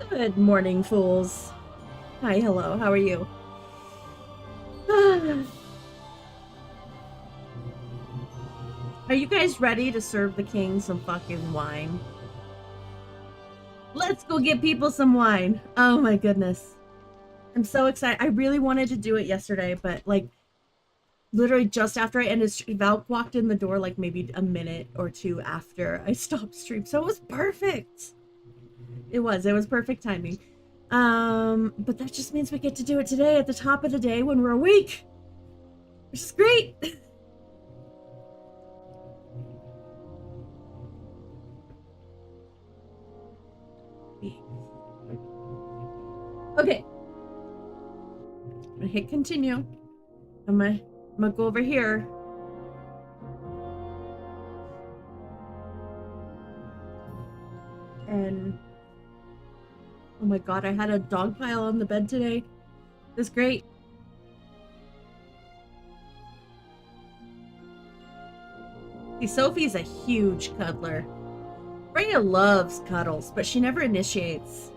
Good morning, fools. Hi, hello, how are you? Are you guys ready to serve the king some fucking wine? Let's go get people some wine. Oh my goodness. I'm so excited. I really wanted to do it yesterday, but like literally just after I ended Val walked in the door like maybe a minute or two after I stopped stream. So it was perfect. It was perfect timing. But that just means we get to do it today at the top of the day when we're awake. Which is great. Okay. I'm gonna hit continue. I'm gonna go over here. And oh my god, I had a dog pile on the bed today. It's great. See, Sophie's a huge cuddler. Freya loves cuddles, but she never initiates.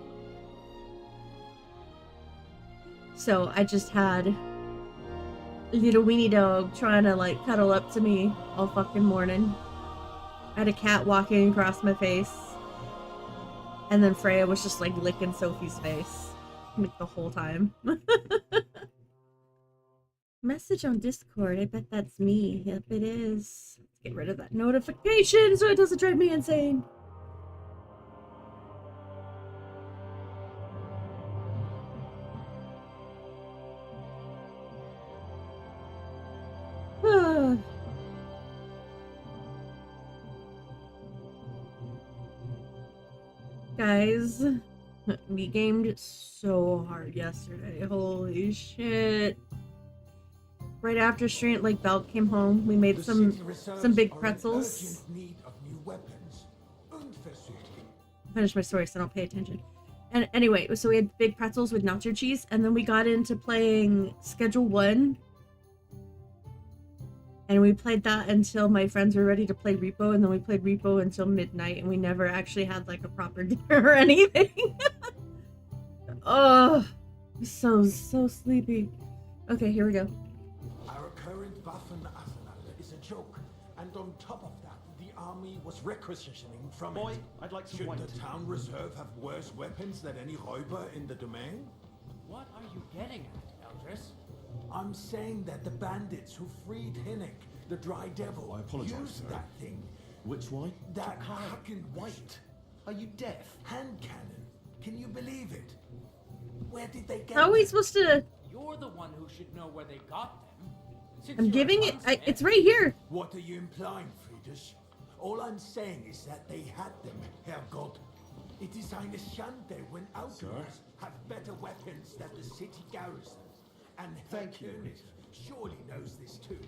So I just had a little weenie dog trying to like cuddle up to me all fucking morning. I had a cat walking across my face. And then Freya was just like licking Sophie's face like the whole time. Message on Discord. I bet that's me. Yep, it is. Let's get rid of that notification so it doesn't drive me insane. Guys, we gamed so hard yesterday. Holy shit. Right after stream, like Belt came home, we made some big pretzels. Finish my story so I don't pay attention. And anyway, so we had big pretzels with nacho cheese, and then we got into playing Schedule 1. And we played that until my friends were ready to play Repo, and then we played Repo until midnight, and we never actually had like a proper dinner or anything. Oh, so sleepy. Okay, here we go. Our current Waffenarsenal is a joke, and on top of that, the army was requisitioning from Boy, it. I'd like some Should wine. the town reserve have worse weapons than any Räuber in the domain? What are you getting at, Eldris? I'm saying that the bandits who freed Hinnick, the Dry Devil, I apologize, used sir. that thing. Which wine? That Takai. fucking Wait. Are you deaf? hand cannon. Can you believe it? Where did they get How are we it? supposed to... You're the one who should know where they got them. Since I'm you're giving a it... gunsmith. it's right here. What are you implying, Friedrich? All I'm saying is that they had them, Herrgott. It is eine Schande when outlaws have better weapons than the city garrison. And Herr Thank you, König surely knows this too.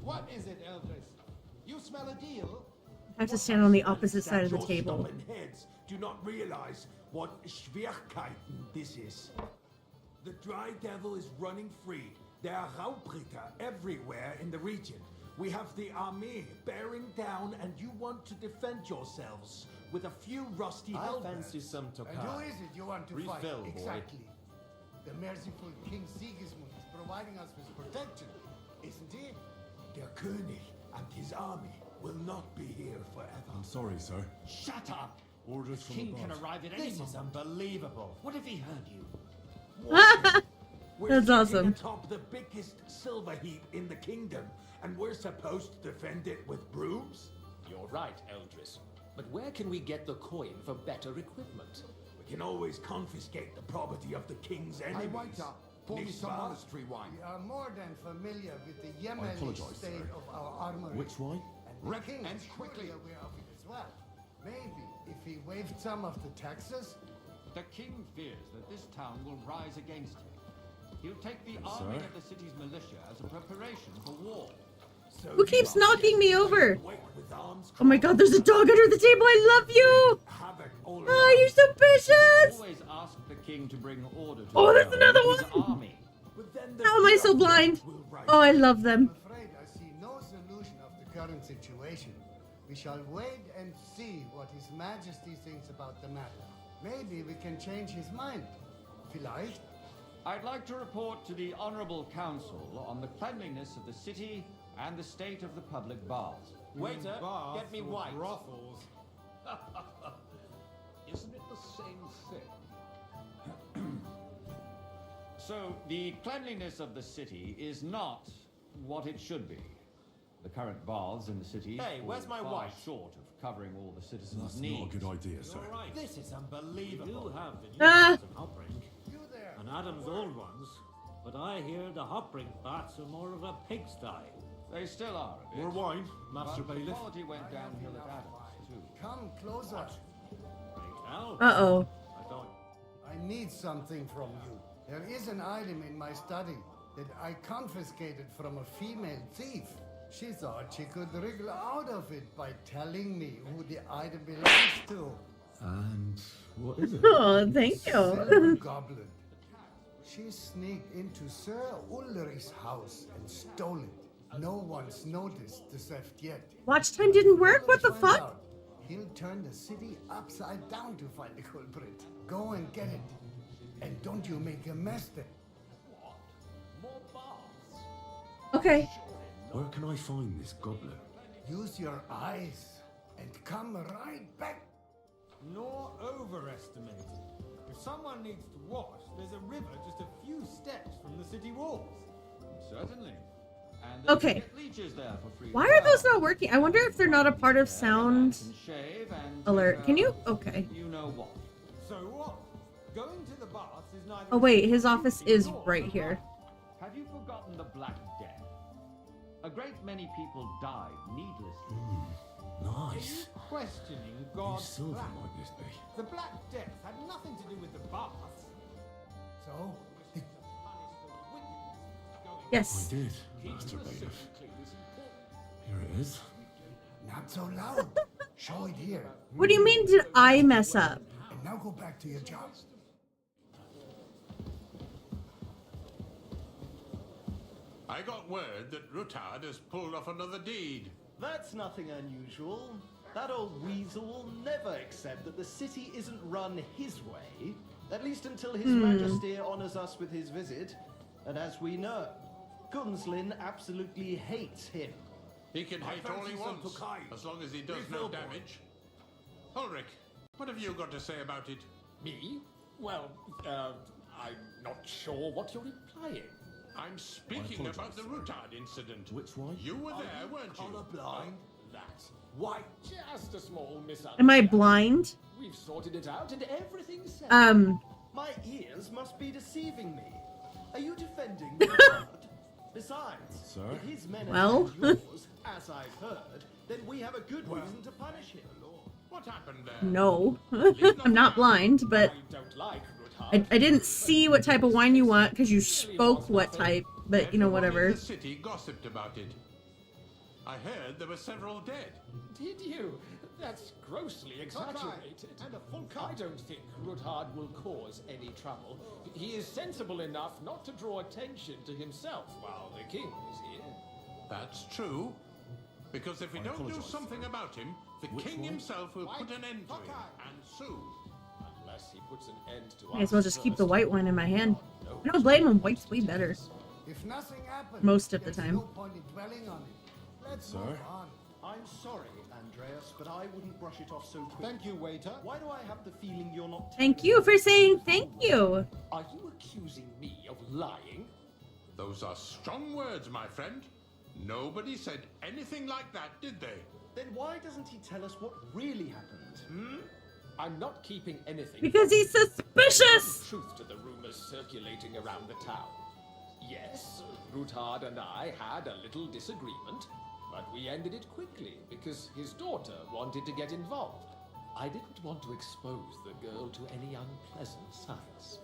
What is it, Eldris? You smell a deal? I have to stand on the opposite side of the Your table. stubborn heads do not realize what Schwierigkeiten this is. The Dry Devil is running free. There are Raubritter everywhere in the region. We have the army bearing down, and you want to defend yourselves with a few rusty I helmets. fancy some And Tokai. who is it you want to fight? Refill, boy. Exactly. The merciful King Sigismund is providing us with protection, isn't he? Der König and his army will not be here forever. I'm sorry, sir. Shut up! Orders The from king can above. arrive at any This is moment. unbelievable. What if he heard you? We're That's sitting awesome. atop the biggest silver heap in the kingdom, and we're supposed to defend it with brooms? You're right, Eldris. But where can we get the coin for better equipment? We can always confiscate the property of the king's enemies. pour me Nicht some wahr? monastery wine. We are more than familiar with the Yemeni apologize, state sir. of our armory. Which wine? And the king is quickly aware of it as well. Maybe if he waived some of the taxes. The king fears that this town will rise against him. He'll take the army Sir? of the city's militia as a preparation for war. So Who keeps you are knocking me over? wait with arms Oh my god, there's a dog under the table. I love you. havoc all Oh, around. you're so precious. Always ask the king to bring order to Oh, the there's town another with his one. army. But then the How am I so blind? will rise. Oh, I love them. I'm afraid I see no solution of the current situation. We shall wait and see what His Majesty thinks about the matter. Maybe we can change his mind. Vielleicht? I'd like to report to the Honorable Council on the cleanliness of the city and the state of the public baths. Waiter, get me white. Brothels. Isn't it the same thing? So, the cleanliness of the city is not what it should be. The current baths in the city Hey, fall where's my far white? short of covering all the citizens' That's needs. not a good idea, sir. You're right. This is unbelievable. You have the new Ah. baths in Hopbrink, You there. and Adam's old ones, but I hear the Hopbrink baths are more of a pigsty. They still are a bit. More wine, Master But the Bailiff. quality went downhill at Adams, too. Come closer. Right now, Uh-oh. I thought I need something from you. There is an item in my study that I confiscated from a female thief. She thought she could wriggle out of it by telling me who the item belongs to. And what is it? Oh, thank Silver you. Goblet. She sneaked into Sir Ulrich's house and stole it. No one's noticed the theft yet. Watch time didn't work? What the Find fuck? out. He'll turn the city upside down to find the culprit. Go and get it. And don't you make a mess then. More baths? Okay. Where can I find this goblet? Use your eyes and come right back. Nor overestimate it. If someone needs to wash, there's a river just a few steps from the city walls. Certainly. And Okay. you get leeches there for free. Why as are well. those not working? I wonder if they're not a part of There, sound the man can shave and alert. take Can you? a- Okay. You know what? So what? Going to the baths is neither. Oh wait, his office is nor right a here. Have you forgotten the Black Death? A great many people died needlessly. Are you Nice. questioning Whose God's silver plan? might this be? The Black Death had nothing to do with the baths. So, To punish the wickedness going I Yes. did, Keeping Master the city Bailiff. clean is important. Here it is. not so loud. Show it here. What do you mean did I mess up? And now go back to your job. I got word that Rutard has pulled off another deed. That's nothing unusual. That old weasel will never accept that the city isn't run his way, at least until His Majesty honors us with his visit. And as we know, Gunslin absolutely hates him. He can I hate all he fancy some wants, Tokai. as long as he does no Refill, boy. damage. Ulrich, what have you got to say about it? Me? Well, I'm not sure what you're implying. I'm speaking about the Rutard incident. Which one? You were there, weren't you? Colorblind? That. Why? Just a small misunderstanding. Am I blind? We've sorted it out and everything's set. My ears must be deceiving me. Are you defending the Lord? Besides, Sir? if his men Well? attack yours, as I've heard, then we have a good reason to punish him. What happened there? No. I'm not blind, but I don't like Ruthard. I didn't see what type of wine you want because you spoke what type, but you know, Everyone whatever. in the city gossiped about it. I heard there were several dead. Did you? That's grossly exaggerated. And a full I don't think Ruthard will cause any trouble. He is sensible enough not to draw attention to himself while the king is here. That's true. Because if we I don't do apologise, something sir. about him, the Which king one? himself will put an end to him. And soon. Unless he puts an end to May as well us just keep the first. white wine in my hand. No. I don't blame him. White's way better. If nothing happens, Most of the there's time. no point in dwelling on it. Let's Sir? move on. I'm sorry, Andreas, but I wouldn't brush it off so quickly. Thank you, waiter. Why do I have the feeling you're not Thank you for saying thank you. Are you accusing me of lying? Those are strong words, my friend. Nobody said anything like that, did they? Then why doesn't he tell us what really happened? I'm not keeping anything. Because from he's suspicious. truth to the rumors circulating around the town. Yes, Ruthard and I had a little disagreement, but we ended it quickly because his daughter wanted to get involved. I didn't want to expose the girl to any unpleasant sights.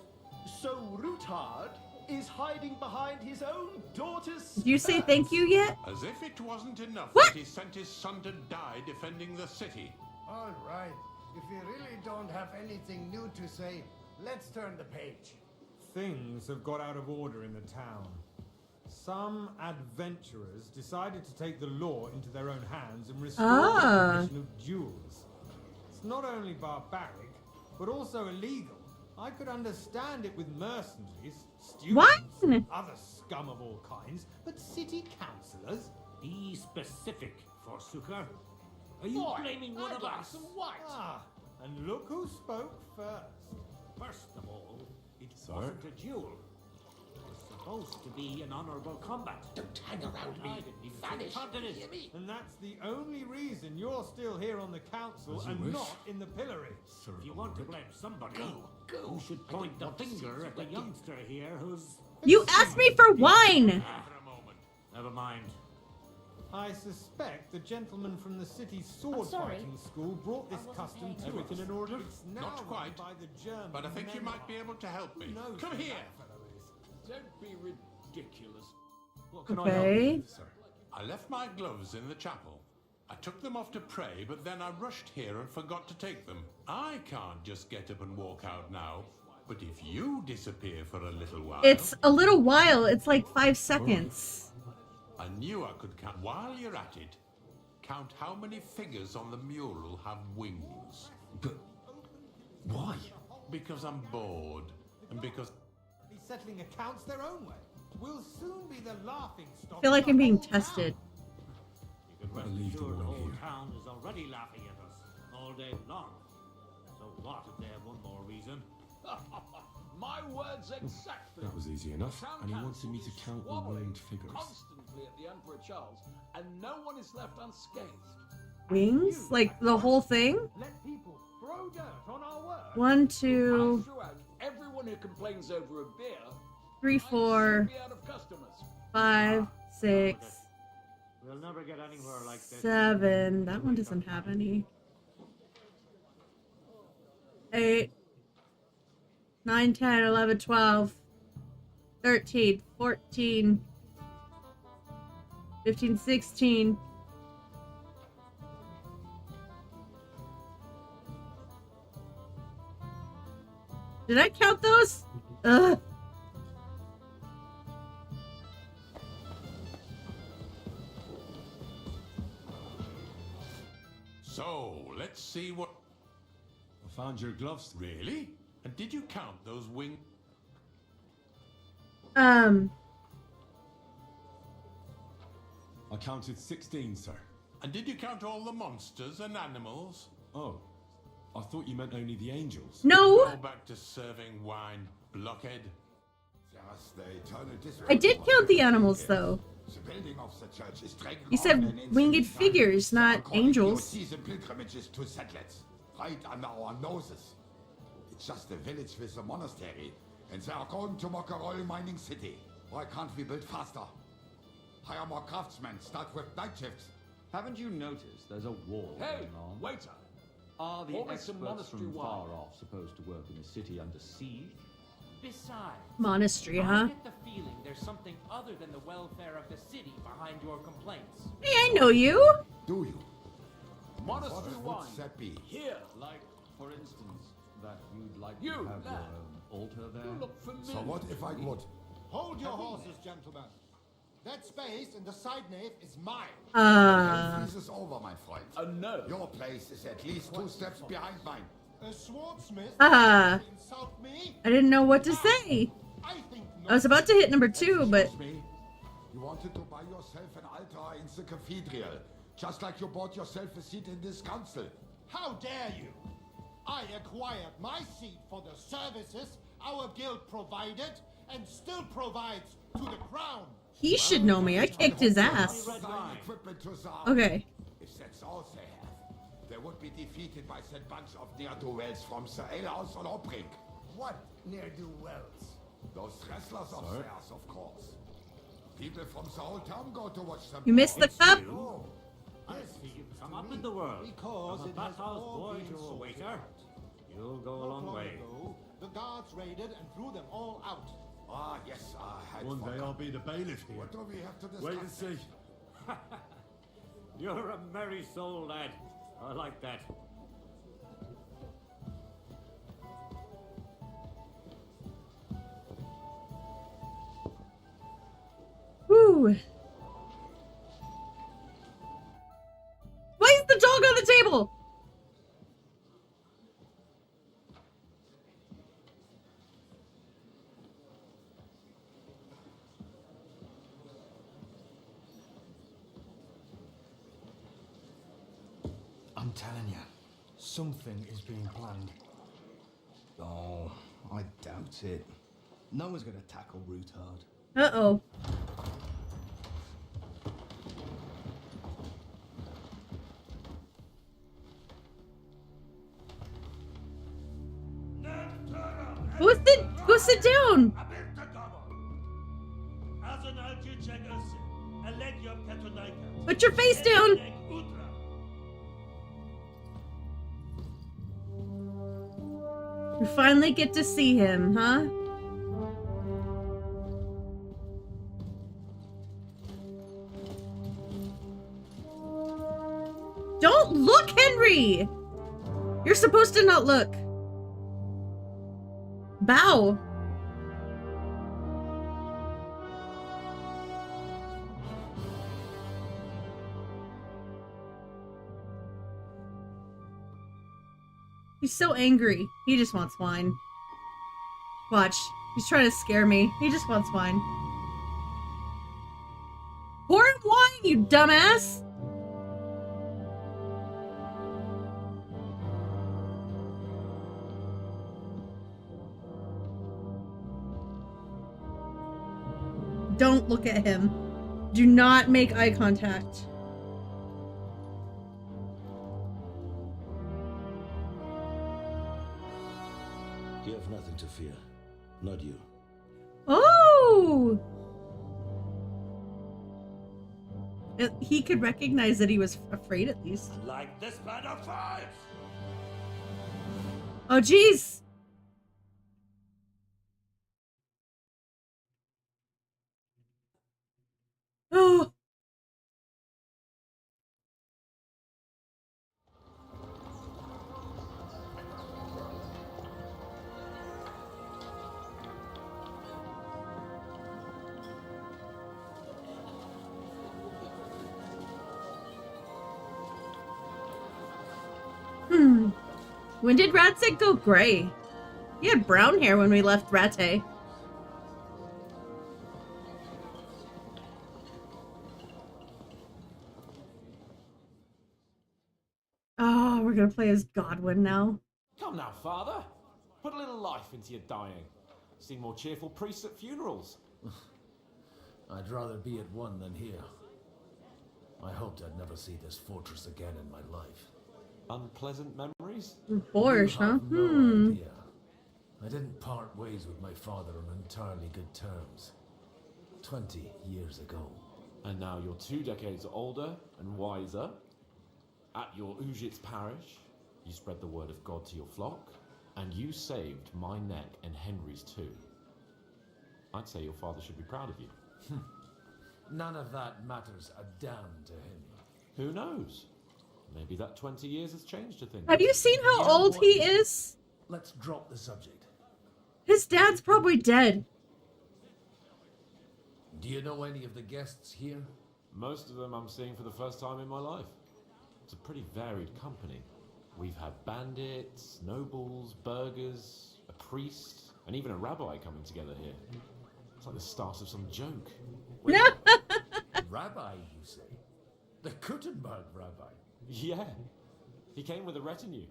So Ruthard is hiding behind his own daughter's Did you say skirts. thank you yet? As if it wasn't enough What? that he sent his son to die defending the city. All right. If you really don't have anything new to say, let's turn the page. Things have got out of order in the town. Some adventurers decided to take the law into their own hands and restore the tradition of duels. It's not only barbaric, but also illegal, I could understand it with mercenaries, What? students, other scum of all kinds, but city councillors? Be specific, Forsooker. Are you Boy, blaming one I'd of like us? some white. Ah, and look who spoke first. First of all, it Sir? wasn't a duel. It was supposed to be an honourable combat. Don't hang around I me. didn't even Vanish. think it is. Hear me? And that's the only reason you're still here on the council As you and wish. not in the pillory. Sir If you want to blame somebody, Go. you should point the finger at the youngster here who's... You asked me for wine! For a moment. Never mind. I suspect the gentleman from the city's sword sorry. fighting school brought this custom to Everything us. in order? It's now Not run quite, by the German But I think you Member. might be able to help me. Who knows Come who here. that fellow is? Don't be ridiculous. What can I help you Okay. with, sir? I left my gloves in the chapel. I took them off to pray, but then I rushed here and forgot to take them. I can't just get up and walk out now. But if you disappear for a little while, It's a little while. It's like 5 seconds. I knew I could count. While you're at it, count how many figures on the mural have wings. But why? Because I'm bored, and because Be settling accounts their own way. We'll soon be the laughing stock. I feel like of I'm the being whole town. tested. You can rest Believe the assured the one whole here. town is already laughing at us all day long. So what if they have one more reason? My words exactly. That was easy enough. The town And he council wanted me to is count the squabbling winged figures. constantly at the Emperor Charles, and no one is left unscathed. Wings? Like the whole thing? Let people throw dirt on our work. 1, I'll 2, throw out everyone who complains over a beer. 3, I'd 4, soon be out of customers. 5, 6, We'll never get anywhere like this. 7. That one doesn't have any. 8, 9, 10, 11, 12, 13, 14, 15, 16. Did I count those? Ugh. So, let's see what... I found your gloves. Really? And did you count those wing... I counted 16, sir. And did you count all the monsters and animals? Oh, I thought you meant only the angels. No, Go back to serving wine, blockhead. I did count the animals though. You said winged figures, not angels. Season pilgrimages to settlers, right under our noses. It's just a village with a monastery, and they are going to Mokarol mining city. Why can't we build faster? Hire more craftsmen, start with night shifts. Haven't you noticed there's a war Hey, going on? waiter. Are the Pour me some experts monastery from wine. far off supposed to work in a city under siege? Besides, Monastery, I huh? get the feeling there's something other than the welfare of the city behind your complaints. Hey, I know you. Do you? Monastery What wine. would that be? Here. Like, for instance, that you'd like You, to have your lad. own altar there? You look familiar. So what if I would? Hold your horses, gentlemen. That space in the side nave is mine. This is over, my friend. No. Your place is at least 2 steps behind mine. A swordsmith insult me? I didn't know what to say. I think I was about to hit number 2, but Excuse me? You wanted to buy yourself an altar in the cathedral, just like you bought yourself a seat in this council. How dare you? I acquired my seat for the services our guild provided and still provides to the crown. he should know me. I kicked his ass. Sign equipment to the army. Okay. If that's all they have, they would be defeated by that bunch of ne'er-do-wells from the alehouse on Hopbrink. What ne'er-do-wells? Those wrestlers of theirs, of course. People from the whole town go to watch them. You missed the cup? Oh, I see you've come up in the world. Because From a it has bathhouse all boy been to a so waiter. flat. You'll go a long Long way. ago, the guards raided and threw them all out. Ah, yes, I had One day forgotten. I'll be the bailiff here. What do we have to discuss? Wait and see. You're a merry soul, lad. I like that. Woo. Why is the dog on the table? I'm telling you, something is being planned. Oh, I doubt it. No one's gonna tackle Rootard. Uh-oh. Go sit down. Put your face down. We finally get to see him, huh? Don't look, Henry! You're supposed to not look. Bow. He's so angry. He just wants wine. Watch. He's trying to scare me. He just wants wine. Pour him wine, you dumbass! Don't look at him. Do not make eye contact. You have nothing to fear. Not you. Oh! He could recognize that he was afraid at least. Like this band of fives! Oh, jeez! Oh! When did Ratzig go gray? He had brown hair when we left Rate. Oh, we're gonna play as Godwin now. Come now, father. Put a little life into your dying. See more cheerful priests at funerals. I'd rather be at one than here. I hoped I'd never see this fortress again in my life. Unpleasant memories? Borscht, huh? No idea. I didn't part ways with my father on entirely good terms. 20 years ago. And now you're 2 decades older and wiser. At your Ujitz parish, you spread the word of God to your flock, and you saved my neck and Henry's too. I'd say your father should be proud of you. None of that matters a damn to him. Who knows? Maybe that 20 years has changed a thing. Have you seen how old he is? Let's drop the subject. His dad's probably dead. Do you know any of the guests here? Most of them I'm seeing for the first time in my life. It's a pretty varied company. We've had bandits, nobles, burghers, a priest, and even a rabbi coming together here. It's like the start of some joke. Rabbi, you say? The Kuttenberg rabbi? Yeah. He came with a retinue.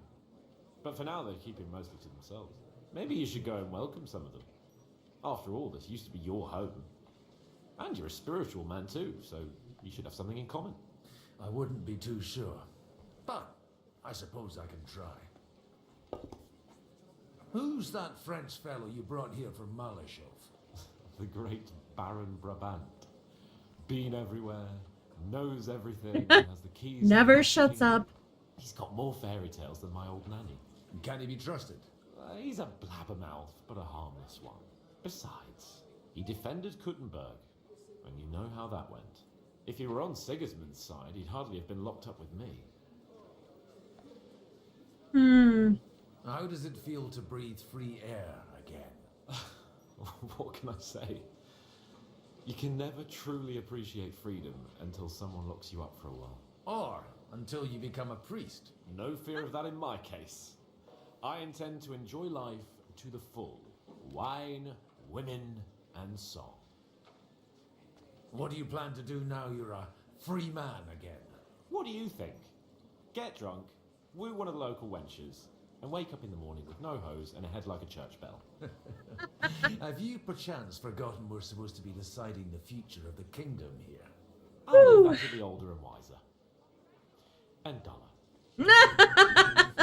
But for now, they keep him mostly to themselves. Maybe you should go and welcome some of them. After all, this used to be your home. And you're a spiritual man too, so you should have something in common. I wouldn't be too sure. But I suppose I can try. Who's that French fellow you brought here from Malashov? The great Baron Brabant. Been everywhere, knows everything, and has the keys. Never shuts up. He's got more fairy tales than my old nanny. Can he be trusted? He's a blabbermouth, but a harmless one. Besides, he defended Kuttenberg, and you know how that went. If he were on Sigismund's side, he'd hardly have been locked up with me. How does it feel to breathe free air again? What can I say? You can never truly appreciate freedom until someone locks you up for a while. Or until you become a priest. No fear of that in my case. I intend to enjoy life to the full. Wine, women, and song. What do you plan to do now you're a free man again? What do you think? Get drunk, woo one of the local wenches, and wake up in the morning with no hose and a head like a church bell. Have you perchance forgotten we're supposed to be deciding the future of the kingdom here? I'll leave that to the older and wiser. And dumber.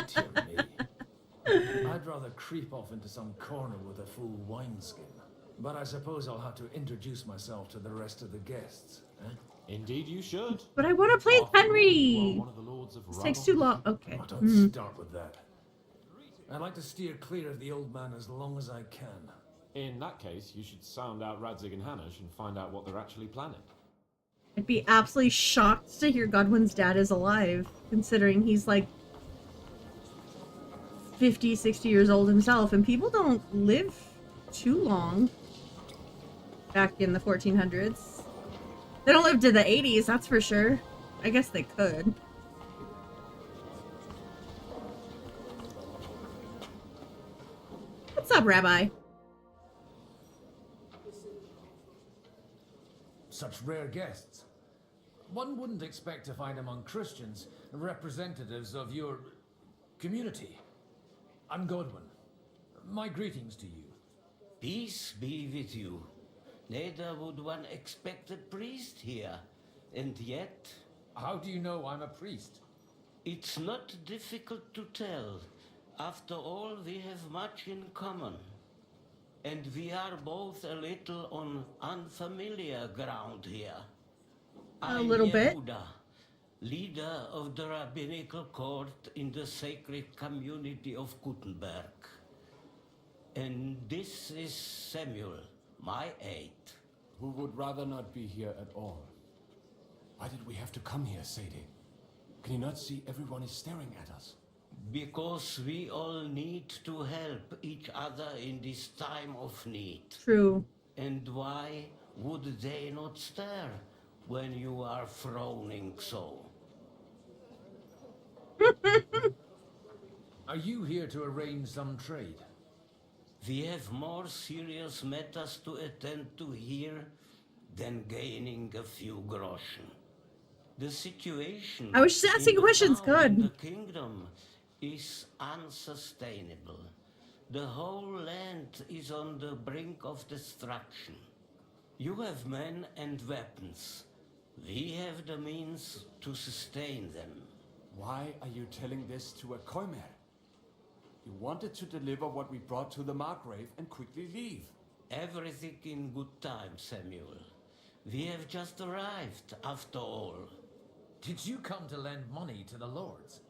Dear me. I'd rather creep off into some corner with a full wineskin. But I suppose I'll have to introduce myself to the rest of the guests. Eh? Indeed you should. But I want to play as Henry. One of the lords of This takes too long. Okay. Oh, don't start with that. I'd like to steer clear of the old man as long as I can. In that case, you should sound out Radzig and Hanush and find out what they're actually planning. I'd be absolutely shocked to hear Godwin's dad is alive, considering he's like 50, 60 years old himself, and people don't live too long back in the 1400s. They don't live to the 80s, that's for sure. I guess they could. What's up, Rabbi? Such rare guests. One wouldn't expect to find among Christians representatives of your community. I'm Godwin. My greetings to you. Peace be with you. Neither would one expect a priest here. And yet... How do you know I'm a priest? It's not difficult to tell. After all, we have much in common. And we are both a little on unfamiliar ground here. A little bit. Yehuda, leader of the rabbinical court in the sacred community of Gutenberg. And this is Samuel, my aide. Who would rather not be here at all. Why did we have to come here, Sadie? Can you not see everyone is staring at us? Because we all need to help each other in this time of need. True. And why would they not stare when you are frowning so? Are you here to arrange some trade? We have more serious matters to attend to here than gaining a few groschen. The situation I was just asking in the questions, town and good. The kingdom is unsustainable. The whole land is on the brink of destruction. You have men and weapons. We have the means to sustain them. Why are you telling this to a Koimer? You wanted to deliver what we brought to the Margrave and quickly leave. Everything in good time, Samuel. We have just arrived, after all. Did you come to lend money to the lords?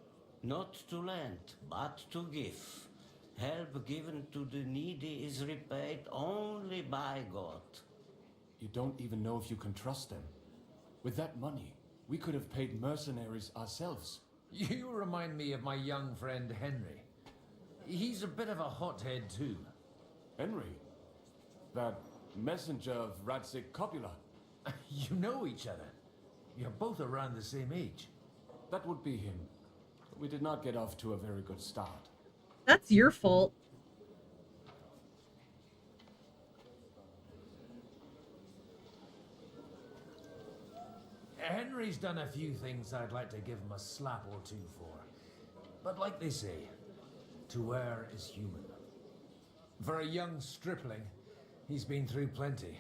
Not to lend, but to give. Help given to the needy is repaid only by God. You don't even know if you can trust them. With that money, we could have paid mercenaries ourselves. You remind me of my young friend Henry. He's a bit of a hothead too. Henry? That messenger of Radzig Copula? You know each other. You're both around the same age. That would be him. But we did not get off to a very good start. That's your fault. Henry's done a few things I'd like to give him a slap or two for. But like they say, to err is human. For a young stripling, he's been through plenty.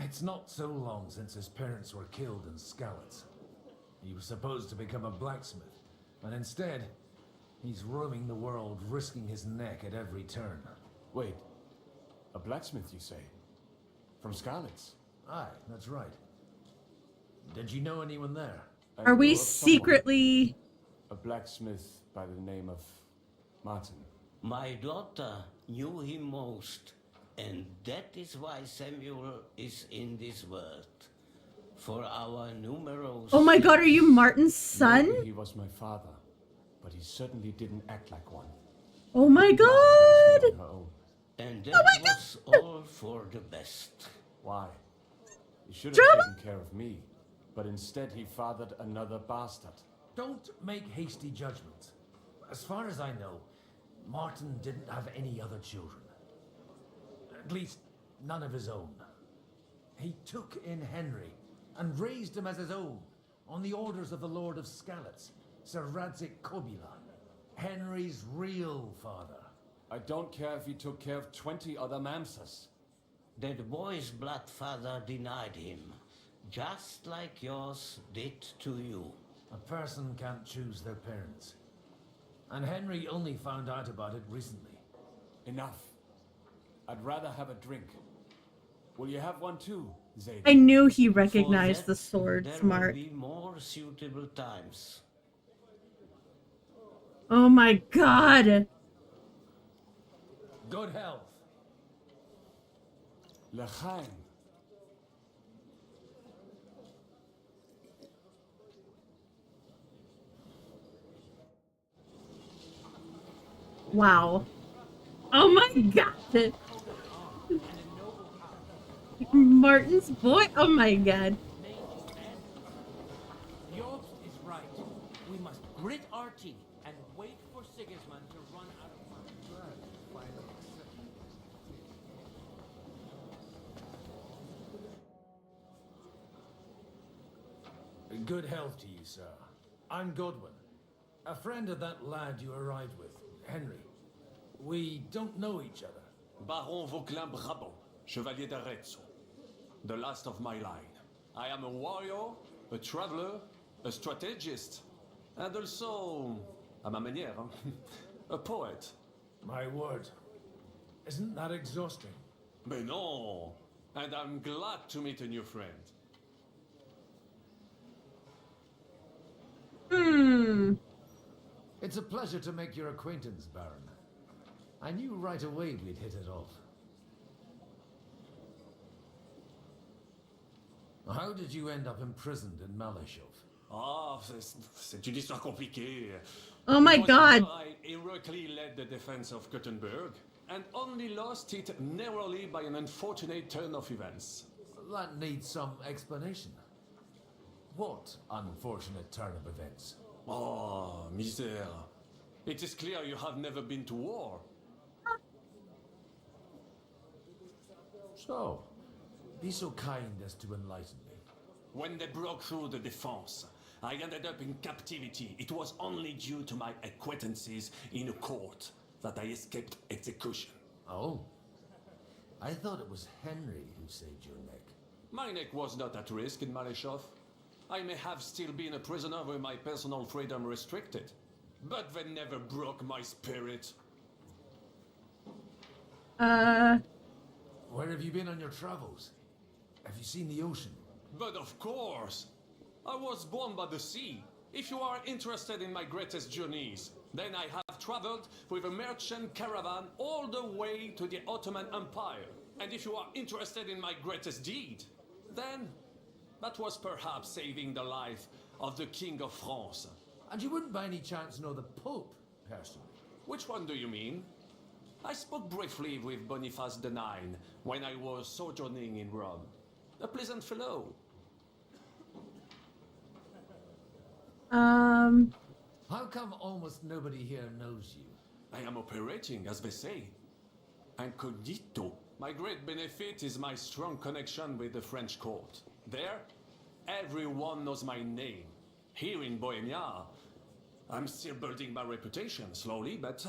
It's not so long since his parents were killed in Skalitz. He was supposed to become a blacksmith, and instead, he's roaming the world, risking his neck at every turn. Wait, a blacksmith, you say? From Skalitz? Aye, that's right. Did you know anyone there? Are we secretly... A blacksmith by the name of Martin. My daughter knew him most, and that is why Samuel is in this world. For our numerous... Oh my god, are you Martin's son? Maybe he was my father, but he certainly didn't act like one. Oh my god! And that was all for the best. Why? He should have taken care of me, but instead he fathered another bastard. Don't make hasty judgments. As far as I know, Martin didn't have any other children. At least, none of his own. He took in Henry and raised him as his own, on the orders of the Lord of Skalitz. Sir Radzik Kobila, Henry's real father. I don't care if he took care of 20 other Mamsas. That boy's bloodfather denied him, just like yours did to you. A person can't choose their parents. And Henry only found out about it recently. Enough. I'd rather have a drink. Will you have one too, Zadie? I knew he recognized the sword. There Smart. will be more suitable times. Oh my god. Good health. L'chaim. Wow. Oh my god. Martin's boy. Oh my god. Jobst is right. We must grit our teeth and wait for Sigismund to run out of money. Good health to you, sir. I'm Godwin, a friend of that lad you arrived with, Henry. We don't know each other. Baron Vauquelin Brabant, Chevalier d'Arezzo. The last of my line. I am a warrior, a traveler, a strategist, and also, à ma manière, a poet. My word. Isn't that exhausting? Mais non! And I'm glad to meet a new friend. It's a pleasure to make your acquaintance, Baron. I knew right away we'd hit it off. How did you end up imprisoned in Malashov? Ah, c'est une histoire compliquée. Oh my god. I heroically led the defense of Gothenburg and only lost it narrowly by an unfortunate turn of events. That needs some explanation. What unfortunate turn of events? Oh, misère. It is clear you have never been to war. So, be so kind as to enlighten me. When they broke through the defense, I ended up in captivity. It was only due to my acquaintances in a court that I escaped execution. Oh. I thought it was Henry who saved your neck. My neck was not at risk in Malashov. I may have still been a prisoner with my personal freedom restricted, but they never broke my spirit. Where have you been on your travels? Have you seen the ocean? But of course! I was born by the sea. If you are interested in my greatest journeys, then I have traveled with a merchant caravan all the way to the Ottoman Empire. And if you are interested in my greatest deed, then that was perhaps saving the life of the King of France. And you wouldn't by any chance know the Pope, personally? Which one do you mean? I spoke briefly with Boniface IX when I was sojourning in Rome. A pleasant fellow. How come almost nobody here knows you? I am operating, as they say. Incognito. My great benefit is my strong connection with the French court. There, everyone knows my name. Here in Bohemia, I'm still building my reputation, slowly, but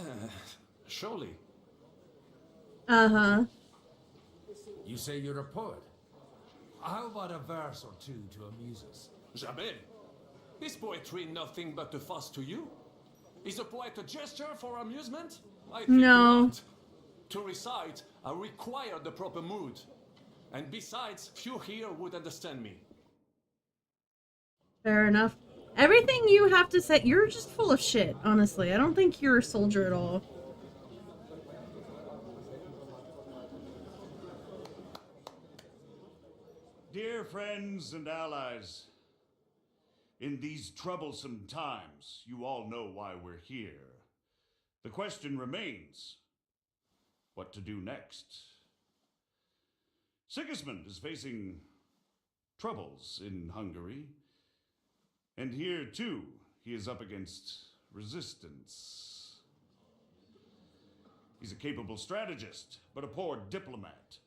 surely. Uh-huh. You say you're a poet. How about a verse or two to amuse us? Jamais. Is poetry nothing but a fuss to you? Is a poet a gesture for amusement? I think No. not. To recite, I require the proper mood. And besides, few here would understand me. Fair enough. Everything you have to say, you're just full of shit, honestly. I don't think you're a soldier at all. Dear friends and allies, in these troublesome times, you all know why we're here. The question remains, what to do next? Sigismund is facing troubles in Hungary, and here too, he is up against resistance. He's a capable strategist, but a poor diplomat.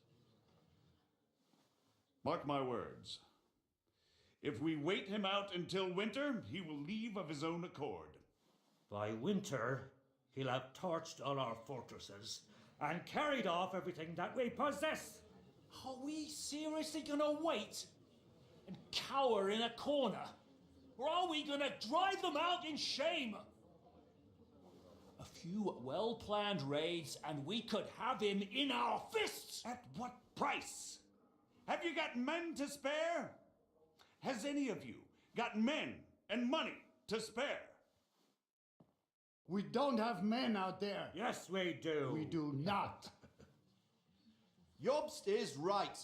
Mark my words. If we wait him out until winter, he will leave of his own accord. By winter, he'll have torched all our fortresses and carried off everything that we possess. Are we seriously gonna wait and cower in a corner? Or are we gonna drive them out in shame? A few well-planned raids and we could have him in our fists! At what price? Have you got men to spare? Has any of you got men and money to spare? We don't have men out there. Yes, we do. We do not. Jobst is right.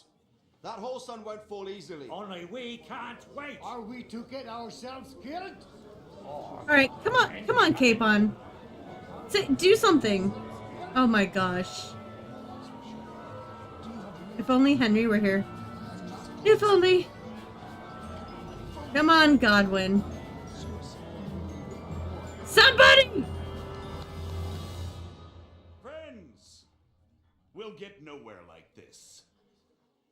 That whole sun won't fall easily. Only we can't wait. Are we to get ourselves killed? All right, come on, Capon. Do something. Oh my gosh. If only Henry were here. If only. Come on, Godwin. Somebody! Friends, we'll get nowhere like this.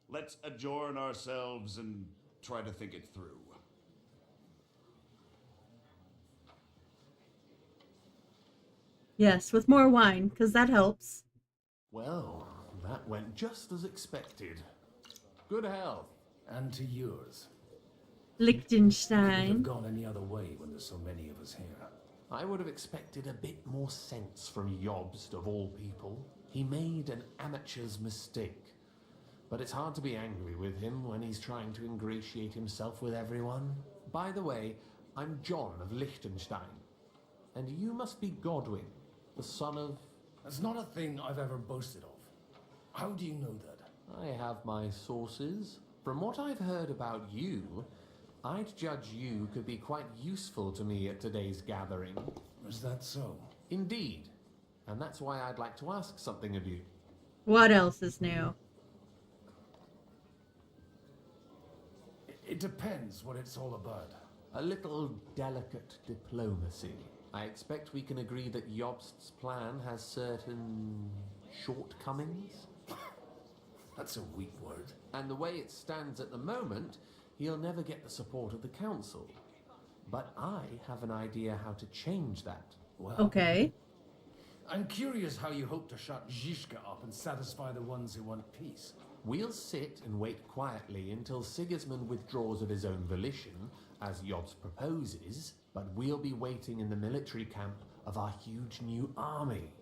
Let's adjourn ourselves and try to think it through. Yes, with more wine, because that helps. Well, that went just as expected. Good health. And to yours. Liechtenstein. Have gone any other way when there's so many of us here. I would have expected a bit more sense from Jobst of all people. He made an amateur's mistake. But it's hard to be angry with him when he's trying to ingratiate himself with everyone. By the way, I'm John of Liechtenstein. And you must be Godwin, the son of... That's not a thing I've ever boasted of. How do you know that? I have my sources. From what I've heard about you, I'd judge you could be quite useful to me at today's gathering. Is that so? Indeed. And that's why I'd like to ask something of you. What else is new? It depends what it's all about. A little delicate diplomacy. I expect we can agree that Jobst's plan has certain shortcomings. That's a weak word. And the way it stands at the moment, he'll never get the support of the council. But I have an idea how to change that. Well, Okay. I'm curious how you hope to shut Zizka up and satisfy the ones who want peace. We'll sit and wait quietly until Sigismund withdraws of his own volition, as Jobst proposes, but we'll be waiting in the military camp of our huge new army.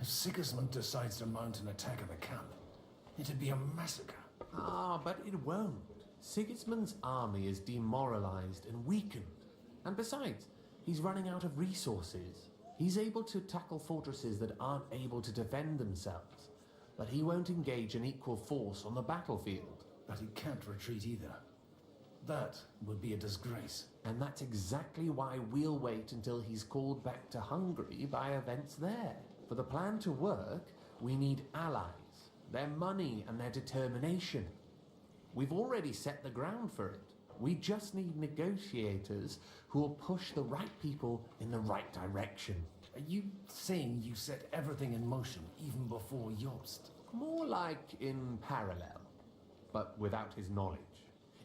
If Sigismund decides to mount an attack on the camp, it'd be a massacre. Ah, but it won't. Sigismund's army is demoralized and weakened. And besides, he's running out of resources. He's able to tackle fortresses that aren't able to defend themselves. But he won't engage an equal force on the battlefield. But he can't retreat either. That would be a disgrace. And that's exactly why we'll wait until he's called back to Hungary by events there. For the plan to work, we need allies, their money and their determination. We've already set the ground for it. We just need negotiators who will push the right people in the right direction. Are you saying you set everything in motion even before Jobst? More like in parallel, but without his knowledge.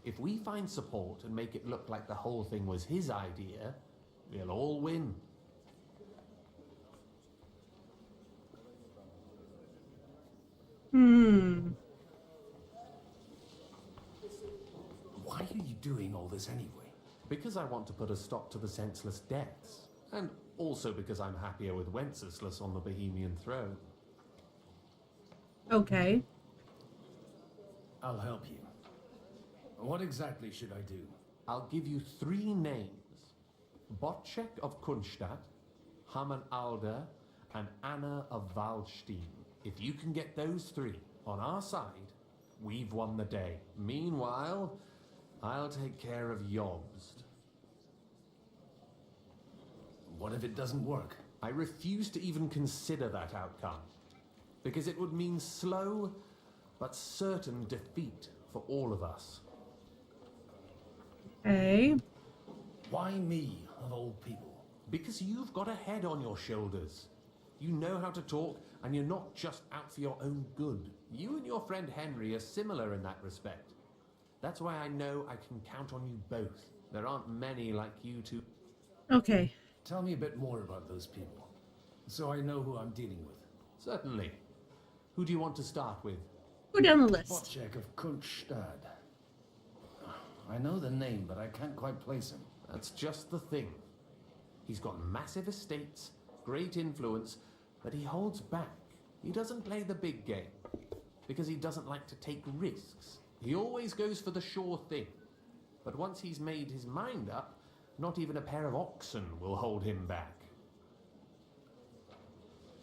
If we find support and make it look like the whole thing was his idea, we'll all win. Why are you doing all this anyway? Because I want to put a stop to the senseless deaths. And also because I'm happier with Wenceslas on the Bohemian throne. Okay. I'll help you. What exactly should I do? I'll give you 3 names. Botchek of Kunstadt, Hamann Alder, and Anna of Waldstein. If you can get those 3 on our side, we've won the day. Meanwhile, I'll take care of Jobst. What if it doesn't work? I refuse to even consider that outcome. Because it would mean slow, but certain defeat for all of us. Okay. Why me, of all people? Because you've got a head on your shoulders. You know how to talk, and you're not just out for your own good. You and your friend Henry are similar in that respect. That's why I know I can count on you both. There aren't many like you two. Okay. Tell me a bit more about those people, so I know who I'm dealing with. Certainly. Who do you want to start with? Go down the list. Wojciech of Kunststadt. I know the name, but I can't quite place him. That's just the thing. He's got massive estates, great influence, but he holds back. He doesn't play the big game, because he doesn't like to take risks. He always goes for the sure thing. But once he's made his mind up, not even a pair of oxen will hold him back.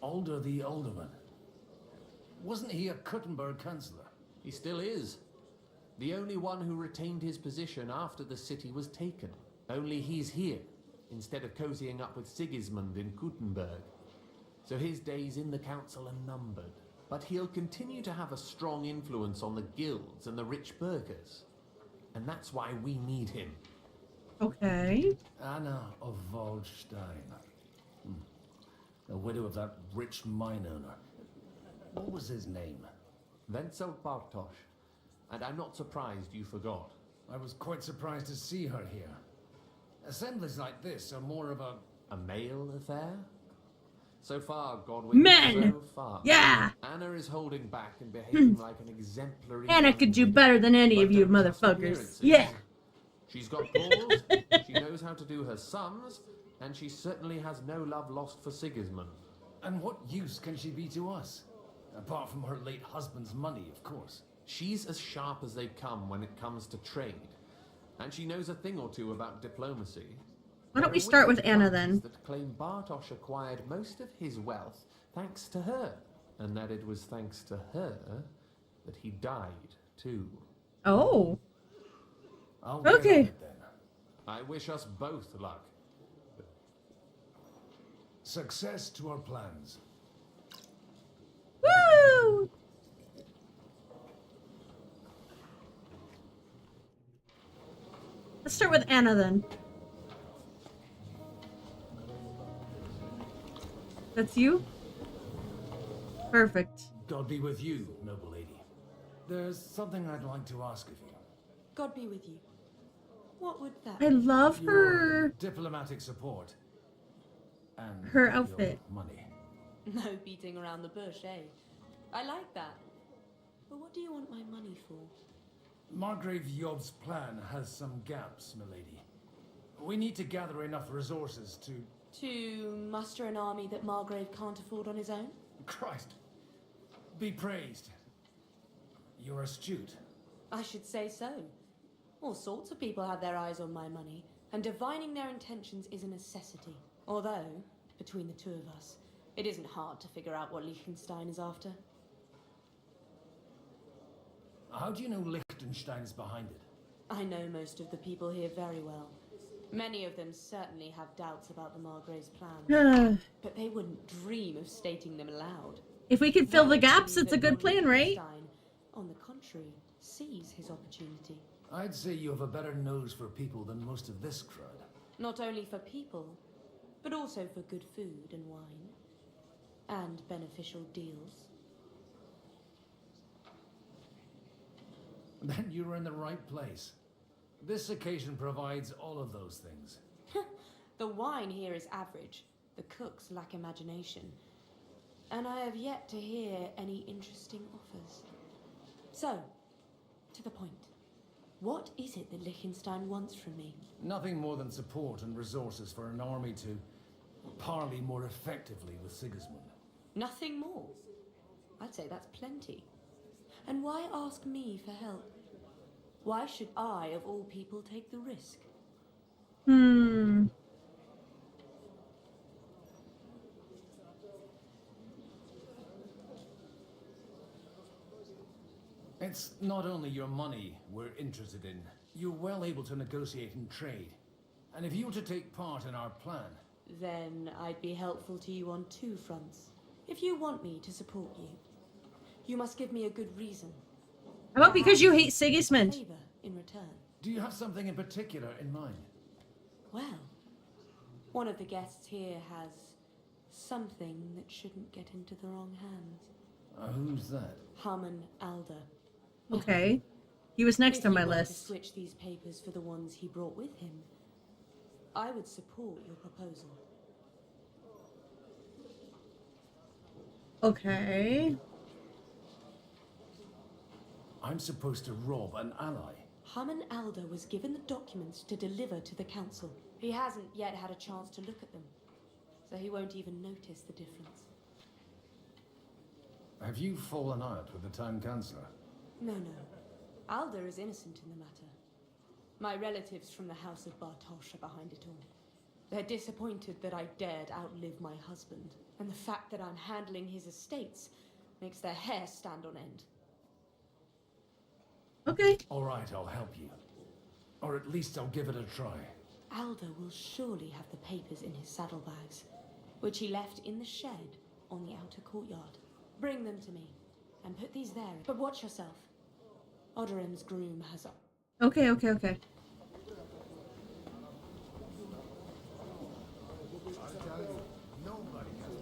Alder the Alderman. Wasn't he a Kuttenberg councillor? He still is. The only one who retained his position after the city was taken. Only he's here, instead of cozying up with Sigismund in Kuttenberg. So his days in the council are numbered. But he'll continue to have a strong influence on the guilds and the rich burghers. And that's why we need him. Okay. Anna of Waldstein. The widow of that rich mine owner. What was his name? Wenzel Bartosz. And I'm not surprised you forgot. I was quite surprised to see her here. Assemblies like this are more of a male affair? So far, Godwin. Men! So far. Yeah! Anna is holding back and behaving like an exemplary. Anna could do better than any of you motherfuckers. Yeah. She's got balls, she knows how to do her sums, and she certainly has no love lost for Sigismund. And what use can she be to us? Apart from her late husband's money, of course. She's as sharp as they come when it comes to trade. And she knows a thing or two about diplomacy. Why don't we start with Anna then? That claim Bartosz acquired most of his wealth thanks to her. And that it was thanks to her that he died too. Oh. I'll okay. I wish us both luck. Success to our plans. Woo! Let's start with Anna then. That's you? Perfect. God be with you, noble lady. There's something I'd like to ask of you. God be with you. What would that I love Your her. diplomatic support. And Her your outfit. money. No beating around the bush, eh? I like that. But what do you want my money for? Margrave Yob's plan has some gaps, milady. We need to gather enough resources to... To muster an army that Margrave can't afford on his own? Christ. Be praised. You're astute. I should say so. All sorts of people have their eyes on my money, and divining their intentions is a necessity. Although, between the two of us, it isn't hard to figure out what Liechtenstein is after. How do you know Liechtenstein is behind it? I know most of the people here very well. Many of them certainly have doubts about the Margrave's plan, but they wouldn't dream of stating them aloud. If we can fill the gaps, it's a good plan, right? Liechtenstein, on the contrary, sees his opportunity. I'd say you have a better nose for people than most of this crowd. Not only for people, but also for good food and wine, and beneficial deals. Then you're in the right place. This occasion provides all of those things. The wine here is average. The cooks lack imagination. And I have yet to hear any interesting offers. So, to the point. What is it that Liechtenstein wants from me? Nothing more than support and resources for an army to parley more effectively with Sigismund. Nothing more? I'd say that's plenty. And why ask me for help? Why should I, of all people, take the risk? It's not only your money we're interested in. You're well able to negotiate and trade. And if you were to take part in our plan... Then I'd be helpful to you on two fronts. If you want me to support you, you must give me a good reason. How about because you hate Sigismund? Favor in return. Do you have something in particular in mind? Well, one of the guests here has something that shouldn't get into the wrong hands. Who's that? Harmon Alder. Okay. He was next If on my you were to list. switch these papers for the ones he brought with him, I would support your proposal. Okay. I'm supposed to rob an ally. Harmon Alder was given the documents to deliver to the council. He hasn't yet had a chance to look at them, so he won't even notice the difference. Have you fallen out with the town councillor? No. Alder is innocent in the matter. My relatives from the House of Bartosz are behind it all. They're disappointed that I dared outlive my husband, and the fact that I'm handling his estates makes their hair stand on end. Okay. All right, I'll help you. Or at least I'll give it a try. Alder will surely have the papers in his saddlebags, which he left in the shed on the outer courtyard. Bring them to me, and put these there. But watch yourself. Odorim's groom has a... Okay. I tell you, nobody has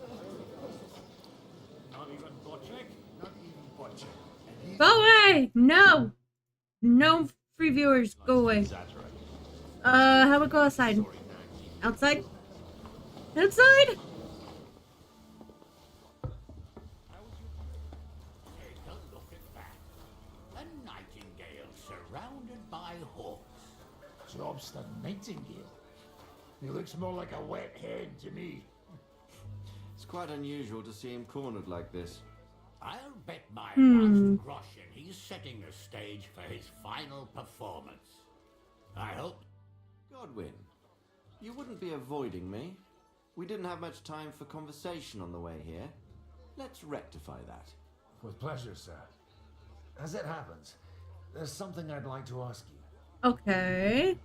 Not even Bocek? Not even Bocek. Go away! No! No free viewers. Go away. How about go outside? Outside? Outside? Take a look at that. A nightingale surrounded by hawks. Job's the nightingale. He looks more like a wet hen to me. It's quite unusual to see him cornered like this. I'll bet my last groschen he's setting the stage for his final performance. I hope... Godwin, you wouldn't be avoiding me. We didn't have much time for conversation on the way here. Let's rectify that. With pleasure, sir. As it happens, there's something I'd like to ask you. Okay.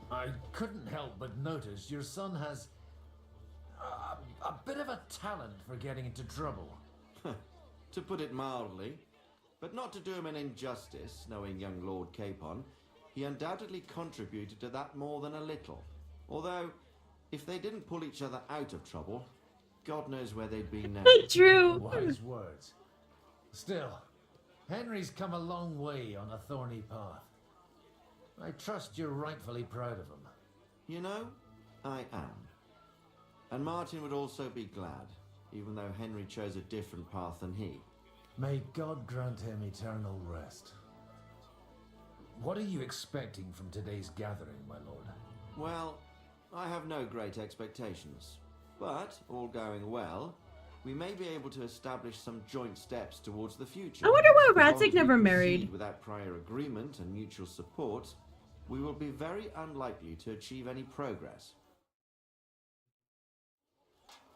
I couldn't help but notice your son has a bit of a talent for getting into trouble. To put it mildly, but not to do him an injustice, knowing young Lord Capon, he undoubtedly contributed to that more than a little. Although, if they didn't pull each other out of trouble, God knows where they'd be now. True. Wise words. Still, Henry's come a long way on a thorny path. I trust you're rightfully proud of him. You know, I am. And Martin would also be glad, even though Henry chose a different path than he. May God grant him eternal rest. What are you expecting from today's gathering, my lord? Well, I have no great expectations. But, all going well, we may be able to establish some joint steps towards the future. I wonder why As long Radzig as we never proceed married. Without prior agreement and mutual support, we will be very unlikely to achieve any progress.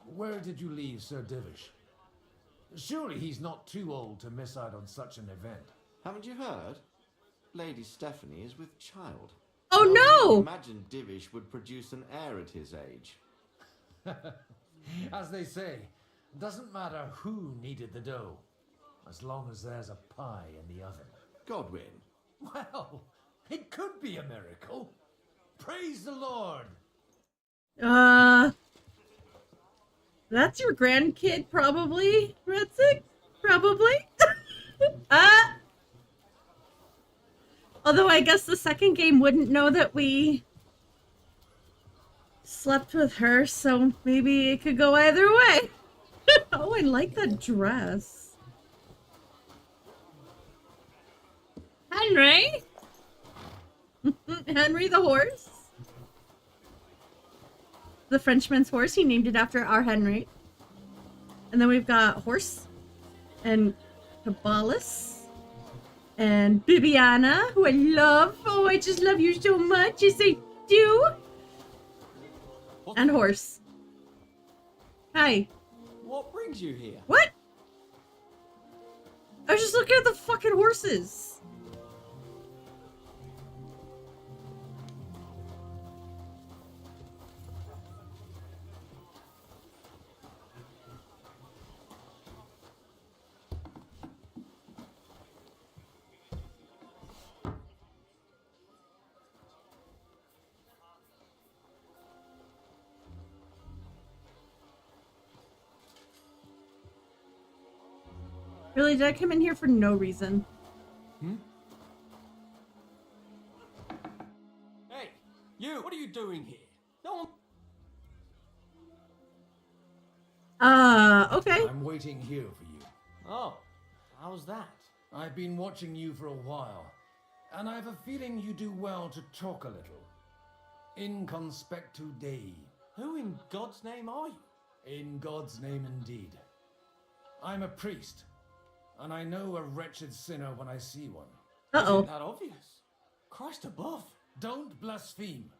Where did you leave Sir Divish? Surely he's not too old to miss out on such an event. Haven't you heard? Lady Stephanie is with child. Oh no! Imagine Divish would produce an heir at his age. As they say, doesn't matter who kneaded the dough, as long as there's a pie in the oven. Godwin. Well, it could be a miracle. Praise the Lord. That's your grandkid, probably, Radzig? Probably? Although I guess the second game wouldn't know that we slept with her, so maybe it could go either way. Oh, I like that dress. Henry? Henry the horse? The Frenchman's horse. He named it after our Henry. And then we've got Horse and Cabalus and Bibiana, who I love. Oh, I just love you so much. Yes, I do. And Horse. Hi. What brings you here? What? I was just looking at the fucking horses. Really, did I come in here for no reason? Hey, you! What are you doing here? No one. Okay. I'm waiting here for you. Oh, how's that? I've been watching you for a while, and I have a feeling you do well to talk a little. In conspectu Dei. Who in God's name are you? In God's name indeed. I'm a priest, and I know a wretched sinner when I see one. Uh-oh. Isn't that obvious? Christ above. Don't blaspheme.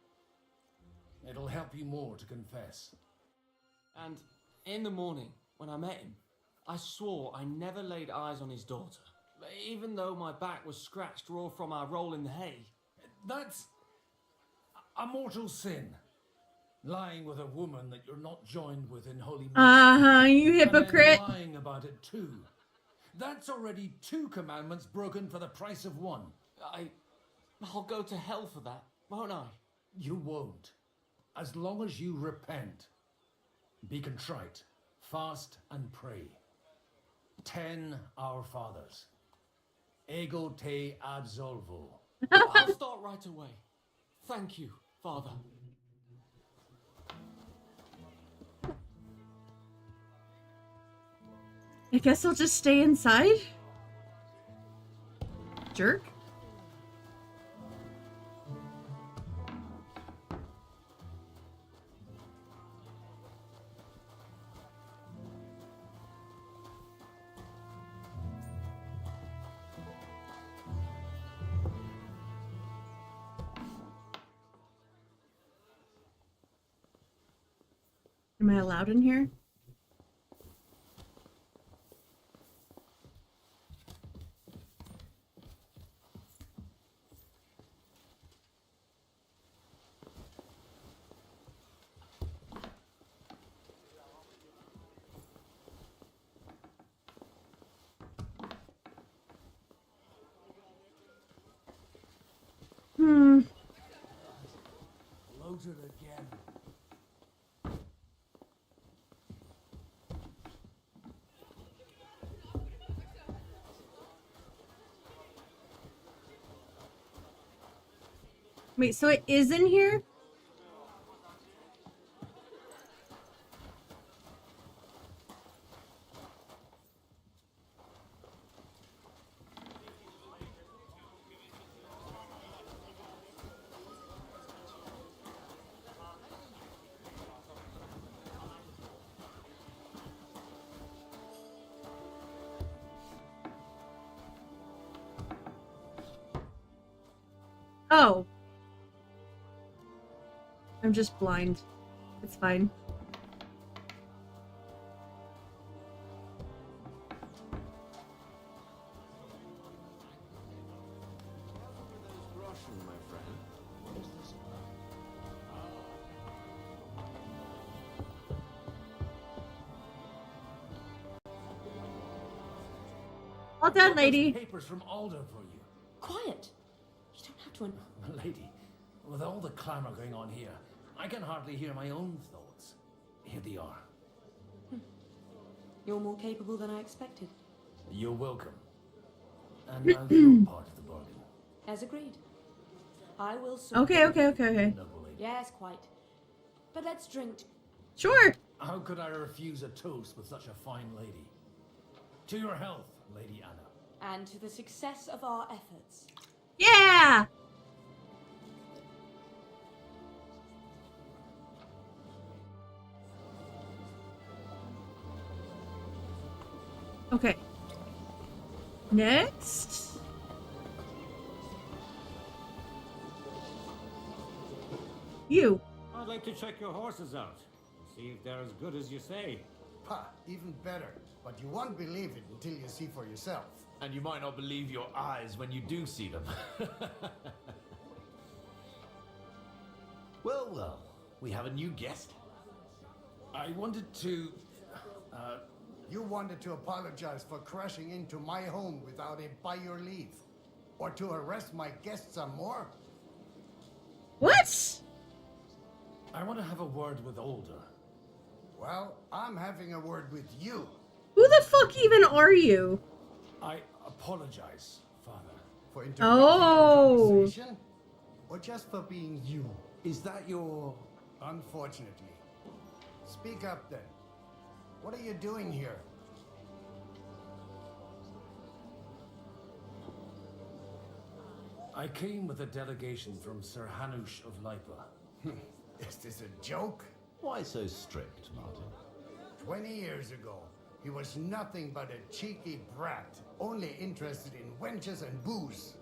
It'll help you more to confess. And in the morning, when I met him, I swore I never laid eyes on his daughter, even though my back was scratched raw from our roll in the hay. That's a mortal sin. Lying with a woman that you're not joined with in holy match. You hypocrite. And then lying about it too. That's already 2 commandments broken for the price of 1. I'll go to hell for that, won't I? You won't. As long as you repent. Be contrite, fast and pray. 10 Our Fathers. Ego te absolvo. I'll start right away. Thank you, Father. I guess I'll just stay inside? Jerk. Am I allowed in here? Loaded again. Wait, so it is in here? Oh. I'm just blind. It's fine. All done, lady. Papers from Alder for you. Quiet. You don't have to. Lady, with all the clamor going on here, I can hardly hear my own thoughts. Here they are. You're more capable than I expected. You're welcome. And now you're part of the bargain. As agreed. I will. Okay. Yes, quite. But let's drink. Sure. How could I refuse a toast with such a fine lady? To your health, Lady Anna. And to the success of our efforts. Yeah! Okay. Next. You. I'd like to check your horses out. See if they're as good as you say. Ha, even better. But you won't believe it until you see for yourself. And you might not believe your eyes when you do see them. Well, we have a new guest. I wanted to... You wanted to apologize for crashing into my home without it by your leave. Or to arrest my guests some more. What? I want to have a word with Alder. Well, I'm having a word with you. Who the fuck even are you? I apologize, Father. For interrupting our conversation? Or just for being you? Is that your... Unfortunately. Speak up then. What are you doing here? I came with a delegation from Sir Hanush of Lipa. Is this a joke? Why so strict, Martin? 20 years ago, he was nothing but a cheeky brat, only interested in wenches and booze.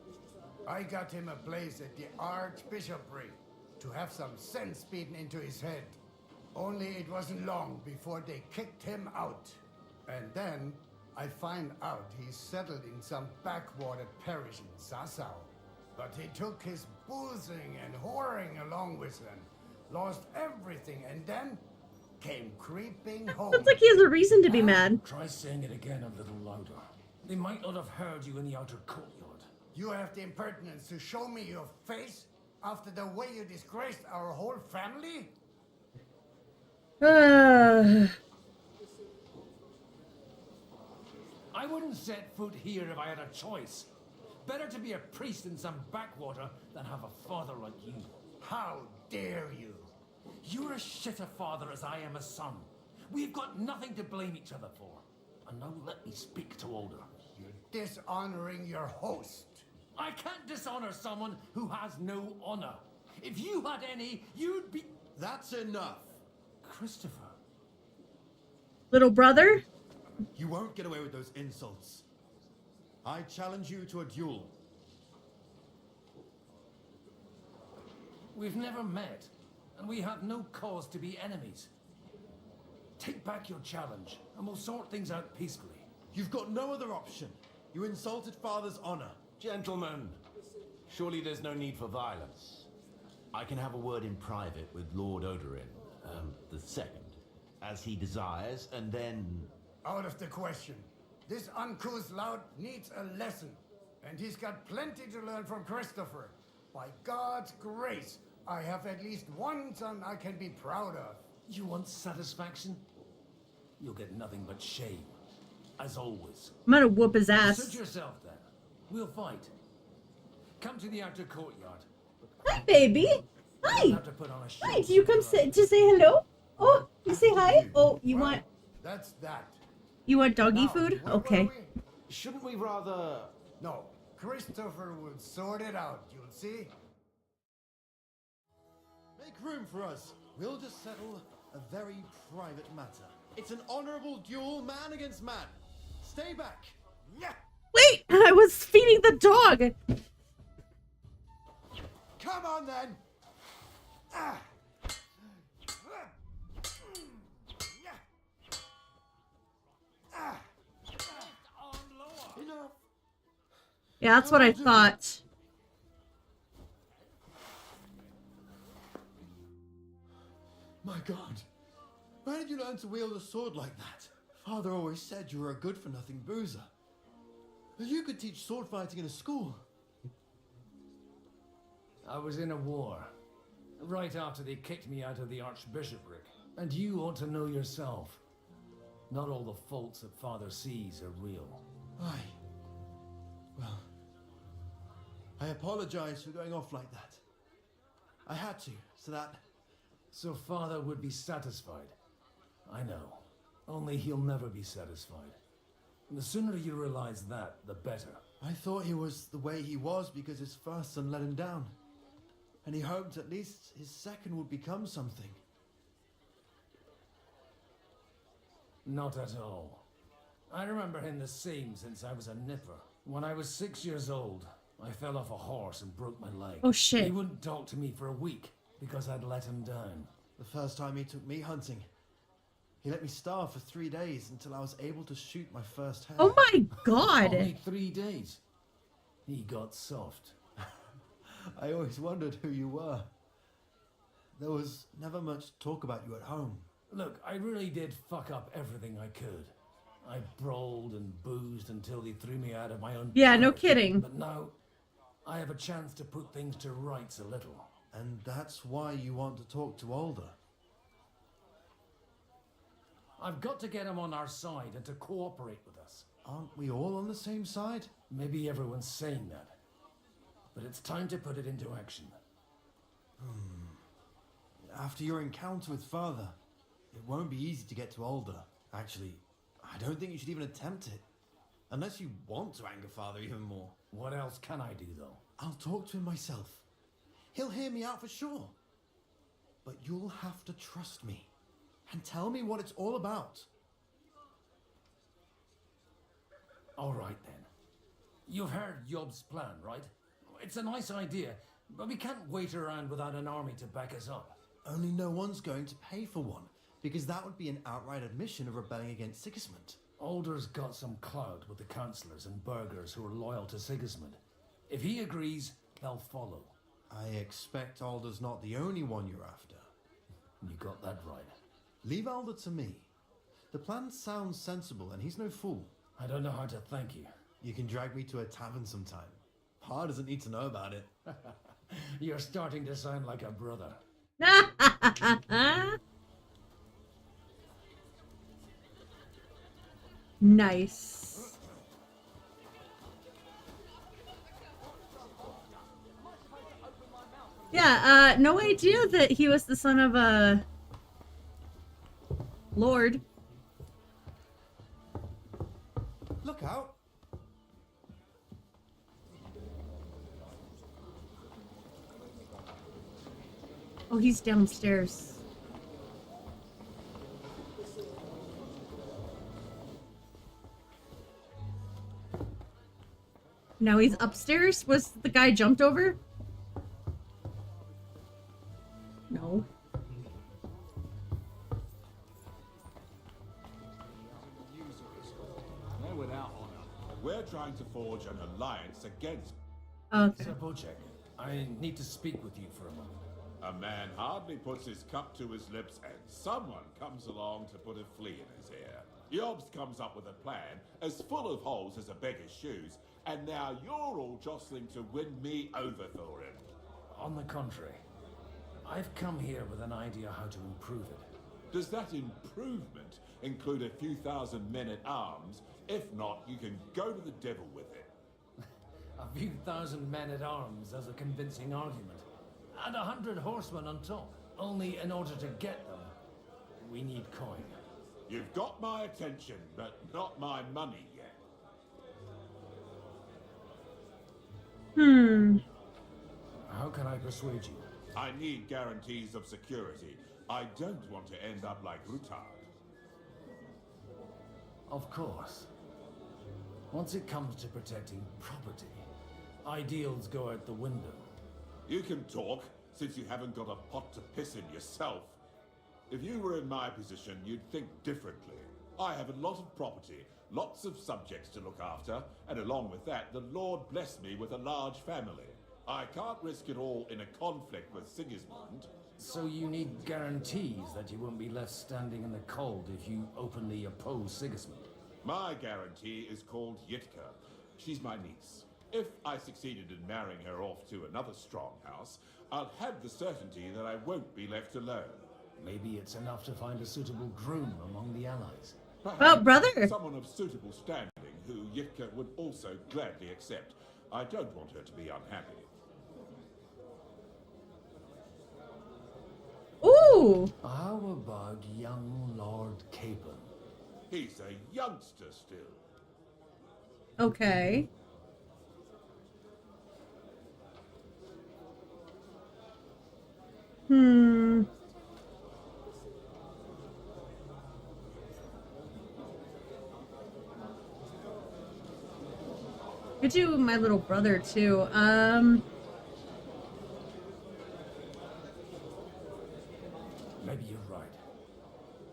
I got him a place at the Archbishopric to have some sense beaten into his head. Only it wasn't long before they kicked him out. And then I find out he's settled in some backwater parish in Sassau. But he took his boozing and whoring along with him, lost everything, and then came creeping home. Sounds like he has a reason to be mad. Try saying it again a little louder. They might not have heard you in the outer courtyard. You have the impertinence to show me your face after the way you disgraced our whole family? I wouldn't set foot here if I had a choice. Better to be a priest in some backwater than have a father like you. How dare you? You're as shit a father as I am a son. We've got nothing to blame each other for. And now let me speak to Alder. You're dishonoring your host. I can't dishonor someone who has no honor. If you had any, you'd be... That's enough. Christopher. Little brother? You won't get away with those insults. I challenge you to a duel. We've never met, and we have no cause to be enemies. Take back your challenge, and we'll sort things out peacefully. You've got no other option. You insulted Father's honor. Gentlemen, surely there's no need for violence. I can have a word in private with Lord Oberyn, the second, as he desires, and then... Out of the question. This uncouth lout needs a lesson, and he's got plenty to learn from Christopher. By God's grace, I have at least one son I can be proud of. You want satisfaction? You'll get nothing but shame, as always. I'm gonna whoop his ass. Suit yourself then. We'll fight. Come to the outer courtyard. Hi, baby. Hi. You'll have to put on a show. Hi, do you come to say hello? Oh, you say hi? Oh, you want... That's that. You want doggy food? Okay. Shouldn't we rather... No, Christopher will sort it out, you'll see. Make room for us. We'll just settle a very private matter. It's an honorable duel, man against man. Stay back. Yeah. Wait, I was feeding the dog. Come on then. Ah. Enough. Yeah, that's what I thought. My God. Where did you learn to wield a sword like that? Father always said you were a good-for-nothing boozer. You could teach sword fighting in a school. I was in a war. Right after they kicked me out of the Archbishopric. And you ought to know yourself. Not all the faults that Father sees are real. Aye. Well, I apologize for going off like that. I had to, so that... So Father would be satisfied. I know. Only he'll never be satisfied. And the sooner you realize that, the better. I thought he was the way he was because his first son let him down. And he hoped at least his second would become something. Not at all. I remember him the same since I was a nipper. When I was 6 years old, I fell off a horse and broke my leg. Oh, shit. He wouldn't talk to me for a week because I'd let him down. The first time he took me hunting, he let me starve for 3 days until I was able to shoot my first hare. Oh my God. Only 3 days. He got soft. I always wondered who you were. There was never much talk about you at home. Look, I really did fuck up everything I could. I brawled and boozed until they threw me out of my own... Yeah, no parish. kidding. But now, I have a chance to put things to rights a little. And that's why you want to talk to Alder. I've got to get him on our side and to cooperate with us. Aren't we all on the same side? Maybe everyone's saying that. But it's time to put it into action. After your encounter with Father, it won't be easy to get to Alder. Actually, I don't think you should even attempt it. Unless you want to anger Father even more. What else can I do, though? I'll talk to him myself. He'll hear me out for sure. But you'll have to trust me and tell me what it's all about. All right, then. You've heard Yob's plan, right? It's a nice idea, but we can't wait around without an army to back us up. Only no one's going to pay for one, because that would be an outright admission of rebelling against Sigismund. Alder's got some clout with the councillors and burghers who are loyal to Sigismund. If he agrees, they'll follow. I expect Alder's not the only one you're after. You got that right. Leave Alder to me. The plan sounds sensible, and he's no fool. I don't know how to thank you. You can drag me to a tavern sometime. Pa doesn't need to know about it. You're starting to sound like a brother. Nice. Yeah, no idea that he was the son of a lord. Look out! Oh, he's downstairs. Now he's upstairs? Was the guy jumped over? No. They're without honor. We're trying to forge an alliance against... Okay. Sir Bocek, I need to speak with you for a moment. A man hardly puts his cup to his lips and someone comes along to put a flea in his ear. Yobs comes up with a plan as full of holes as a beggar's shoes, and now you're all jostling to win me over for him. On the contrary, I've come here with an idea how to improve it. Does that improvement include a few thousand men at arms? If not, you can go to the devil with it. A few thousand men at arms as a convincing argument. And 100 horsemen on top. Only in order to get them, we need coin. You've got my attention, but not my money yet. How can I persuade you? I need guarantees of security. I don't want to end up like Rutard. Of course. Once it comes to protecting property, ideals go out the window. You can talk, since you haven't got a pot to piss in yourself. If you were in my position, you'd think differently. I have a lot of property, lots of subjects to look after, and along with that, the Lord blessed me with a large family. I can't risk it all in a conflict with Sigismund. So you need guarantees that you won't be left standing in the cold if you openly oppose Sigismund. My guarantee is called Yitka. She's my niece. If I succeeded in marrying her off to another strong house, I'll have the certainty that I won't be left alone. Maybe it's enough to find a suitable groom among the allies. Perhaps brother! Someone of suitable standing who Yitka would also gladly accept. I don't want her to be unhappy. Ooh! How about young Lord Capon? He's a youngster still. Okay. Could do my little brother too. Maybe you're right.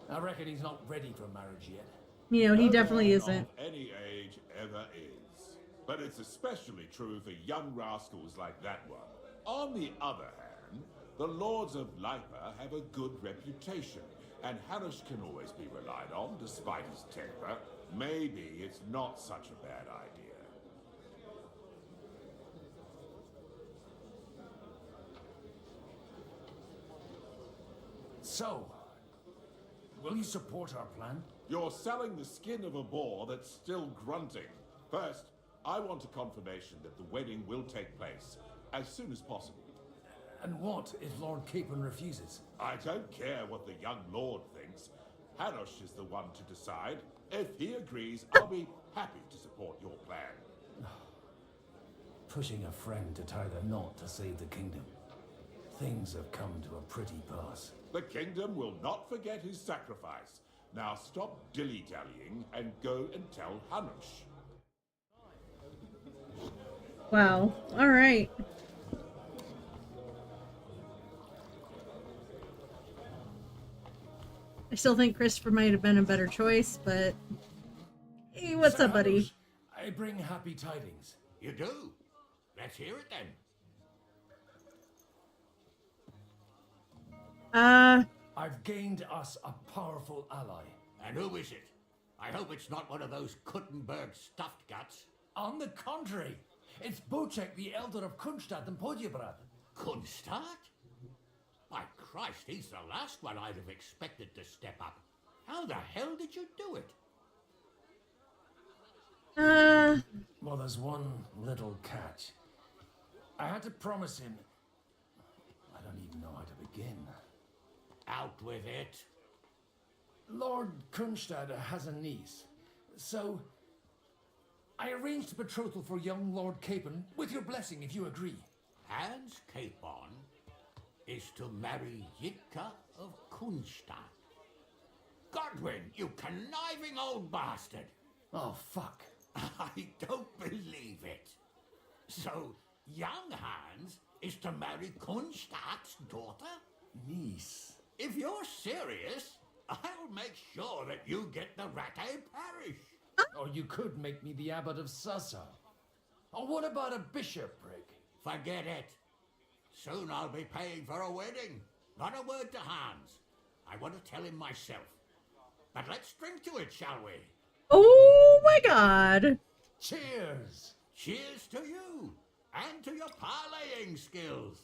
I reckon he's not ready for marriage yet. You know, he No definitely man isn't. Of any age ever is. But it's especially true for young rascals like that one. On the other hand, the Lords of Lipa have a good reputation, and Hanush can always be relied on, despite his temper. Maybe it's not such a bad idea. So, will you support our plan? You're selling the skin of a boar that's still grunting. First, I want a confirmation that the wedding will take place as soon as possible. And what if Lord Capon refuses? I don't care what the young lord thinks. Hanush is the one to decide. If he agrees, I'll be happy to support your plan. Pushing a friend to tie the knot to save the kingdom. Things have come to a pretty pass. The kingdom will not forget his sacrifice. Now stop dilly-dallying and go and tell Hanush. Wow. All right. I still think Christopher might have been a better choice, but hey, what's Sir up, buddy? Hanush, I bring happy tidings. You do? Let's hear it then. I've gained us a powerful ally. And who is it? I hope it's not one of those Kuttenberg stuffed guts. On the contrary, it's Bocek, the elder of Kunstadt and Podjebrad. Kunstadt? By Christ, he's the last one I'd have expected to step up. How the hell did you do it? Well, there's one little catch. I had to promise him. I don't even know how to begin. Out with it. Lord Kunstad has a niece, so I arranged a betrothal for young Lord Capon, with your blessing if you agree. Hans Capon is to marry Yitka of Kunstadt. Godwin, you conniving old bastard! Oh, fuck. I don't believe it. So, young Hans is to marry Kunstadt's daughter? Niece. If you're serious, I'll make sure that you get the Rattay parish. Or you could make me the abbot of Sassa. Or what about a bishopric? Forget it. Soon I'll be paying for a wedding. Not a word to Hans. I want to tell him myself. But let's drink to it, shall we? Oh my god. Cheers. Cheers to you. And to your parlaying skills.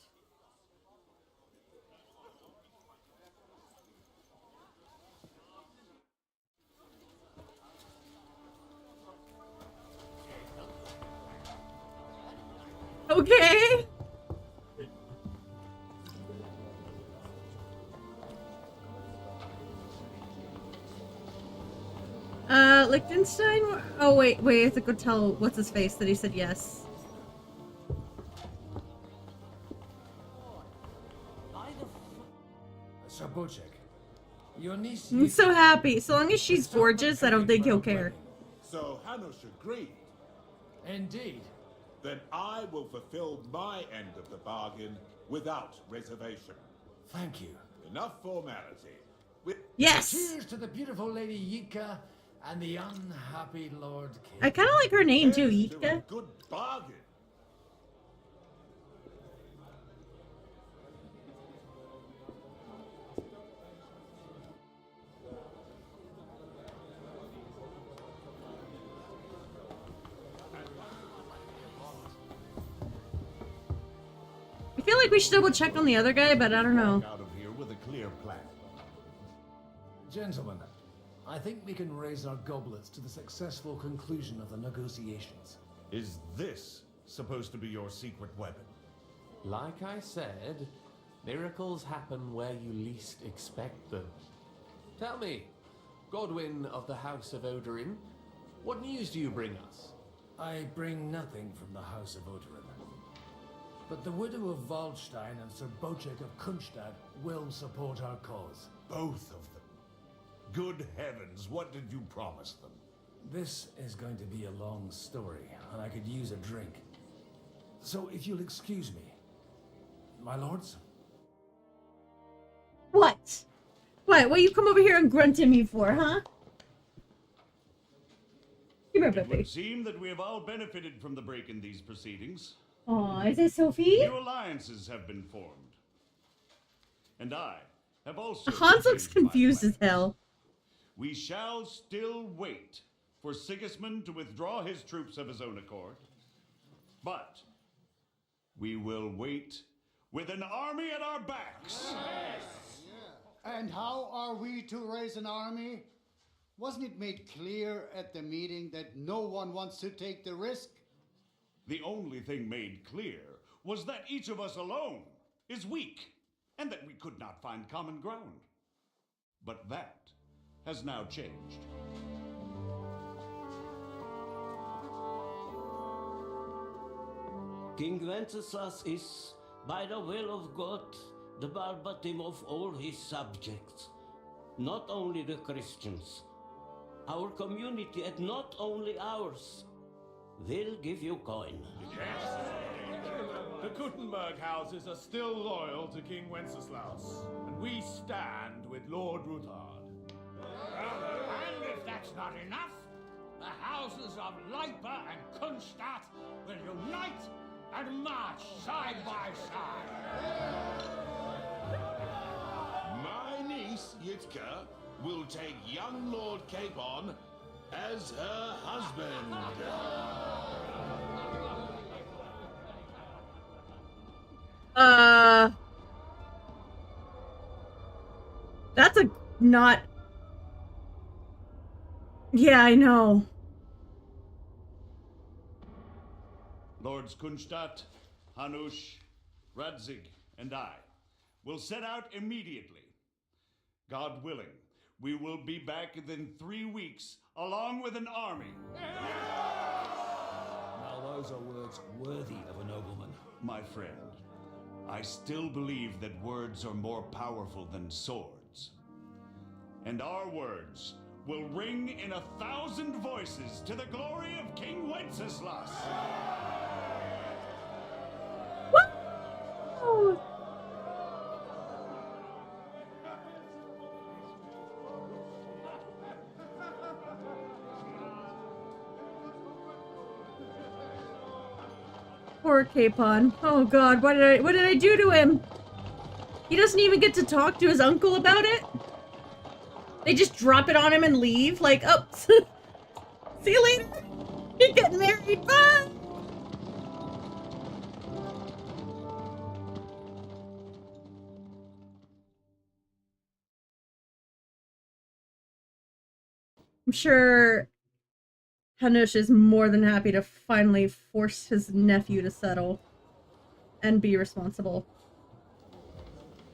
Okay. Liechtenstein? Oh, wait, I have to go tell what's his face that he said yes. Sir Bocek, your niece... I'm so happy. So long as she's gorgeous, I don't think he'll care. So Hanush agreed. Indeed. Then I will fulfill my end of the bargain without reservation. Thank you. Enough formality. Yes! Cheers to the beautiful Lady Yitka and the unhappy Lord King. I kind of like her name too, Here's to a Yitka. good bargain. I feel like we should double check on the other guy, but I don't know. Out of here with a clear plan. Gentlemen, I think we can raise our goblets to the successful conclusion of the negotiations. Is this supposed to be your secret weapon? Like I said, miracles happen where you least expect them. Tell me, Godwin of the House of Odorin, what news do you bring us? I bring nothing from the House of Odorin. But the widow of Waldstein and Sir Bocek of Kunstadt will support our cause. Both of them. Good heavens, what did you promise them? This is going to be a long story, and I could use a drink. So if you'll excuse me, my lords? What? What you come over here and grunt at me for, huh? Come here, It baby. would seem that we have all benefited from the break in these proceedings. Aw, is it Sophie? New alliances have been formed. And I have also... Hans looks changed my confused plans. as hell. We shall still wait for Sigismund to withdraw his troops of his own accord. But we will wait with an army at our backs. And how are we to raise an army? Wasn't it made clear at the meeting that no one wants to take the risk? The only thing made clear was that each of us alone is weak, and that we could not find common ground. But that has now changed. King Wenceslas is, by the will of God, the verbatim of all his subjects. Not only the Christians. Our community, and not only ours, will give you coin. The Kuttenberg houses are still loyal to King Wenceslaus, and we stand with Lord Ruthard. And if that's not enough, the houses of Leipa and Kunstadt will unite and march side by side. My niece, Yitka, will take young Lord Capon as her husband. That's a not... Yeah, I know. Lords Kunstadt, Hanush, Radzig, and I will set out immediately. God willing, we will be back within 3 weeks, along with an army. Now those are words worthy of a nobleman. My friend, I still believe that words are more powerful than swords. And our words will ring in 1,000 voices to the glory of King Wenceslas. Poor Capon. Oh god, what did I do to him? He doesn't even get to talk to his uncle about it? They just drop it on him and leave? Like, oh, see you later! You're getting married, bye! I'm sure Hanush is more than happy to finally force his nephew to settle and be responsible.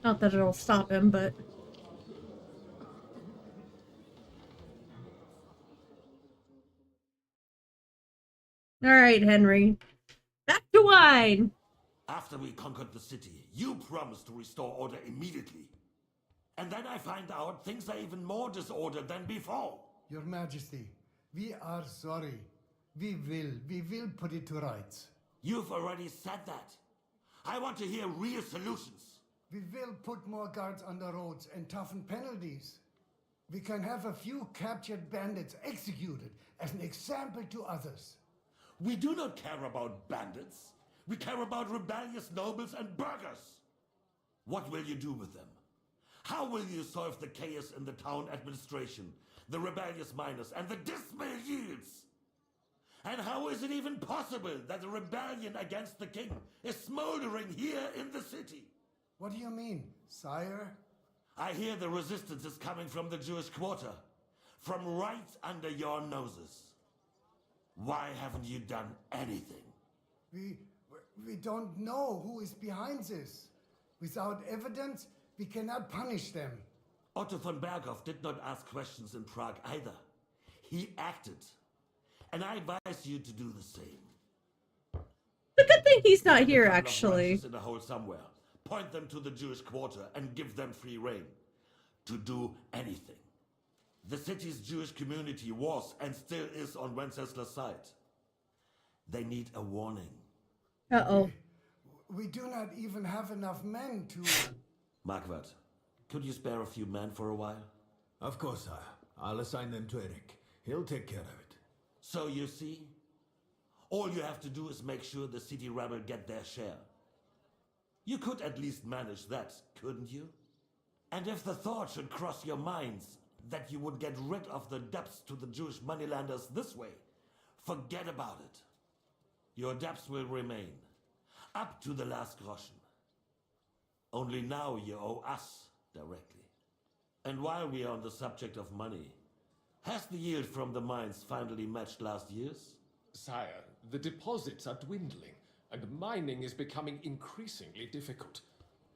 Not that it'll stop him, but... Alright, Henry. Back to wine! After we conquered the city, you promised to restore order immediately. And then I find out things are even more disordered than before. Your Majesty, we are sorry. We will put it to rights. You've already said that. I want to hear real solutions. We will put more guards on the roads and toughen penalties. We can have a few captured bandits executed as an example to others. We do not care about bandits. We care about rebellious nobles and burghers. What will you do with them? How will you solve the chaos in the town administration, the rebellious miners, and the dismal yields? And how is it even possible that a rebellion against the king is smoldering here in the city? What do you mean, sire? I hear the resistance is coming from the Jewish quarter, from right under your noses. Why haven't you done anything? We don't know who is behind this. Without evidence, we cannot punish them. Otto von Berghoff did not ask questions in Prague either. He acted. And I advise you to do the same. It's a good thing he's not here, actually. In a hole somewhere. Point them to the Jewish quarter and give them free rein to do anything. The city's Jewish community was and still is on Wenceslas' side. They need a warning. Uh-oh. We do not even have enough men to... Marquardt, could you spare a few men for a while? Of course, sire. I'll assign them to Eric. He'll take care of it. So you see, all you have to do is make sure the city rebel get their share. You could at least manage that, couldn't you? And if the thought should cross your minds that you would get rid of the debts to the Jewish moneylenders this way, forget about it. Your debts will remain, up to the last groschen. Only now you owe us directly. And while we are on the subject of money, Has the yield from the mines finally matched last year's? Sire, the deposits are dwindling, and mining is becoming increasingly difficult.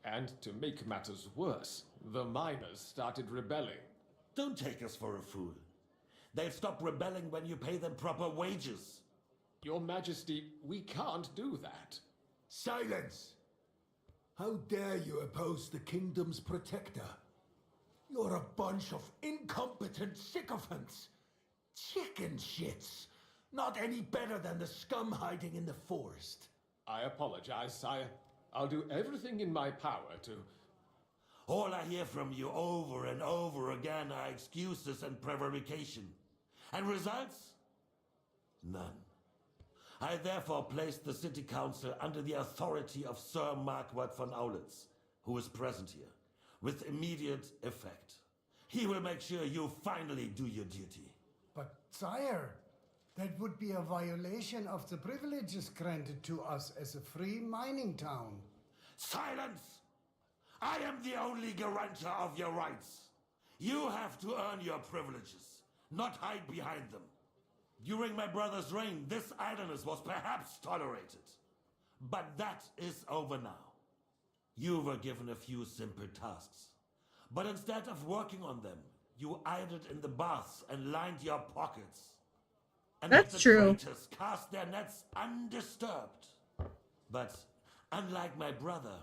And to make matters worse, the miners started rebelling. Don't take us for a fool. They'll stop rebelling when you pay them proper wages. Your Majesty, we can't do that. Silence! How dare you oppose the kingdom's protector? You're a bunch of incompetent sycophants. Chicken shits. Not any better than the scum hiding in the forest. I apologize, sire. I'll do everything in my power to... All I hear from you over and over again are excuses and prevarication. And results? None. I therefore placed the city council under the authority of Sir Marquardt von Aulitz, who is present here, with immediate effect. He will make sure you finally do your duty. But, sire, that would be a violation of the privileges granted to us as a free mining town. Silence! I am the only guarantor of your rights. You have to earn your privileges, not hide behind them. During my brother's reign, this idleness was perhaps tolerated. But that is over now. You were given a few simple tasks. But instead of working on them, you idled in the baths and lined your pockets. And That's let the true. traitors cast their nets undisturbed. But unlike my brother,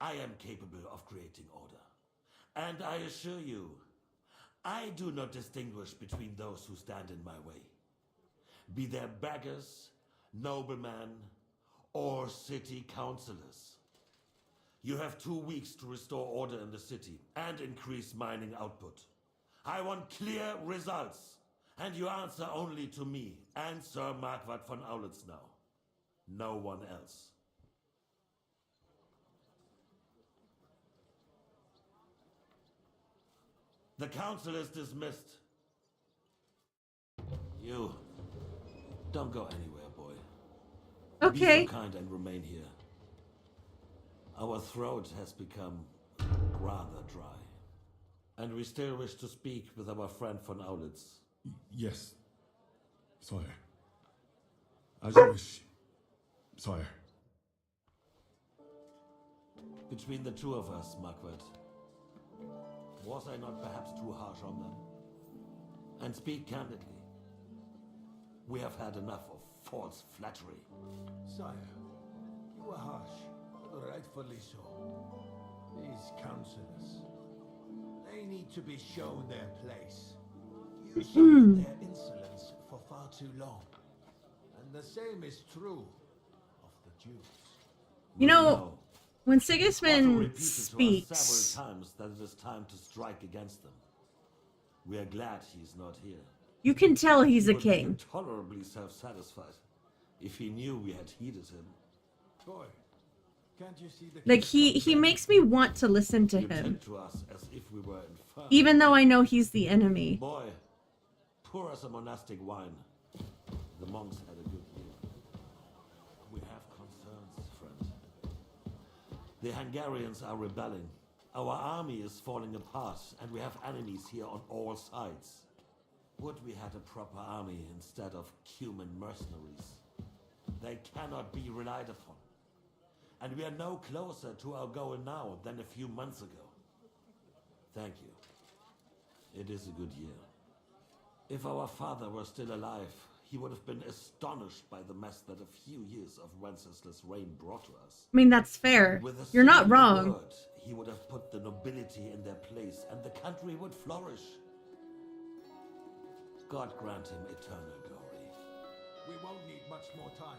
I am capable of creating order. And I assure you, I do not distinguish between those who stand in my way. Be they beggars, noblemen, or city councillors. You have 2 weeks to restore order in the city and increase mining output. I want clear results, and you answer only to me and Sir Marquardt von Aulitz now. No one else. The council is dismissed. You don't go anywhere, boy. Okay. Be so kind and remain here. Our throat has become rather dry. And we still wish to speak with our friend von Aulitz. Yes, sire. As you wish, sire. Between the two of us, Marquardt, was I not perhaps too harsh on them? And speak candidly. We have had enough of false flattery. Sire, you are harsh, but rightfully so. These councillors, they need to be shown their place. You suffered their insolence for far too long. And the same is true of the Jews. You know, when Otto Sigismund repeated to speaks, us several times that it is time to strike against them. We are glad he's not here. you can tell he's He a would be king. intolerably self-satisfied if he knew we had heeded him. Boy, can't you see the Like he makes me want to listen to You him, tend to us as if we were infirm. even though I know he's the enemy. Boy, pour us a monastic wine. The monks had a good year. We have concerns, friend. The Hungarians are rebelling. Our army is falling apart, and we have enemies here on all sides. Would we had a proper army instead of human mercenaries? They cannot be relied upon. And we are no closer to our goal now than a few months ago. Thank you. It is a good year. If our father were still alive, he would have been astonished by the mess that a few years of Wenceslas' reign brought to us. I mean, that's fair. With a You're not single wrong. word, he would have put the nobility in their place, and the country would flourish. God grant him eternal glory. We won't need much more time.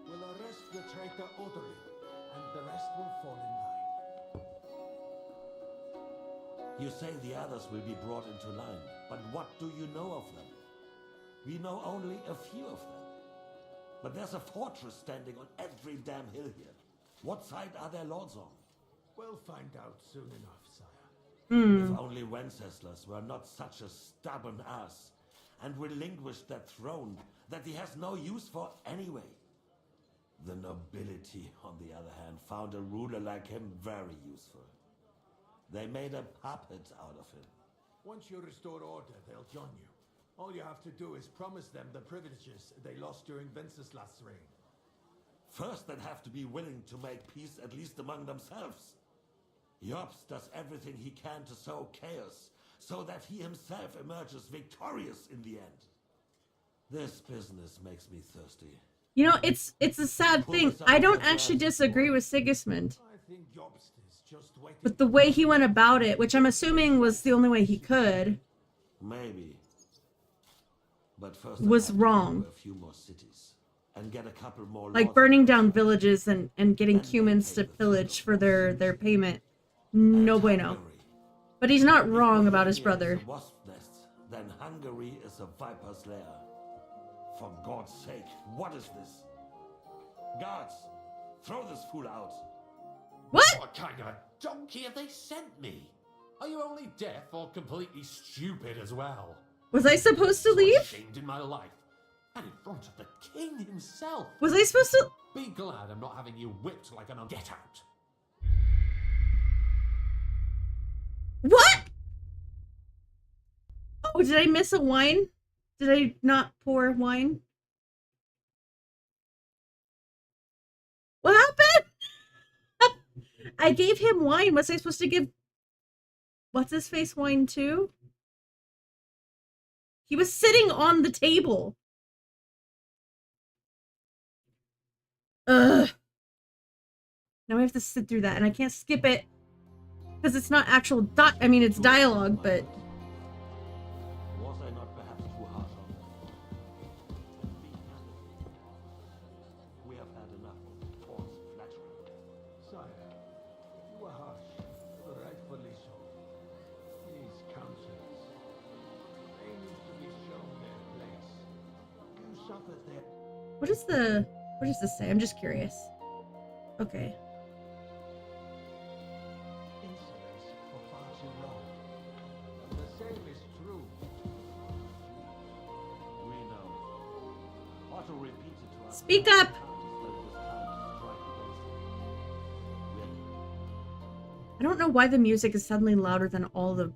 We'll arrest the traitor Odorin, and the rest will fall in line. You say the others will be brought into line, but what do you know of them? We know only a few of them. But there's a fortress standing on every damn hill here. What side are their lords on? We'll find out soon enough, sire. If only Wenceslas were not such a stubborn ass and relinquished that throne that he has no use for anyway. The nobility, on the other hand, found a ruler like him very useful. They made a puppet out of him. Once you restore order, they'll join you. All you have to do is promise them the privileges they lost during Wenceslas' reign. First, they'd have to be willing to make peace at least among themselves. Jobst does everything he can to sow chaos, so that he himself emerges victorious in the end. This business makes me thirsty. You know, it's a sad thing. I don't actually disagree with Sigismund. I think Jobst is just waiting. But the way he went about it, which I'm assuming was the only way he could, Maybe. But first was I'd have to wrong. go a few more cities and get a couple more Like lords. burning down villages and getting humans to pillage for their payment. No bueno. But he's not wrong about his brother. If wasp nests, then Hungary is a viper's lair. For God's sake, what is this? Guards, throw this fool out. What kind of a donkey have they sent me? Are you only deaf or completely stupid as well? Was I supposed to So leave? ashamed in my life. And in front of the king himself. Was I supposed to? Be glad I'm not having you whipped like an get out. What? Oh, did I miss a wine? Did I not pour wine? What happened? I gave him wine. Was I supposed to give what's his face wine too? He was sitting on the table. Ugh. Now I have to sit through that, and I can't skip it because it's not actual I mean, it's dialogue, but Was I not perhaps too harsh on them? We have had enough of false flattery. Sire, you were harsh, rightfully so. These counselors, they need to be shown their place. You suffered their... what does this say? I'm just curious. Okay. insolence for far too long. And the same is true. We know. Otto repeats it to us. Speak up! I don't know why the music is suddenly louder than all the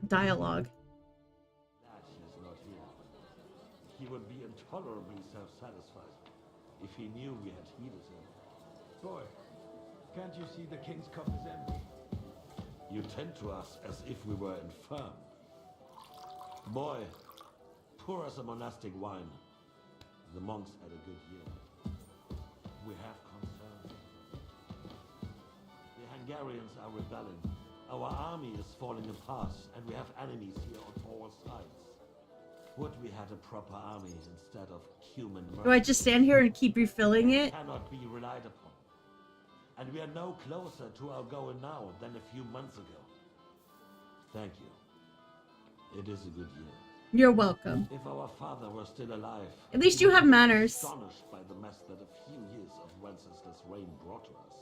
dialogue. That is not here. He would be intolerably self-satisfied if he knew we had heeded him. Boy, can't you see the king's cup is empty? You tend to us as if we were infirm. Boy, pour us a monastic wine. The monks had a good year. We have concerns. The Hungarians are rebelling. Our army is falling apart, and we have enemies here on all sides. Would we had a proper army instead of human murder? Do I just stand here and keep refilling it? Cannot be relied upon. And we are no closer to our goal now than a few months ago. Thank you. It is a good year. You're welcome. If our father were still alive, At least he you would have be manners. Astonished by the mess that a few years of Wenceslas' reign brought to us.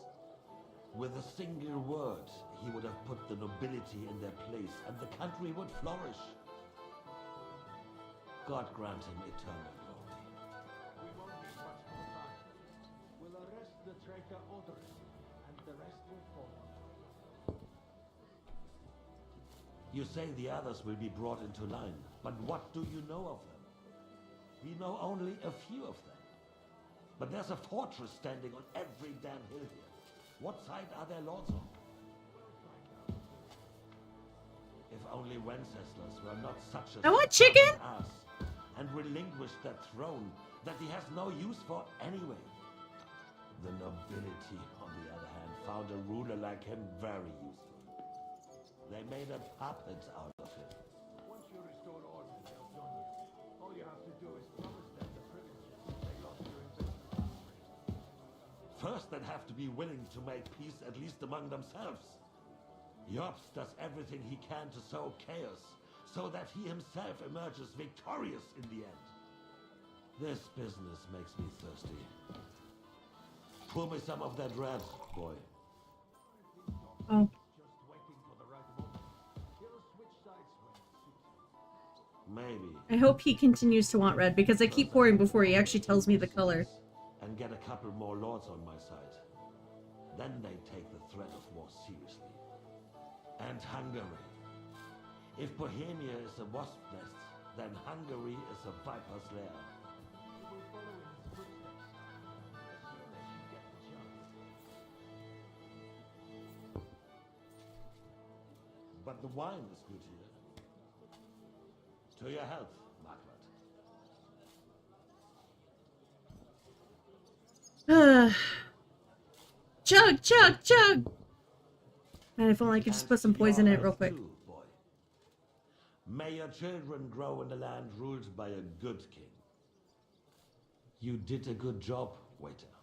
With a single word, he would have put the nobility in their place, and the country would flourish. God grant him eternal glory. We won't need much more time. We'll arrest the traitor Odrik, and the rest will follow. You say the others will be brought into line, but what do you know of them? We know only a few of them. But there's a fortress standing on every damn hill here. What side are their lords on? If only Wenceslas were not such a I want chicken! stubborn ass and relinquished that throne that he has no use for anyway. The nobility, on the other hand, found a ruler like him very useful. They made a puppet out of him. Once you restore order, they'll join you. All you have to do is promise them the privileges they lost during Wenceslas' reign. First, they'd have to be willing to make peace at least among themselves. Jobst does everything he can to sow chaos, so that he himself emerges victorious in the end. This business makes me thirsty. Pour me some of that red, boy. Oh. Just waiting for the right moment. He'll switch sides when it suits him. Maybe. I hope he continues to want red because I keep pouring before he actually tells me the color. And get a couple more lords on my side. then they take the threat of war seriously. And Hungary. If Bohemia is a wasp nest, then Hungary is a viper's lair. But the wine is good here. To your health, Margaret. Chug, chug, chug! Man, if only I could just put some poison in it real quick. Too, boy. May your children grow in a land ruled by a good king. You did a good job, waiter.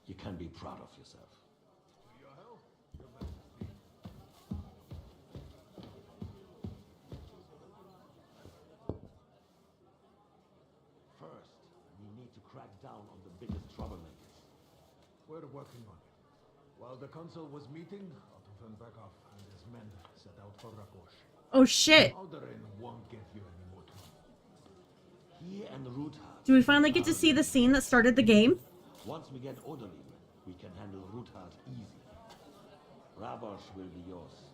You can be proud of yourself. First, we need to crack down on the biggest troublemakers. We're working on it. While the council was meeting, Otto von Berghoff and his men set out for Rakosh. Oh shit! Alderin won't give you any more trouble. He and Ruthard. Do we finally get to see the scene that started the game? Once we get Odalin, we can handle Ruthard easy. Rabosh will be yours.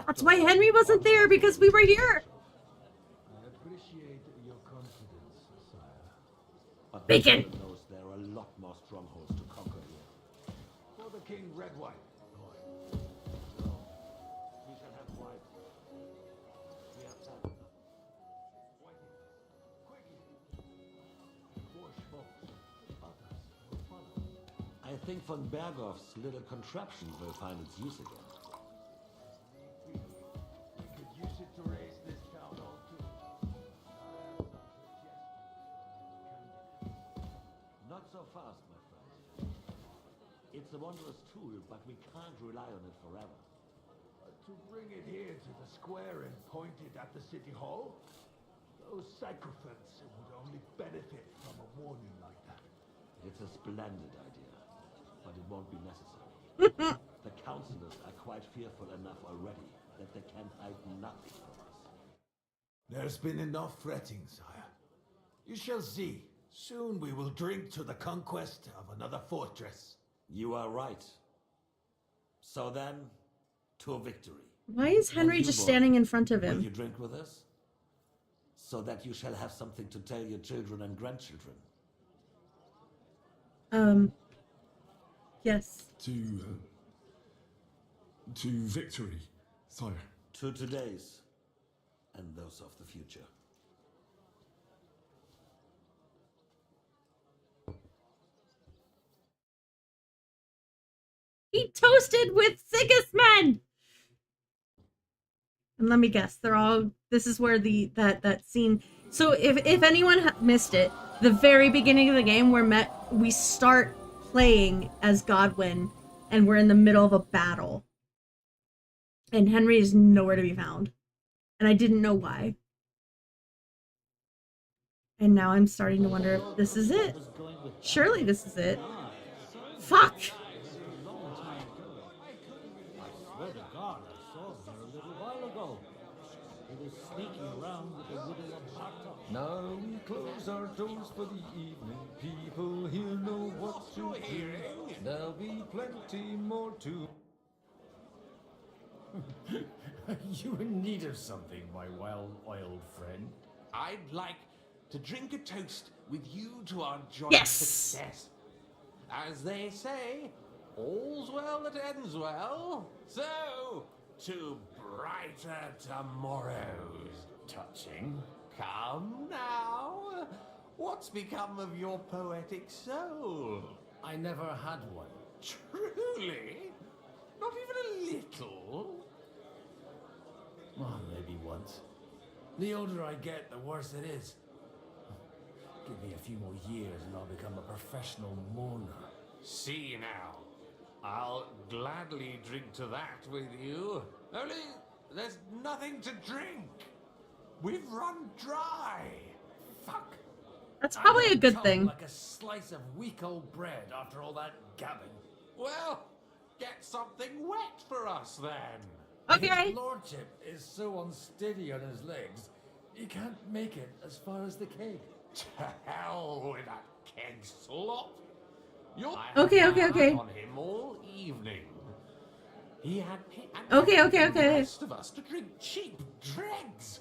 That's why Henry wasn't there, because we were here! I appreciate your confidence, sire. But Bacon! everyone knows there are a lot more strongholds to conquer here. For the king, red wine. We shall have wine. We have time. I think von Berghoff's little contraption will find its use again. We could use it to raise this town hall too. Not so fast, my friend. It's a wondrous tool, but we can't rely on it forever. To bring it here to the square and point it at the city hall? Those sycophants would only benefit from a warning like that. It's a splendid idea, but it won't be necessary. The councillors are quite fearful enough already that they can hide nothing from us. There's been enough fretting, sire. You shall see. Soon we will drink to the conquest of another fortress. You are right. So then, to victory. Why is Henry And you, just boy, standing in front of Will him? you drink with us? So that you shall have something to tell your children and grandchildren. Yes. To victory, sire. To today's, and those of the future. He toasted with Sigismund! And let me guess, they're all, this is where that scene, so if anyone missed it, the very beginning of the game we start playing as Godwyn, and we're in the middle of a battle. And Henry is nowhere to be found. And I didn't know why. And now I'm starting to wonder if this is it. Surely this is it. Fuck! I swear to God, I saw her a little while ago. He was sneaking around with a wooden apartment. Now we close our doors for the evening. People here know what to do. There'll be plenty more to. Are you in need of something, my well-oiled friend? I'd like to drink a toast with you to our joint Yes! success. As they say, all's well that ends well. So, to brighter tomorrows. Touching. Come now. What's become of your poetic soul? I never had one. Truly? Not even a little? Well, maybe once. The older I get, the worse it is. Give me a few more years and I'll become a professional mourner. See now. I'll gladly drink to that with you. Only there's nothing to drink. We've run dry. Fuck. That's probably a good Tongue thing. Like a slice of weak old bread after all that gabbing. Well, get something wet for us then. Okay. His lordship is so unsteady on his legs, he can't make it as far as the keg. To hell with that keg slop. Okay, okay, okay. On him all evening. He had Okay, okay, the okay. rest of us to drink cheap dregs.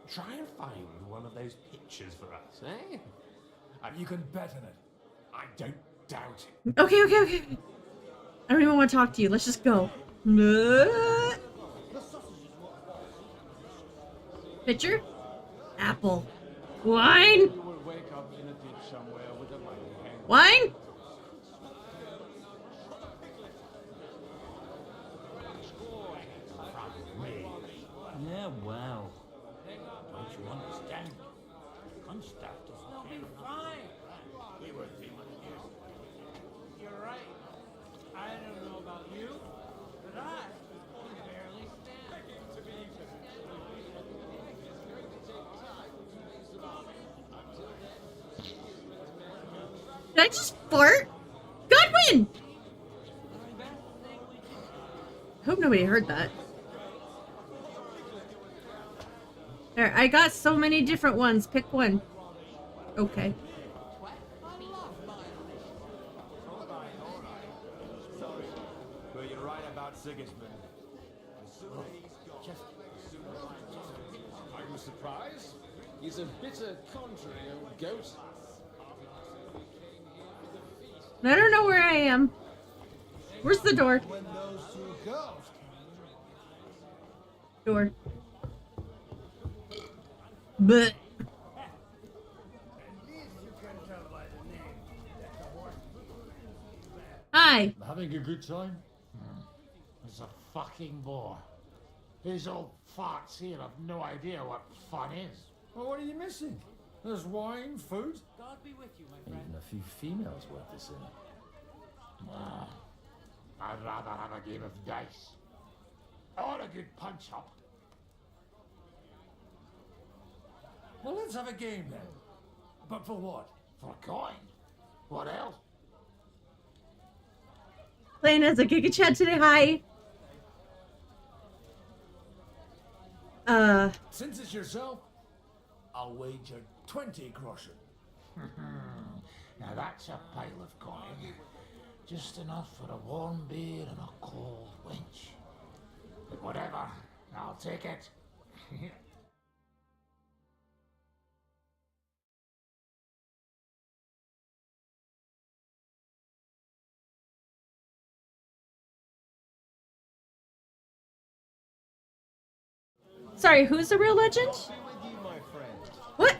Try and find one of those pictures for us, eh? You can bet on it. I don't doubt it. Okay, okay, okay. I don't even want to talk to you. Let's just go. Pitcher? Apple. Wine? You will wake up in a ditch somewhere with a mighty hand. Wine? Yeah, well. Don't you understand? Kunstadt is They'll be fine. We were 3 months years. You're right. I don't know about you, but I can barely stand. Did I just fart? Godwin! Hope nobody heard that. There, I got so many different ones. Pick one. Okay. But you're right about Sigismund. Are you surprised? He's a bitter, contrary old goat. I don't know where I am. Where's the door? When those two girls Door. But hi. Having a good time? It's a fucking bore. These old farts here have no idea what fun is. Well, what are you missing? There's wine, food. God be with you, my friend. Even a few females worth the same. I'd rather have a game of dice. Or a good punch-up. Well, let's have a game then. But for what? For coin. What else? Playing as a Giga Chat today. Hi. Since it's yourself, I'll wager 20 groschen. Now that's a pile of coin. Just enough for a warm beer and a cold wench. But whatever, I'll take it. Sorry, who's the real legend? What?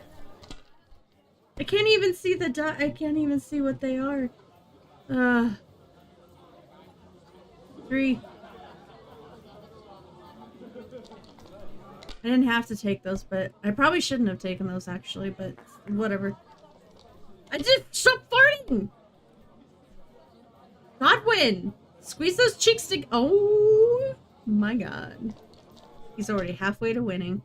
I can't even see the I can't even see what they are. 3. I didn't have to take those, but I probably shouldn't have taken those actually, but whatever. I just stop farting! Godwin! Squeeze those cheeks to— oh my god. He's already halfway to winning.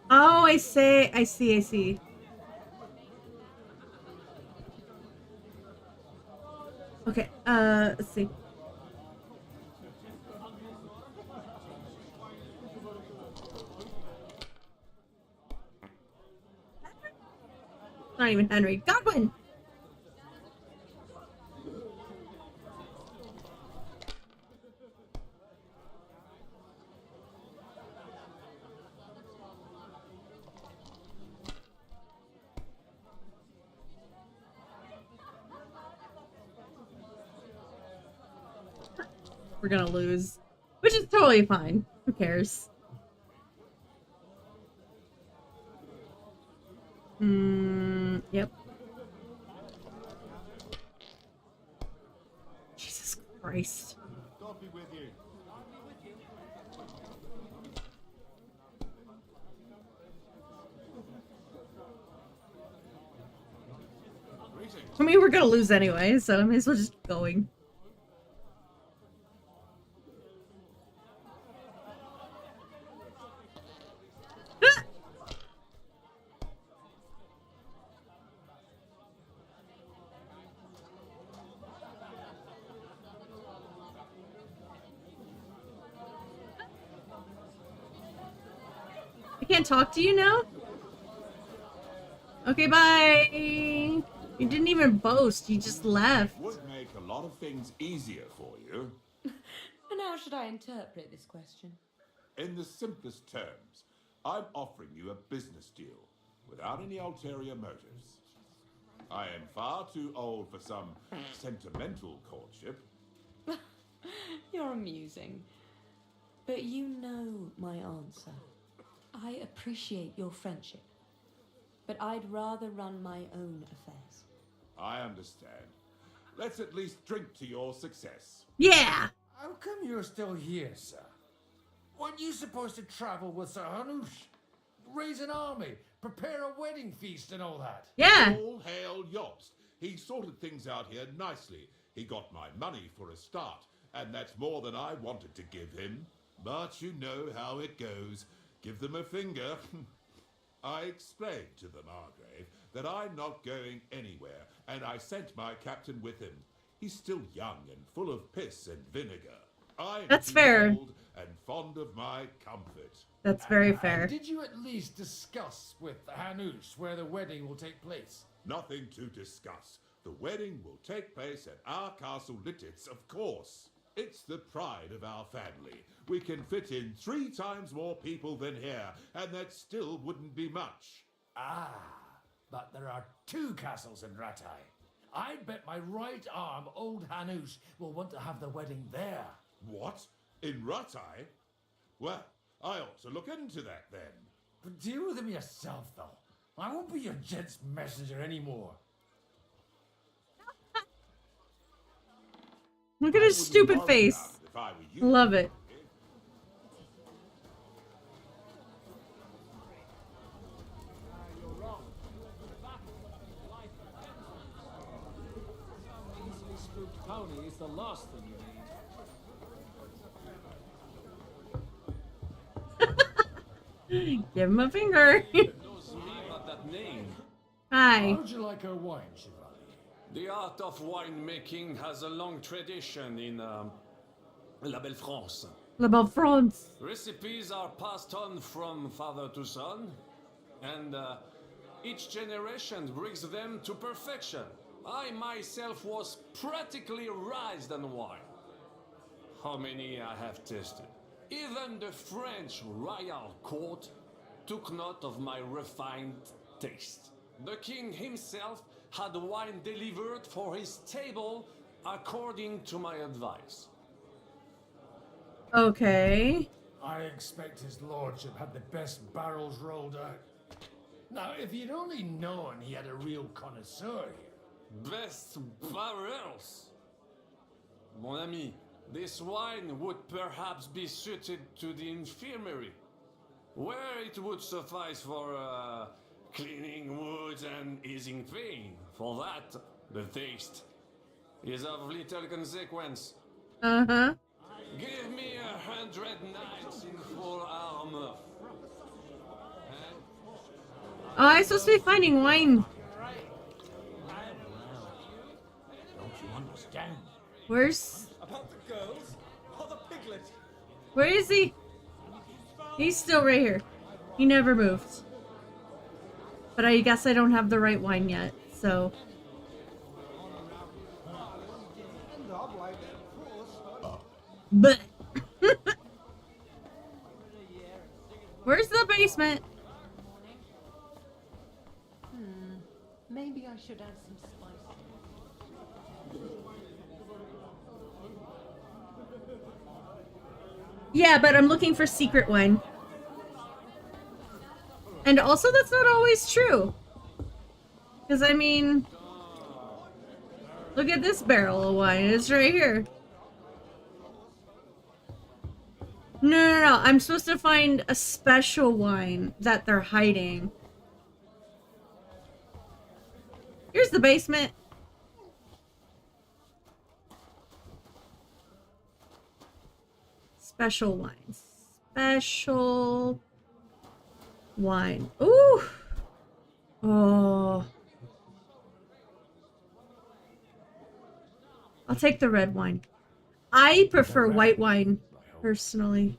Oh, I see. Okay, let's see. Not even Henry. Godwin! We're gonna lose, which is totally fine. Who cares? Yep. Jesus Christ. God be with you. I mean, we're gonna lose anyway, so I may as well just keep going. I can't talk to you now? Okay, bye. You didn't even boast. You just left. It would make a lot of things easier for you. And how should I interpret this question? In the simplest terms, I'm offering you a business deal without any ulterior motives. I am far too old for some sentimental courtship. You're amusing. But you know my answer. I appreciate your friendship, but I'd rather run my own affairs. I understand. Let's at least drink to your success. Yeah! How come you're still here, sir? Weren't you supposed to travel with Sir Hanush? Raise an army, prepare a wedding feast and all that? Yeah! All hail Jobst. He sorted things out here nicely. He got my money for a start, and that's more than I wanted to give him. But you know how it goes. Give them a finger. I explained to the Margrave that I'm not going anywhere, and I sent my captain with him. He's still young and full of piss and vinegar. I'm That's too fair. old and fond of my comfort. That's very fair. Did you at least discuss with Hanush where the wedding will take place? Nothing to discuss. The wedding will take place at our castle Littitz, of course. It's the pride of our family. We can fit in 3 times more people than here, and that still wouldn't be much. Ah, but there are 2 castles in Ratai. I'd bet my right arm old Hanush will want to have the wedding there. What? In Ratai? Well, I ought to look into that then. But deal with him yourself, though. I won't be your gent's messenger anymore. Look at his stupid face. Love it. Easily spooked pony is the last thing you need. Give him a finger. That name. Hi. How'd you like her wine, Chevalier? The art of winemaking has a long tradition in La Belle France. La Belle France. Recipes are passed on from father to son, and each generation brings them to perfection. I myself was practically raised on wine. How many I have tasted? Even the French royal court took note of my refined taste. The king himself had wine delivered for his table according to my advice. Okay. I expect his lordship had the best barrels rolled out. Now, if you'd only known he had a real connoisseur here. Best barrels? Mon ami, this wine would perhaps be suited to the infirmary, where it would suffice for cleaning wounds and easing pain. For that, the taste is of little consequence. Uh-huh. Give me 100 knights in full armor. Oh, I'm supposed to be finding wine. Don't you understand? Where's... About the girls or the piglet? Where is he? He's still right here. He never moved. But I guess I don't have the right wine yet, so... But... Where's the basement? Maybe I should add some spice. Yeah, but I'm looking for secret wine. And also, that's not always true. Because, I mean... Look at this barrel of wine. It's right here. No. I'm supposed to find a special wine that they're hiding. Here's the basement. Special wines. Special wine. Ooh. Oh. I'll take the red wine. I prefer white wine, personally.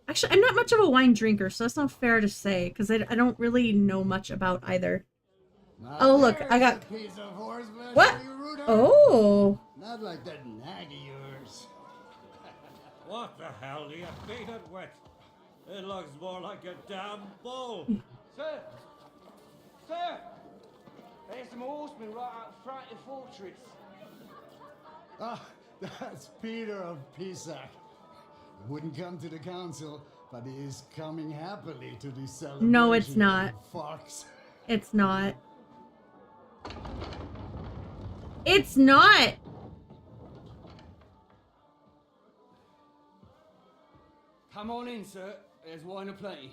Actually, I'm not much of a wine drinker, so that's not fair to say, because I don't really know much about either. Oh, look, I got... What? Oh! Not like that nag of yours. What the hell do you beat it with? It looks more like a damn bull. Sir! Sir! There's some horsemen right out front of the fortress. Ah, that's Peter of Pisac. Wouldn't come to the council, but he is coming happily to the celebration. No, it's not. Fox. It's not. It's not! Come on in, sir. There's wine aplenty.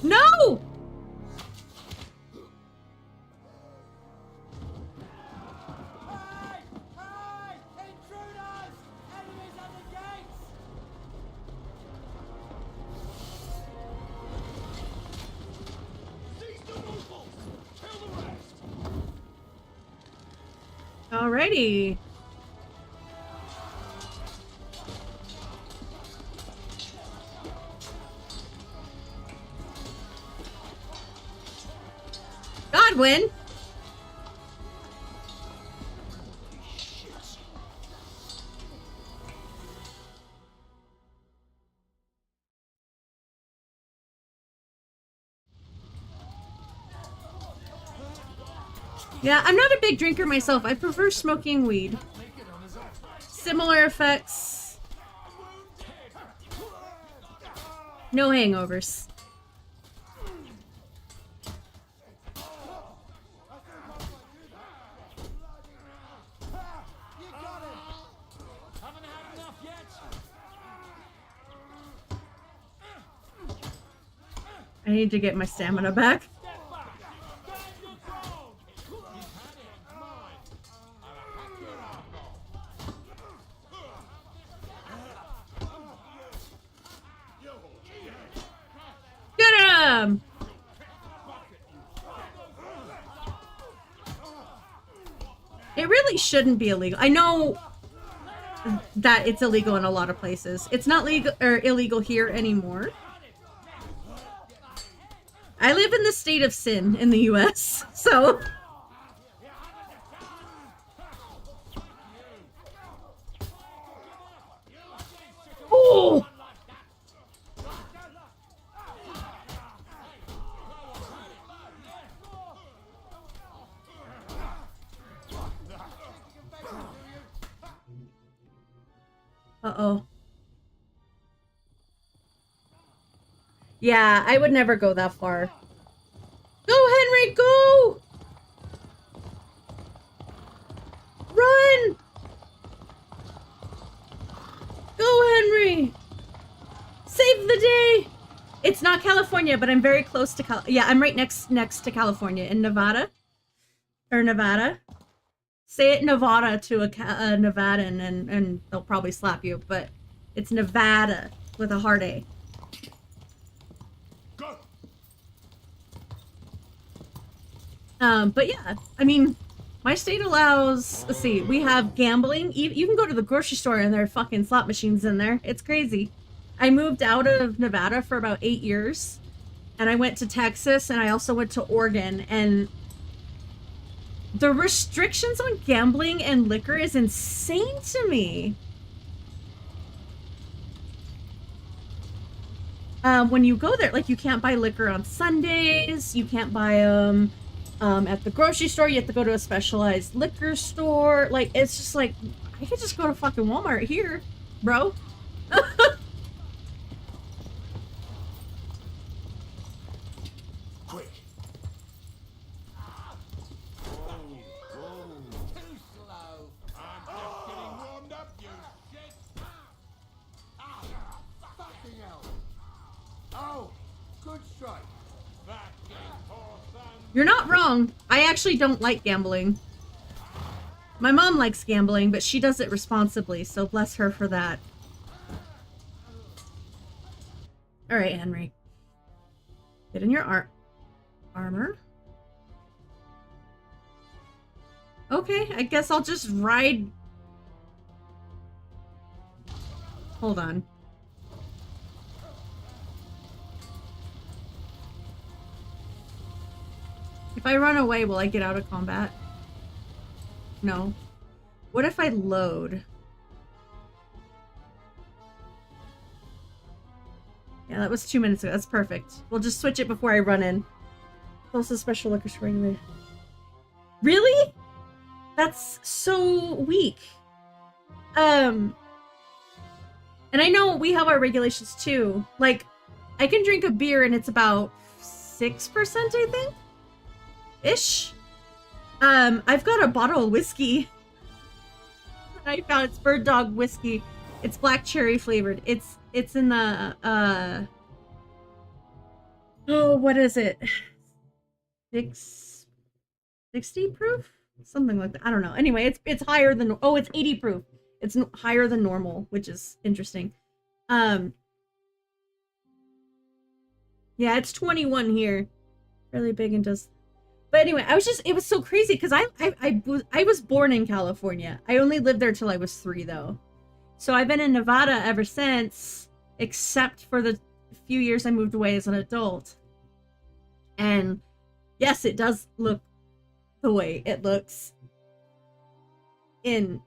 No! Alrighty. Godwin. Yeah, I'm not a big drinker myself. I prefer smoking weed. Similar effects. No hangovers. I need to get my stamina back. Get him! It really shouldn't be illegal. I know that it's illegal in a lot of places. It's not legal or illegal here anymore. I live in the state of sin in the US, so... Oh! Uh-oh. Yeah, I would never go that far. Go, Henry, go! Run! Go, Henry! Save the day! It's not California, but I'm very close to yeah, I'm right next to California in Nevada. Or Nevada. Say it Nevada to a Nevadan and they'll probably slap you, but it's Nevada with a hard A. But yeah, I mean, my state allows, let's see, we have gambling. You can go to the grocery store and there are fucking slot machines in there. It's crazy. I moved out of Nevada for about 8 years and I went to Texas and I also went to Oregon, and the restrictions on gambling and liquor is insane to me. When you go there, like, you can't buy liquor on Sundays, you can't buy them at the grocery store, you have to go to a specialized liquor store. Like, it's just like, I could just go to fucking Walmart here, bro. Quick. Oh, good strike. You're not wrong. I actually don't like gambling. My mom likes gambling, but she does it responsibly, so bless her for that. Alright, Henry. Get in your armor. Okay, I guess I'll just ride. Hold on. If I run away, will I get out of combat? No. What if I load? Yeah, that was 2 minutes ago. That's perfect. We'll just switch it before I run in. Also special liquor spring. Really? That's so weak. And I know we have our regulations too. Like, I can drink a beer and it's about 6%, I think? Ish. I've got a bottle of whiskey. I found it's Bird Dog whiskey. It's black cherry flavored. It's in the oh, what is it? 60 proof? Something like that. I don't know. Anyway, it's higher than it's 80 proof. It's higher than normal, which is interesting. Yeah, it's 21 here. Really big and does. But anyway, it was so crazy because I was born in California. I only lived there till I was 3 though. So I've been in Nevada ever since, except for the few years I moved away as an adult. And yes, it does look the way it looks in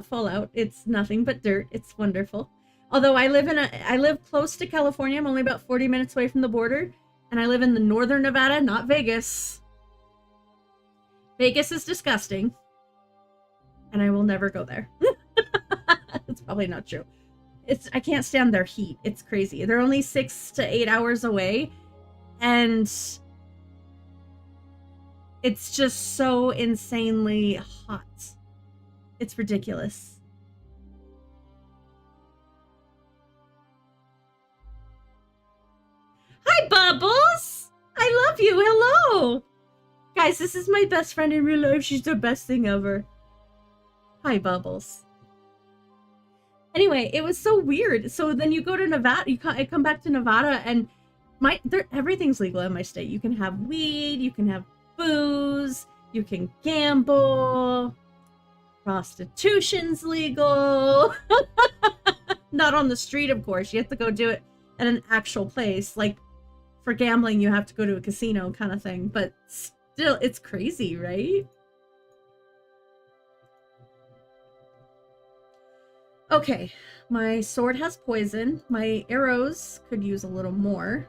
Fallout. It's nothing but dirt. It's wonderful. Although I live close to California. I'm only about 40 minutes away from the border, and I live in the northern Nevada, not Vegas. Vegas is disgusting, and I will never go there. That's probably not true. I can't stand their heat. It's crazy. They're only 6 to 8 hours away, and it's just so insanely hot. It's ridiculous. Hi, Bubbles! I love you. Hello! Guys, this is my best friend in real life. She's the best thing ever. Hi, Bubbles. Anyway, it was so weird. So then you go to Nevada. I come back to Nevada, and everything's legal in my state. You can have weed. You can have booze. You can gamble. Prostitution's legal. Not on the street, of course. You have to go do it at an actual place. Like, for gambling, you have to go to a casino kind of thing. But still, it's crazy, right? Okay, my sword has poison. My arrows could use a little more.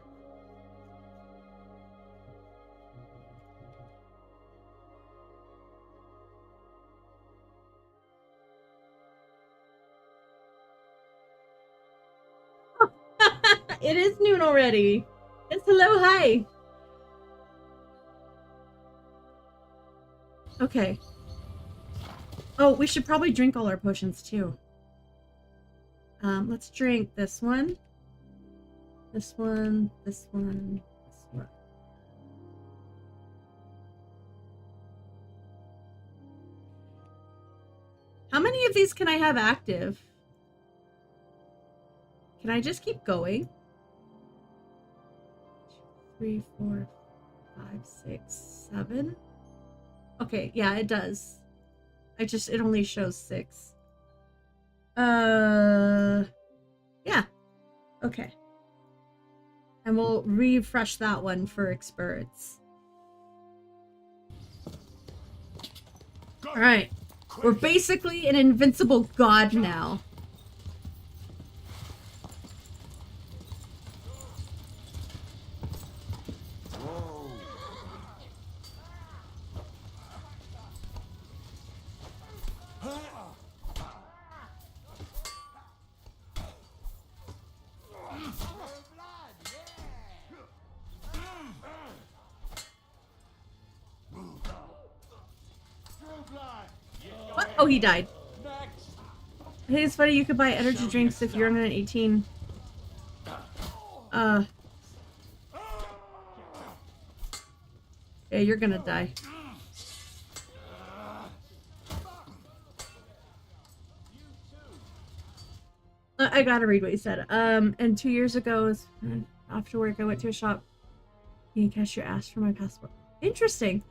It is noon already. It's hello, hi. Okay. Oh, we should probably drink all our potions too. Let's drink this one. This one, this one, this one. How many of these can I have active? Can I just keep going? 3, 4, 5, 6, 7. Okay, yeah, it does. It only shows 6. Yeah. Okay. And we'll refresh that one for experience. All right. We're basically an invincible god now. What? Oh, he died. I think it's funny you could buy energy drinks if you're under 18. Yeah, you're gonna die. I gotta read what you said. And 2 years ago, after work, I went to a shop. The cashier asked for my passport. Interesting.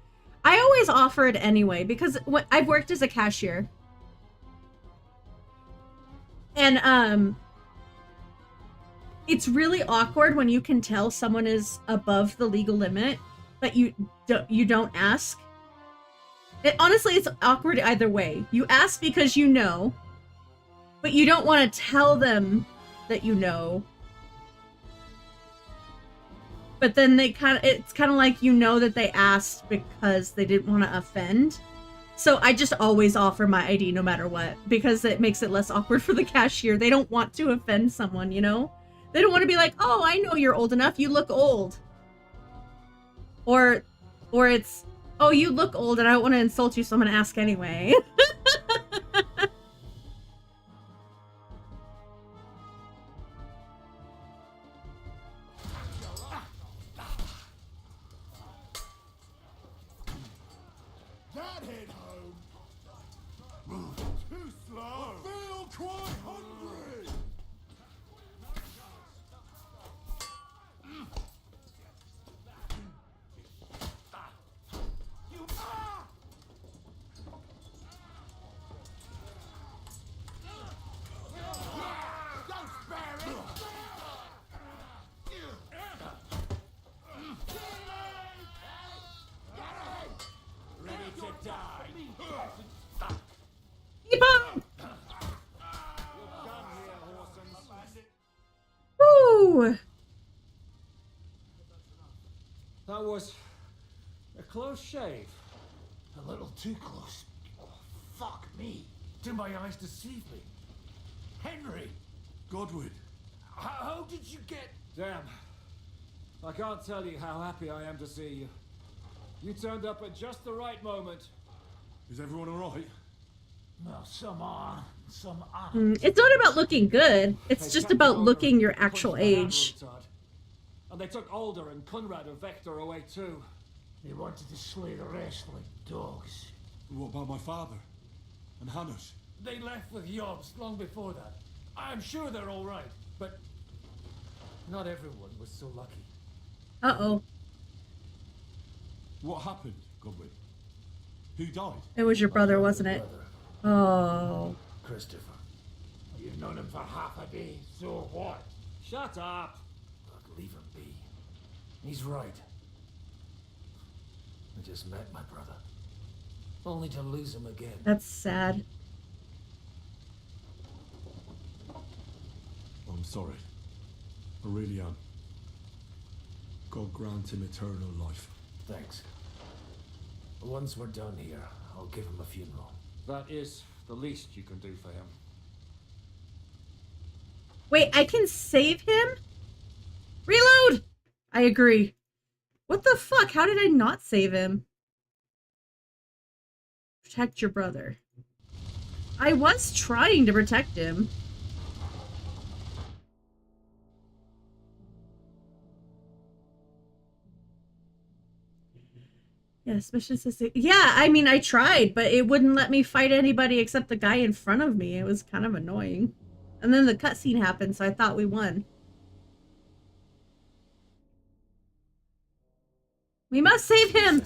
I always offer it anyway because I've worked as a cashier. And it's really awkward when you can tell someone is above the legal limit, but you don't ask. Honestly, it's awkward either way. You ask because you know, but you don't want to tell them that you know. But then it's kind of like you know that they asked because they didn't want to offend. So I just always offer my ID no matter what, because it makes it less awkward for the cashier. They don't want to offend someone, you know? They don't want to be like, oh, I know you're old enough. You look old. Or it's, oh, you look old and I don't want to insult you, so I'm going to ask anyway. That head home. Move too slow. I feel quite hungry. Don't spare it. Ready to die. Keep on! Woo! That was a close shave. A little too close. Oh, fuck me. Did my eyes deceive me? Henry! Godwin. How did you get... Damn. I can't tell you how happy I am to see you. You turned up at just the right moment. Is everyone alright? No, some are, some aren't. It's not about looking good. It's They just kept about Alder looking your and actual pushed the age. Admiral aside. And they took Alder and Conrad and Vector away too. They wanted to slay the rest like dogs. What about my father? And Hannes? They left with Yobs long before that. I'm sure they're all right, but not everyone was so lucky. Uh-oh. What happened, Godwin? Who died? It was your brother, wasn't it? Oh. Christopher. You've known him for half a day, so what? Shut up! Look, leave him be. He's right. I just met my brother. Only to lose him again. That's sad. I'm sorry. I really am. God grant him eternal life. Thanks. Once we're done here, I'll give him a funeral. That is the least you can do for him. Wait, I can save him? Reload! I agree. What the fuck? How did I not save him? Protect your brother. I was trying to protect him. Yes, mission system. Yeah, I mean, I tried, but it wouldn't let me fight anybody except the guy in front of me. It was kind of annoying. And then the cutscene happened, so I thought we won. We must save him!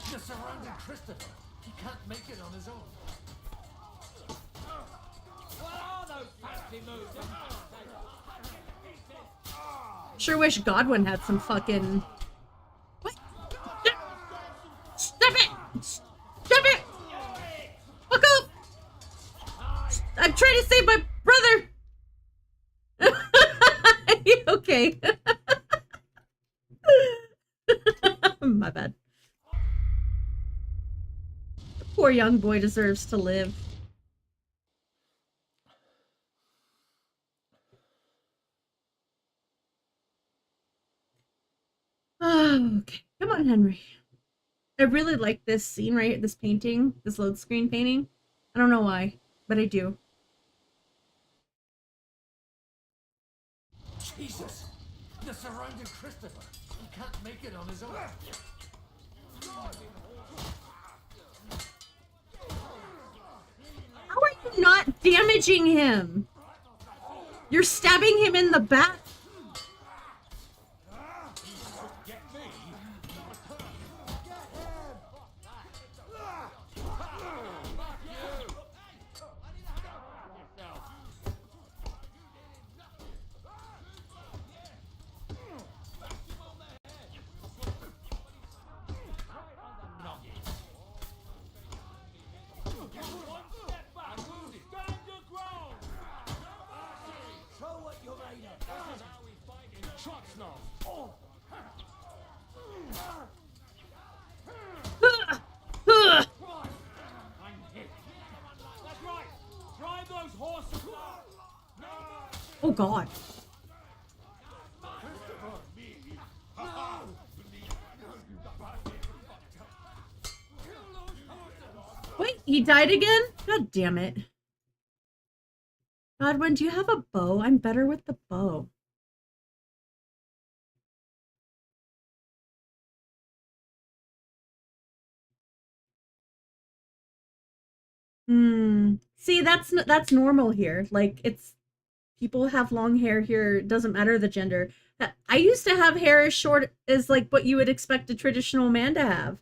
You're surrounding Christopher. He can't make it on his own. What are those fancy moves? Sure wish Godwin had some fucking... What? Stop it! Stop it! Fuck up! I'm trying to save my brother! Okay. My bad. The poor young boy deserves to live. Okay, come on, Henry. I really like this scene right here, this painting, this load screen painting. I don't know why, but I do. Jesus! They're surrounding Christopher. He can't make it on his own. How are you not damaging him? You're stabbing him in the back. You made it. This is how we fight in Trotsnov. Oh. I'm hit. That's right. Drive those horses. Oh God. Wait, he died again? God damn it. Godwin, do you have a bow? I'm better with the bow. See, that's normal here. Like, it's people have long hair here. It doesn't matter the gender. I used to have hair as short as like what you would expect a traditional man to have.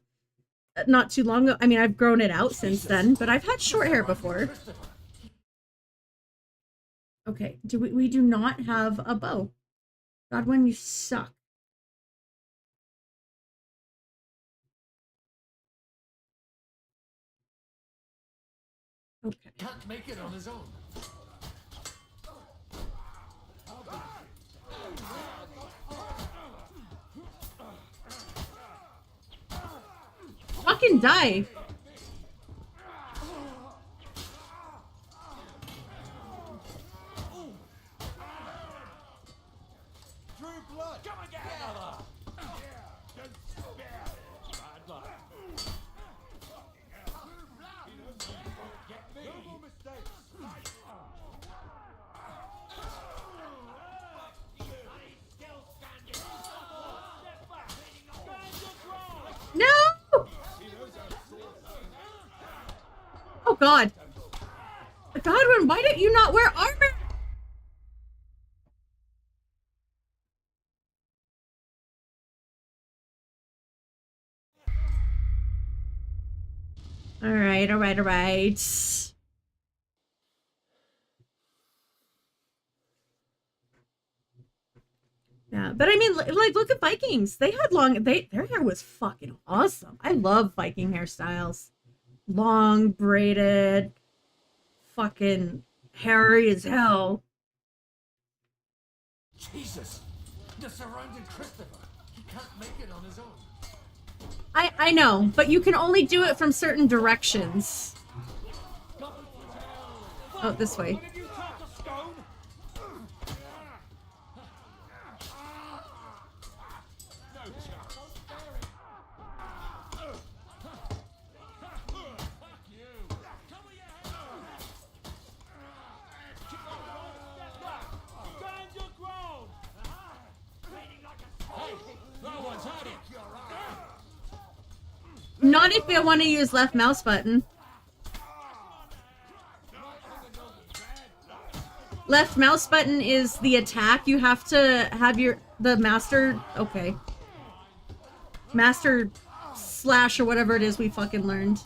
Not too long ago. I mean, I've grown it out since then, but I've had short hair before. Okay, we do not have a bow. Godwin, you suck. Okay. Can't make it on his own. Fucking die. Drew blood. Come and get another. Don't spare. Bad luck. Get me. No more mistakes. No! Oh God. Godwin, why don't you not wear armor? All right. Yeah, but I mean, like, look at Vikings. They had their hair was fucking awesome. I love Viking hairstyles. Long, braided, fucking hairy as hell. Jesus! They're surrounding Christopher. He can't make it on his own. I know, but you can only do it from certain directions. Oh, this way. Not if you want to use left mouse button. Left mouse button is the attack. You have to have the master, okay. Master slash or whatever it is we fucking learned.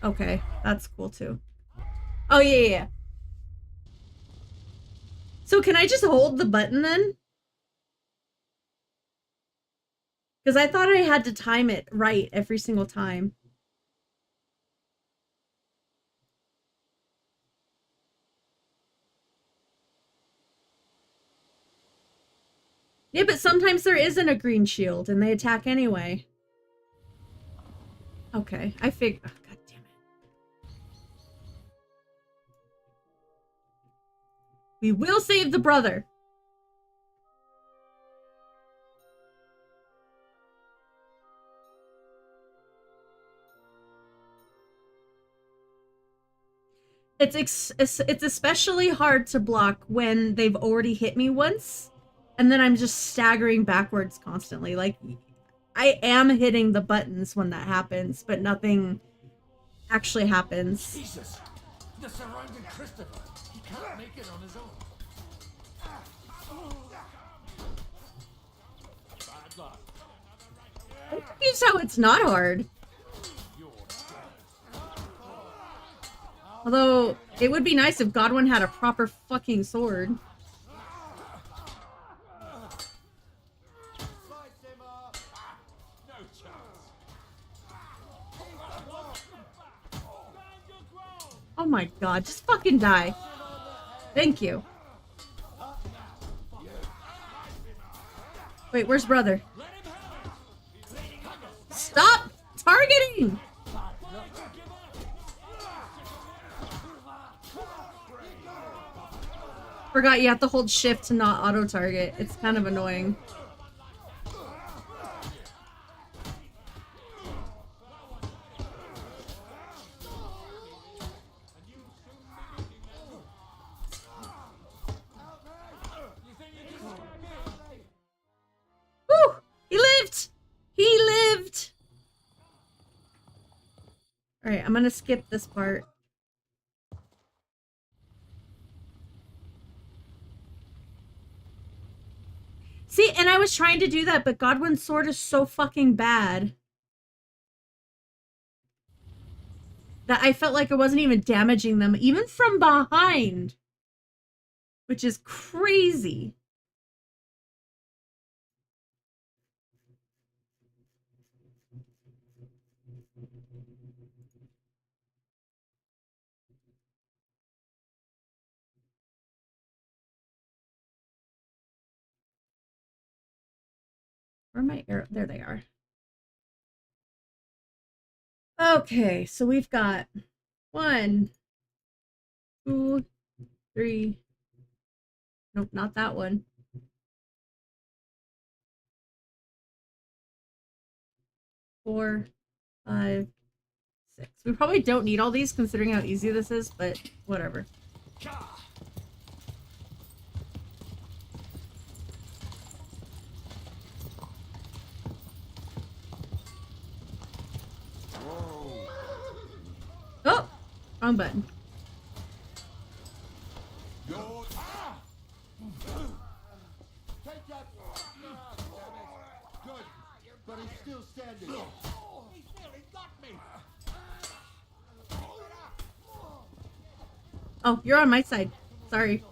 Okay, that's cool too. Oh yeah. So can I just hold the button then? Because I thought I had to time it right every single time. Yeah, but sometimes there isn't a green shield and they attack anyway. Okay, I figured. Oh, God damn it. We will save the brother. It's especially hard to block when they've already hit me once, and then I'm just staggering backwards constantly. Like, I am hitting the buttons when that happens, but nothing actually happens. Jesus! They're surrounding Christopher. He can't make it on his own. Bad luck. I'm confused how it's not hard. Although, it would be nice if Godwin had a proper fucking sword. Oh my God, just fucking die. Thank you. Wait, where's brother? Stop targeting! Forgot you have to hold shift to not auto target. It's kind of annoying. Woo! He lived! He lived! Alright, I'm gonna skip this part. See, and I was trying to do that, but Godwin's sword is so fucking bad that I felt like I wasn't even damaging them, even from behind. Which is crazy. Where are my arrows? There they are. Okay, so we've got 1, 2, 3. Nope, not that one. 4, 5, 6. We probably don't need all these considering how easy this is, but whatever. Oh! Wrong button. Take that! Good, but he's still standing. He's nearly got me. Oh, you're on my side. Sorry.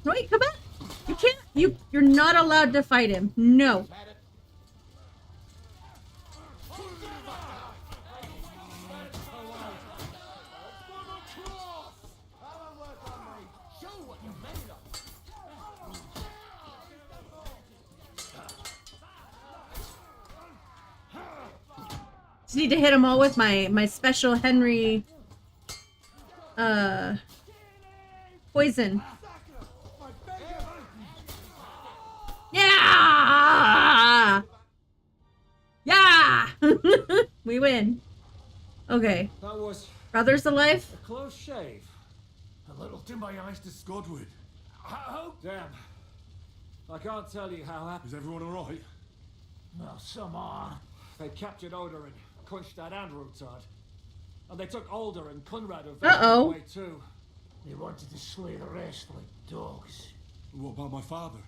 Wait, come back. You can't. You're not allowed to fight him. No. Just need to hit them all with my special Henry poison. Yeah! Yeah! We win. Okay. That was Brother's alive? a close shave. A little too my eyes to Godwin. Damn. I can't tell you how happy. Is everyone alright? No, some are. They captured Oder and Kunstadt and Rutard. And they took Alder and Conrad of away too. They wanted to slay the rest like dogs. What about my father?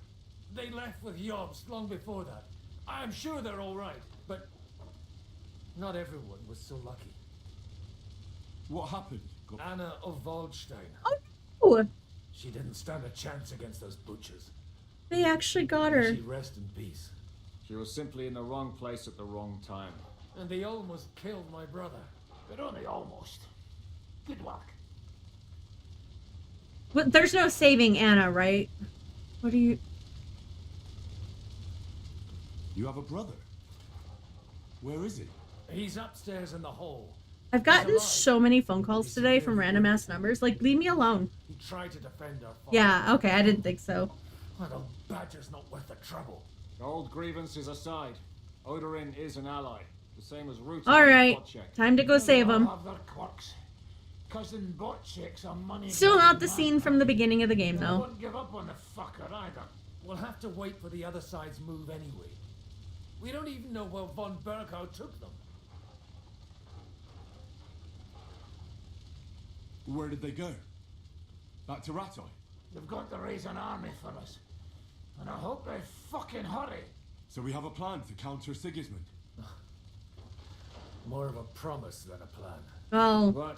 They left with Jobst long before that. I'm sure they're all right, but not everyone was so lucky. What happened? Anna of Waldstein. Oh! She didn't stand a chance against those butchers. They actually got her. She rest in peace. She was simply in the wrong place at the wrong time. And they almost killed my brother. But only almost. Good work. But there's no saving Anna, right? What are you... You have a brother? Where is he? He's upstairs in the hall. I've gotten so many phone calls today from random ass numbers. Like, leave me alone. He tried to defend our father. Yeah, okay, I didn't think so. Well, the badger's not worth the trouble. Old grievances aside, Odorin is an ally, the same as Rutard. Alright, time to go save him. Have their quirks. Cousin Botchek's a money. Still not the scene from the beginning of the game, I though. won't give up on the fucker either. We'll have to wait for the other side's move anyway. We don't even know where von Berkow took them. Where did they go? Back to Ratoi? They've got to raise an army for us. And I hope they fucking hurry. So we have a plan to counter Sigismund? More of a promise than a plan. Well,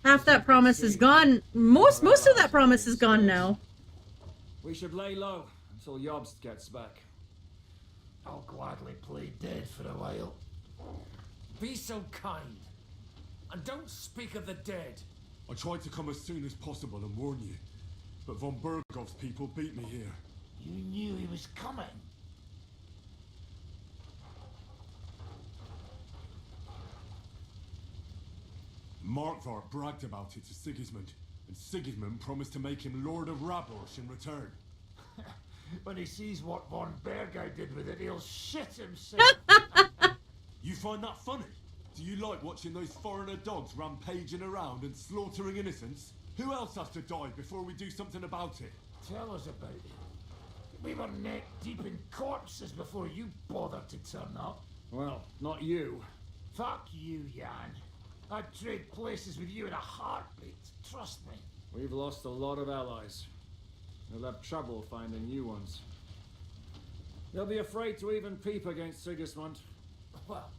half that promise is gone. Most of that promise is gone now. We should lay low until Jobst gets back. I'll gladly play dead for a while. Be so kind. And don't speak of the dead. I tried to come as soon as possible and warn you, but von Bergov's people beat me here. You knew he was coming. Markvart bragged about it to Sigismund, and Sigismund promised to make him Lord of Raborsh in return. When he sees what von Bergo did with it, he'll shit himself. You find that funny? Do you like watching those foreigner dogs rampaging around and slaughtering innocents? Who else has to die before we do something about it? Tell us about it. We were neck deep in corpses before you bothered to turn up. Well, not you. Fuck you, Jan. I'd trade places with you in a heartbeat. Trust me. We've lost a lot of allies. We'll have trouble finding new ones. They'll be afraid to even peep against Sigismund. Well,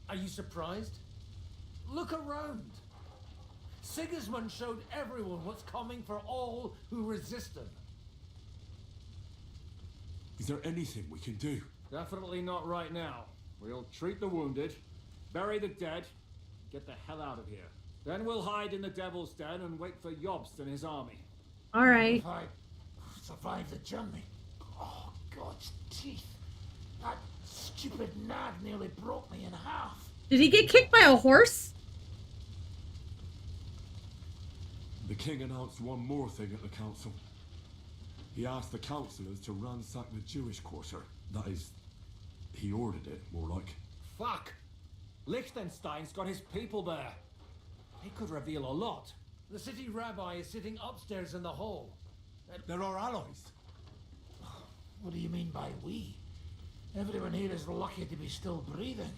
are you surprised? Look around. Sigismund showed everyone what's coming for all who resist him. Is there anything we can do? Definitely not right now. We'll treat the wounded, bury the dead, get the hell out of here. Then we'll hide in the Devil's Den and wait for Jobst and his army. All right. If I survive the journey. Oh, God's teeth. That stupid nag nearly broke me in half. Did he get kicked by a horse? The king announced one more thing at the council. He asked the councillors to ransack the Jewish quarter. That is, he ordered it, more like. Fuck! Liechtenstein's got his people there. He could reveal a lot. The city rabbi is sitting upstairs in the hall. They're our allies. What do you mean by we? Everyone here is lucky to be still breathing.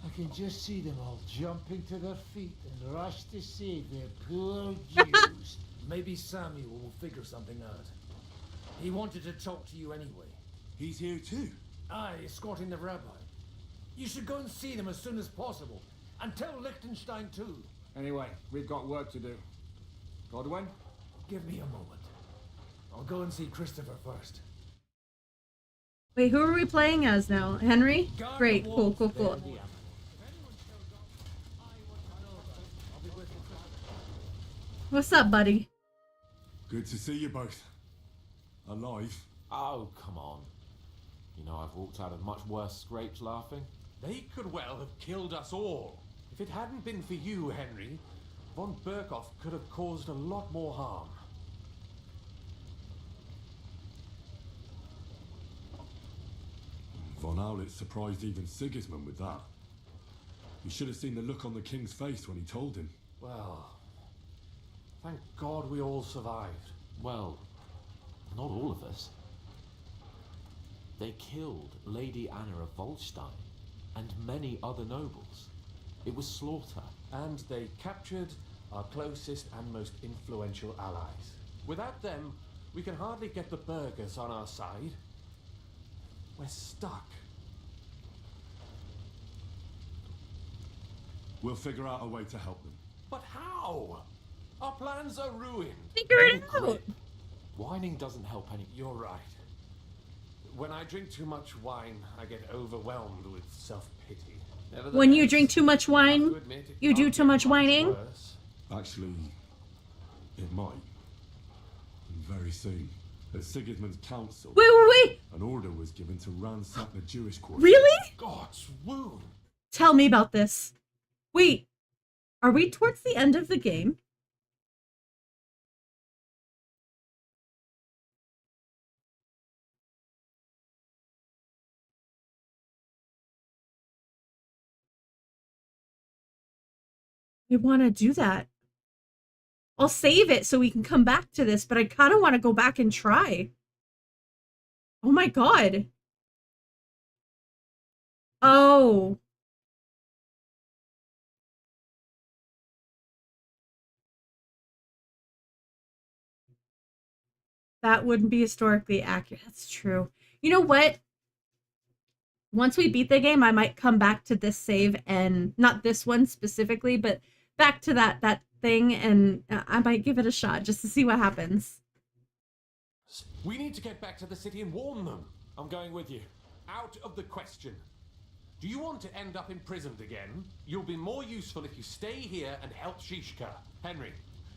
I can just see them all jumping to their feet and rush to save their poor Jews. Maybe Samuel will figure something out. He wanted to talk to you anyway. He's here too? Aye, escorting the rabbi. You should go and see them as soon as possible. And tell Liechtenstein too. Anyway, we've got work to do. Godwin? Give me a moment. I'll go and see Christopher first. Wait, who are we playing as now? Henry? Great, cool. What's up, buddy? Good to see you both. Alive. Oh, come on. You know, I've walked out of much worse scrapes laughing. They could well have killed us all. If it hadn't been for you, Henry, von Berkhoff could have caused a lot more harm. Von Aulitz surprised even Sigismund with that. You should have seen the look on the king's face when he told him. Well, thank God we all survived. Well, not all of us. They killed Lady Anna of Volstein and many other nobles. It was slaughter. And they captured our closest and most influential allies. Without them, we can hardly get the burghers on our side. We're stuck. We'll figure out a way to help them. But how? Our plans are ruined. Figure it out. Whining doesn't help any. You're right. When I drink too much wine, I get overwhelmed with self-pity. When you drink too much wine, you do too much whining. Actually, it might. And very soon. At Sigismund's council, Wait! an order was given to ransack the Jewish quarter. Really? God's wound. Tell me about this. Wait, are we towards the end of the game? I want to do that. I'll save it so we can come back to this, but I kind of want to go back and try. Oh my god. Oh. That wouldn't be historically accurate. That's true. You know what? Once we beat the game, I might come back to this save and not this one specifically, but back to that thing, and I might give it a shot just to see what happens. We need to get back to the city and warn them. I'm going with you. Out of the question. Do you want to end up imprisoned again? You'll be more useful if you stay here and help Shishka. Henry,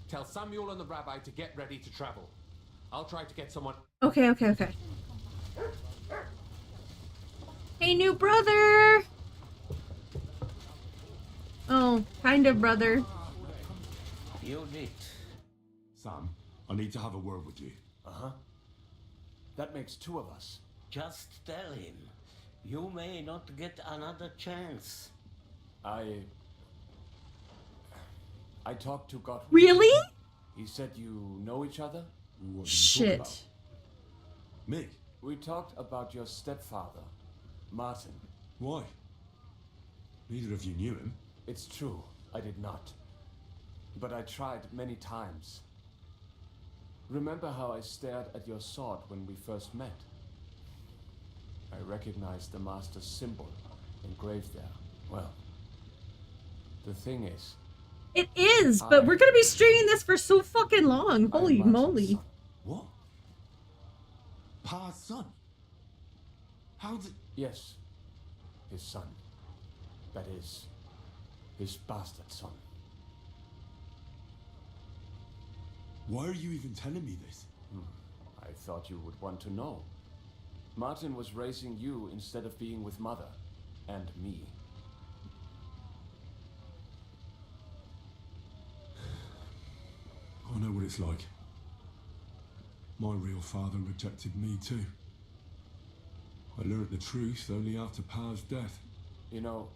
tell Samuel and the rabbi to get ready to travel. I'll try to get someone... Okay. Hey, new brother! Oh, kind of brother. You did. Sam, I need to have a word with you. Uh-huh. That makes two of us. Just tell him. You may not get another chance. I talked to Gottfried. Really? He said you know each other? What Shit. About? Me? We talked about your stepfather, Martin. Why? Neither of you knew him. It's true, I did not. But I tried many times. Remember how I stared at your sword when we first met? I recognized the Master's symbol engraved there. Well, the thing is... It is, but we're gonna be streaming this for so fucking long. Holy moly. What? Pa's son? How did... Yes, his son. That is, his bastard son. Why are you even telling me this? I thought you would want to know. Martin was raising you instead of being with Mother and me. I know what it's like. My real father rejected me too. I learned the truth only after Pa's death. You know,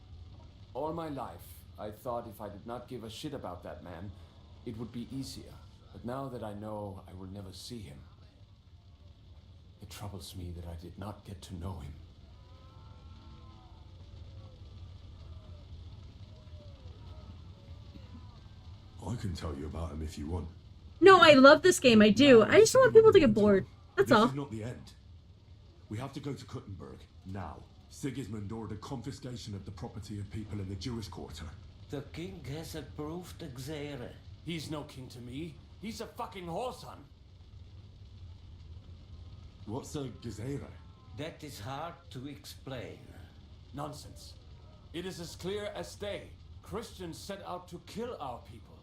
all my life, I thought if I did not give a shit about that man, it would be easier. But now that I know I will never see him, it troubles me that I did not get to know him. I can tell you about him if you want. No, I love this game. I do. I just don't want people to get bored. That's all. This is not the end. We have to go to Kuttenberg now. Sigismund ordered confiscation of the property of people in the Jewish quarter. The king has approved Xere. He's no king to me. He's a fucking whoreson. What's a Gezerah? That is hard to explain. Nonsense. It is as clear as day. Christians set out to kill our people.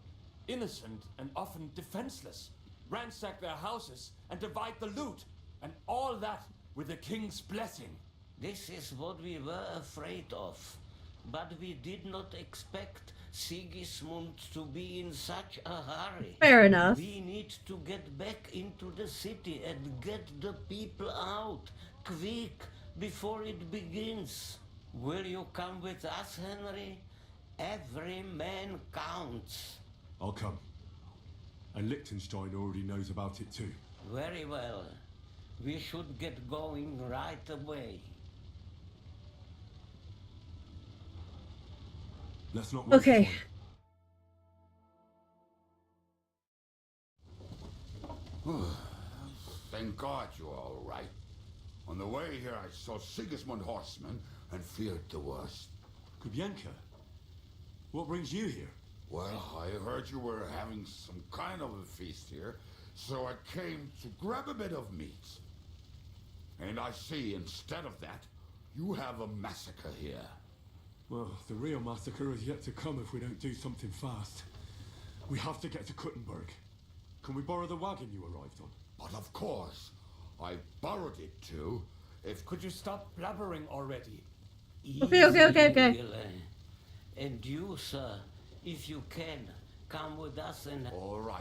Innocent and often defenseless. Ransack their houses and divide the loot. And all that with the king's blessing. This is what we were afraid of. But we did not expect Sigismund to be in such a hurry. Fair enough. We need to get back into the city and get the people out. Quick, before it begins. Will you come with us, Henry? Every man counts. I'll come. And Liechtenstein already knows about it too. Very well. We should get going right away. Let's not waste Okay. Thank God you're all right. On the way here, I saw Sigismund horsemen and feared the worst. Kubienka, what brings you here? Well, I heard you were having some kind of a feast here, so I came to grab a bit of meat. And I see, instead of that, you have a massacre here. Well, the real massacre is yet to come if we don't do something fast. We have to get to Kuttenberg. Can we borrow the wagon you arrived on? But of course. I borrowed it too. Could you stop blabbering already? Okay. And you, sir, if you can, come with us and... All right.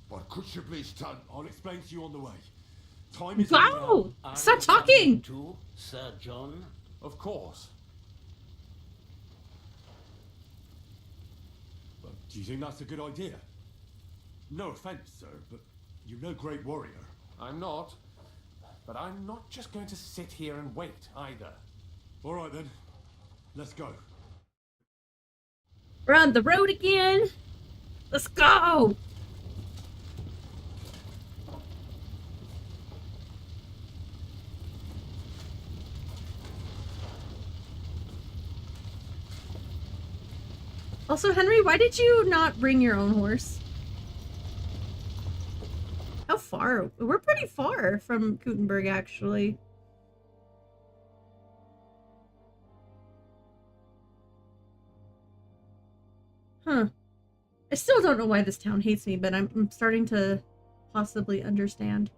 But could you please tell... I'll explain to you on the way. Time is... Wow! Stop talking! Too, Sir John? Of course. But do you think that's a good idea? No offense, sir, but you're no great warrior. I'm not. But I'm not just going to sit here and wait, either. All right, then. Let's go. We're on the road again. Let's go! Also, Henry, why did you not bring your own horse? How far? We're pretty far from Kuttenberg, actually. Huh. I still don't know why this town hates me, but I'm starting to possibly understand.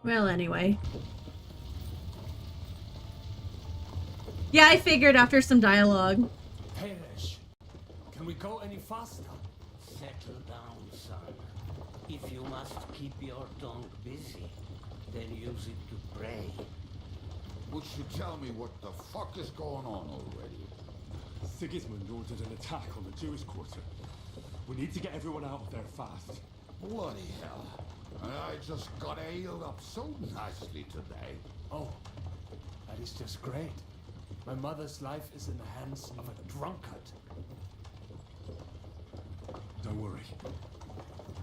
Well, anyway. Yeah, I figured after some dialogue. Perish. Can we go any faster? Settle down, son. If you must keep your tongue busy, then use it to pray. Would you tell me what the fuck is going on already? Sigismund ordered an attack on the Jewish quarter. We need to get everyone out of there fast. Bloody hell. And I just got ailed up so nicely today. Oh, that is just great. My mother's life is in the hands of a drunkard. Don't worry.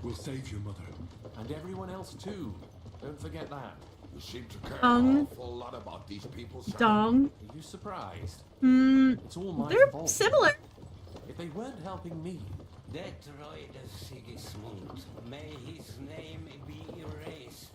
We'll save your mother. And everyone else too. Don't forget that. You seem to care Dong. an awful lot about these people, sir. Dong. Are you surprised? It's all my they're fault. similar. If they weren't helping me, That Reuter Sigismund, may his name be erased,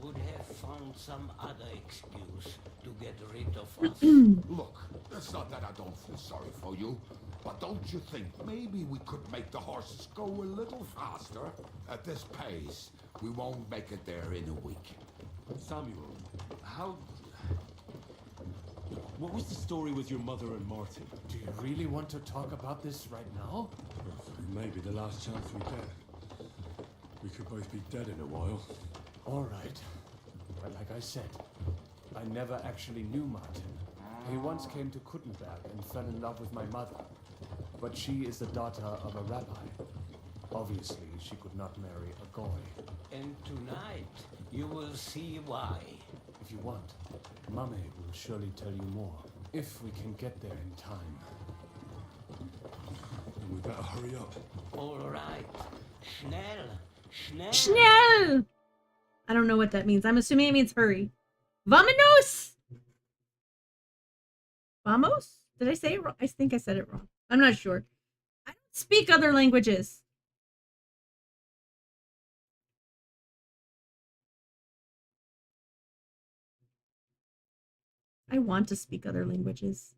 would have found some other excuse to get rid of us. Look, it's not that I don't feel sorry for you, but don't you think maybe we could make the horses go a little faster? At this pace, we won't make it there in a week. Samuel, how... What was the story with your mother and Martin? Do you really want to talk about this right now? Maybe the last chance we get. We could both be dead in a while. All right. But like I said, I never actually knew Martin. He once came to Kuttenberg and fell in love with my mother. But she is the daughter of a rabbi. Obviously, she could not marry a goy. And tonight, you will see why. If you want, Mame will surely tell you more. If we can get there in time. Then we better hurry up. All right. Schnell. Schnell. Schnell! I don't know what that means. I'm assuming it means hurry. Vamonos! Vamos? Did I say it wrong? I think I said it wrong. I'm not sure. I don't speak other languages. I want to speak other languages.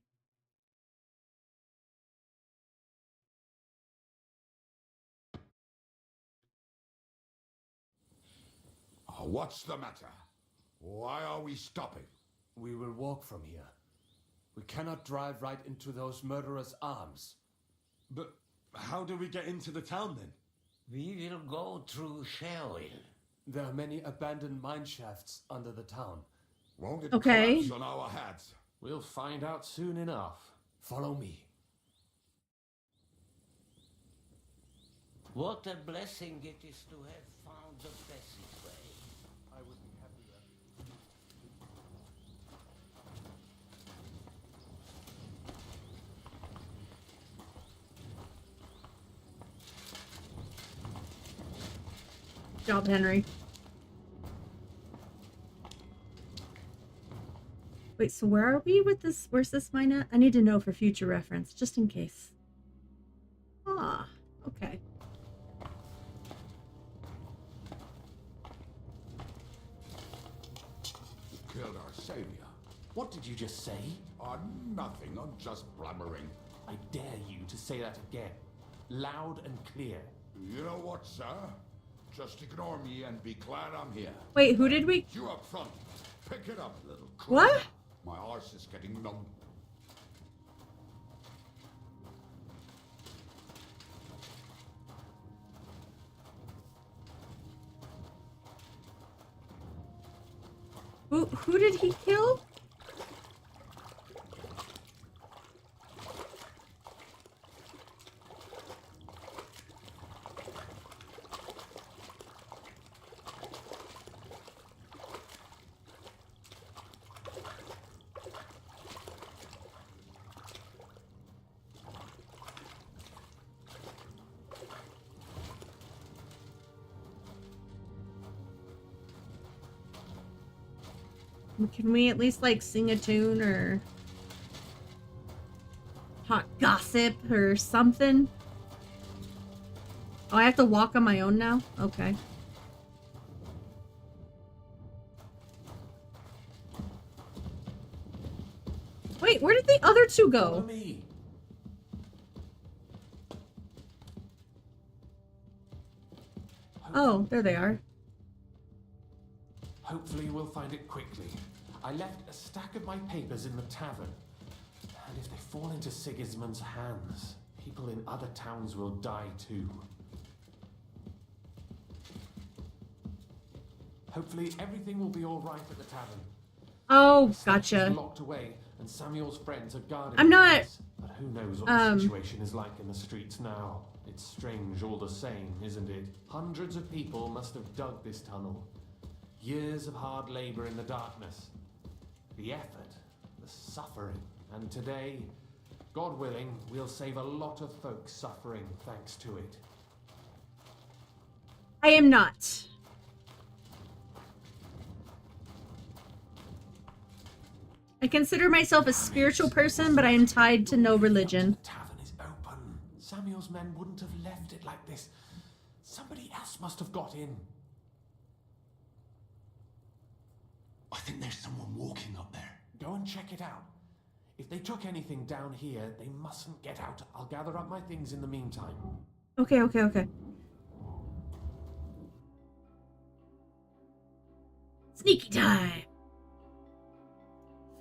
What's the matter? Why are we stopping? We will walk from here. We cannot drive right into those murderers' arms. But how do we get into the town then? We will go through Sherwill. There are many abandoned mine shafts under the town. Won't it Okay. collapse on our heads? we'll find out soon enough. Follow me. What a blessing it is to have found the passageway. I would be happier. Job, Henry. Wait, so where are we with this? Where's this mine at? I need to know for future reference, just in case. Ah, okay. Killed our savior. What did you just say? Nothing. I'm just blabbering. I dare you to say that again. Loud and clear. You know what, sir? Just ignore me and be glad I'm here. Wait, who did we? You up front. Pick it up, little crook. What? My arse is getting numb. Who did he kill? Can we at least like sing a tune or hot gossip or something? Oh, I have to walk on my own now? Okay. other two Follow go? me. Oh, there they are. Hopefully we'll find it quickly. I left a stack of my papers in the tavern. And if they fall into Sigismund's hands, people in other towns will die too. Hopefully everything will be all right at the tavern. Oh, The stash is gotcha. locked away, and Samuel's friends are guarding I'm not, the place. But who knows what the situation is like in the streets now? It's strange all the same, isn't it? Hundreds of people must have dug this tunnel. Years of hard labor in the darkness. The effort, the suffering. And today, God willing, we'll save a lot of folks suffering thanks to it. I am not. I consider myself a spiritual person, but I am tied to no religion. Tavern is open. Samuel's men wouldn't have left it like this. Somebody else must have got in. I think there's someone walking up there. Go and check it out. If they took anything down here, they mustn't get out. I'll gather up my things in the meantime. Okay, okay, okay. Sneaky time.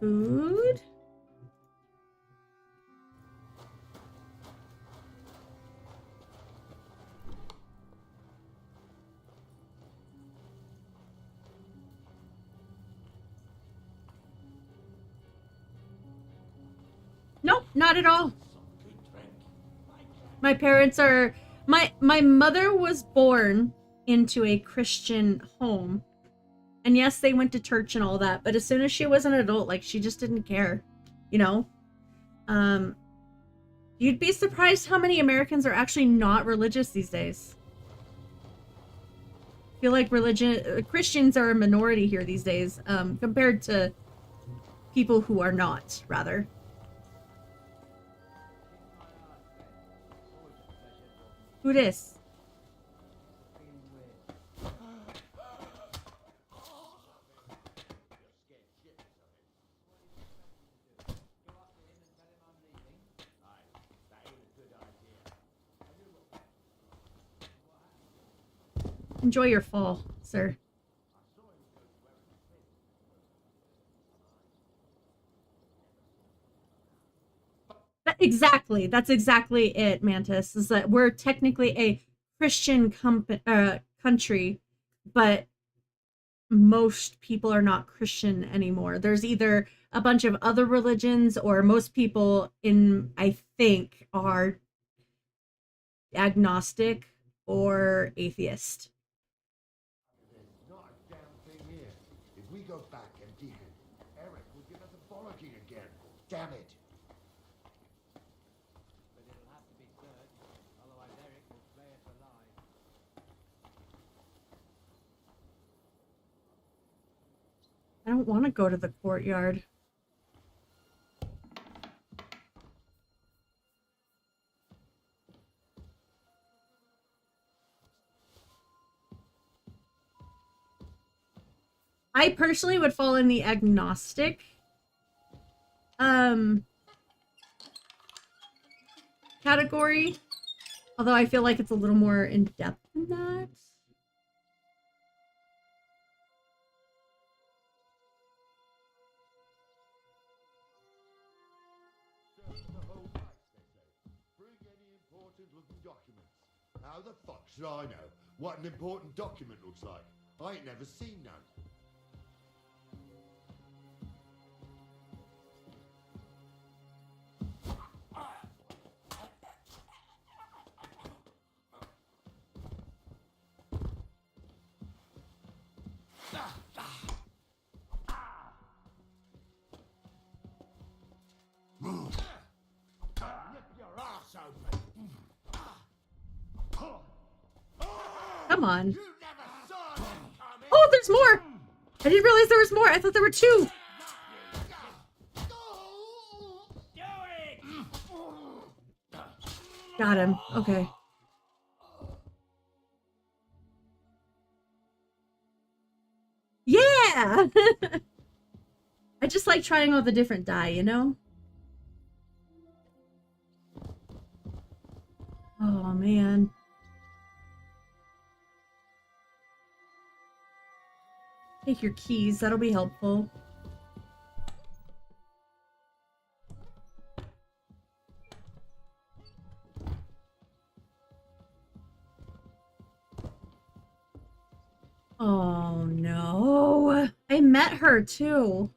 Food. Nope, not at all. My parents are my mother was born into a Christian home. And yes, they went to church and all that, but as soon as she was an adult, like, she just didn't care, you know? You'd be surprised how many Americans are actually not religious these days. I feel like Christians are a minority here these days, compared to people who are not, rather. Who dis? Enjoy your fall, sir. Exactly. That's exactly it, Mantis. Is that we're technically a Christian country, but most people are not Christian anymore. There's either a bunch of other religions, or most people I think, are agnostic or atheist. Not a damn thing here. If we go back and dig it, Eric will give us a bollocking again. Damn it. But it'll have to be searched, otherwise Eric will flay us alive. I don't want to go to the courtyard. I personally would fall in the agnostic category, although I feel like it's a little more in depth than that. Bring any important looking documents. How the fuck should I know what an important document looks like? I ain't never seen none. Move. Rip your ass open. Come on. Oh, there's more! I didn't realize there was more. I thought there were two. Got him. Okay. Yeah! I just like trying all the different dye, you know? Oh, man. Take your keys. That'll be helpful. Oh, no. I met her, too.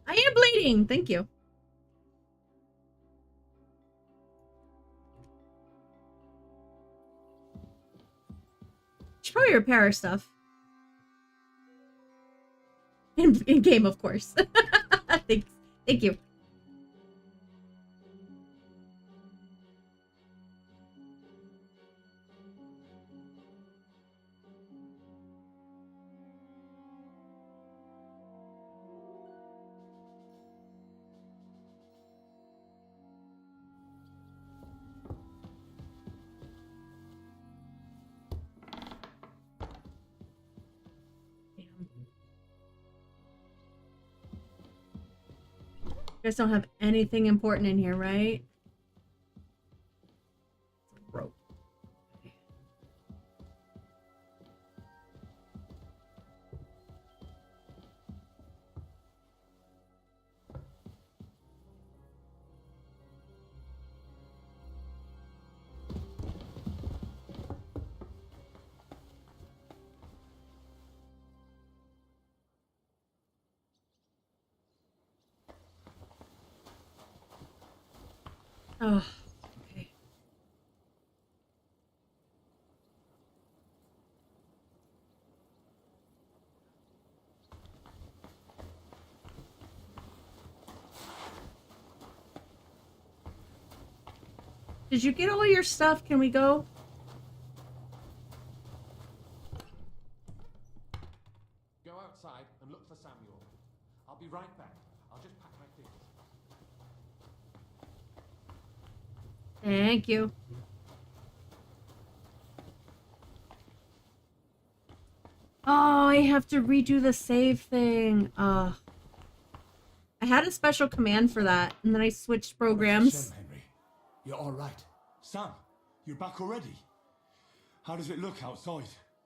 I am bleeding. Thank you. Should probably repair our stuff. In game, of course. Thanks. Thank you. You guys don't have anything important in here, right? Rope. Oh, okay. Did you get all your stuff? Can we go? Go outside and look for Samuel. I'll be right back. I'll just pack my things. Thank you. Oh, I have to redo the save thing. I had a special command for that, and then I switched programs. Henry, you're all right. Sam, you're back already. How does it look outside?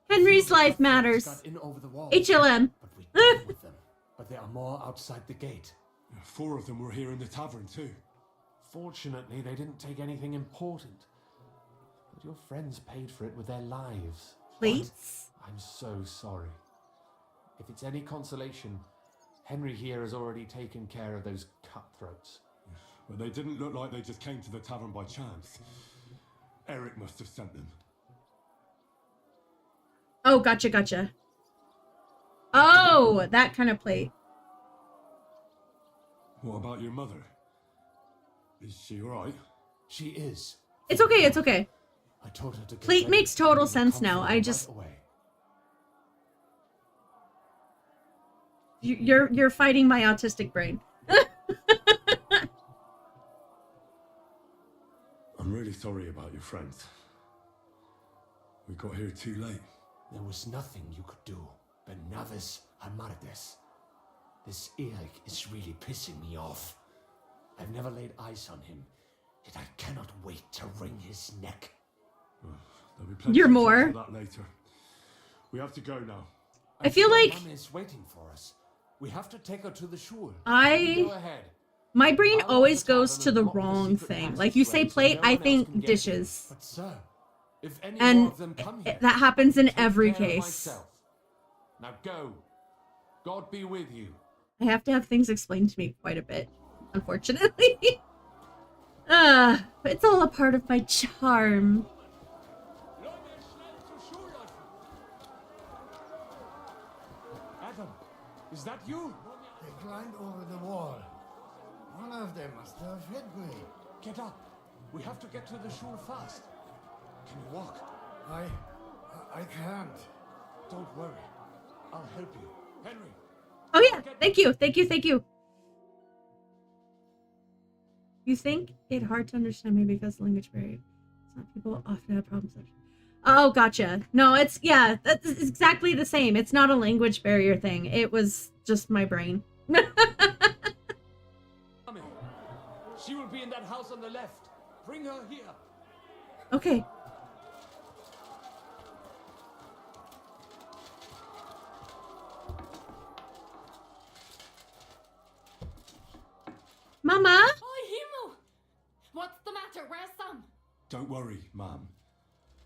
Henry's life matters. Got in over the wall. HLM. But we dealt with them. But there are more outside the gate. 4 of them were here in the tavern too. Fortunately, they didn't take anything important. But your friends paid for it with their lives. Plates? I'm so sorry. If it's any consolation, Henry here has already taken care of those cutthroats. But they didn't look like they just came to the tavern by chance. Eric must have sent them. Oh, gotcha. Oh, that kind of plate. What about your mother? Is she alright? She is. It's okay, it's okay. I told her to get Plate ready. makes total We'll sense come now. for I her just... right away. You're fighting my autistic brain. I'm really sorry about your friends. We got here too late. There was nothing you could do. Benavis Amardes. This Eric is really pissing me off. I've never laid eyes on him, yet I cannot wait to wring his neck. There'll be plenty You're of more. time for that later. We have to go now. I feel like Mom is waiting for us. We have to take her to the shul. I... Go ahead. My brain always goes to the wrong thing. Like, you say plate, I think dishes. But sir, if any And more of them come here, that happens in I'll take every care of case. myself. Now go. God be with you. I have to have things explained to me quite a bit, unfortunately. But it's all a part of my charm. Adam, is that you? They climbed over the wall. One of them must have hit me. Get up. We have to get to the shul fast. Can you walk? I can't. Don't worry. I'll help you. Henry. Oh yeah, thank you. You think it hard to understand me because the language barrier. Some people often have problems. Oh, gotcha. No, it's, yeah, that's exactly the same. It's not a language barrier thing. It was just my brain. She will be in that house on the left. Bring her here. Okay. Mama? Oh, Himmel! What's the matter? Where's Sam? Don't worry, ma'am.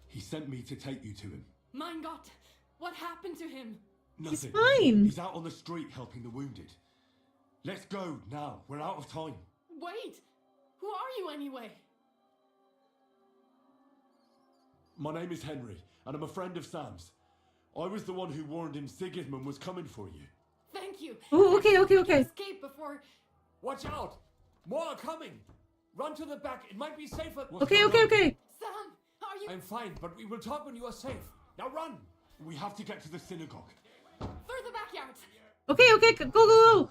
He sent me to take you to him. Mein Gott, what happened to him? Nothing. fine. He's out on the street helping the wounded. Let's go now. We're out of time. Wait! Who are you anyway? My name is Henry, and I'm a friend of Sam's. I was the one who warned him Sigismund was coming for you. Thank you. Oh, okay, okay, okay. Escape before. Watch out! More are coming! Run to the back. It might be safer. Okay, okay, okay. Sam, are you? I'm fine, but we will talk when you are safe. Now run! We have to get to the synagogue. Through the backyard. Okay, okay, go, go, go.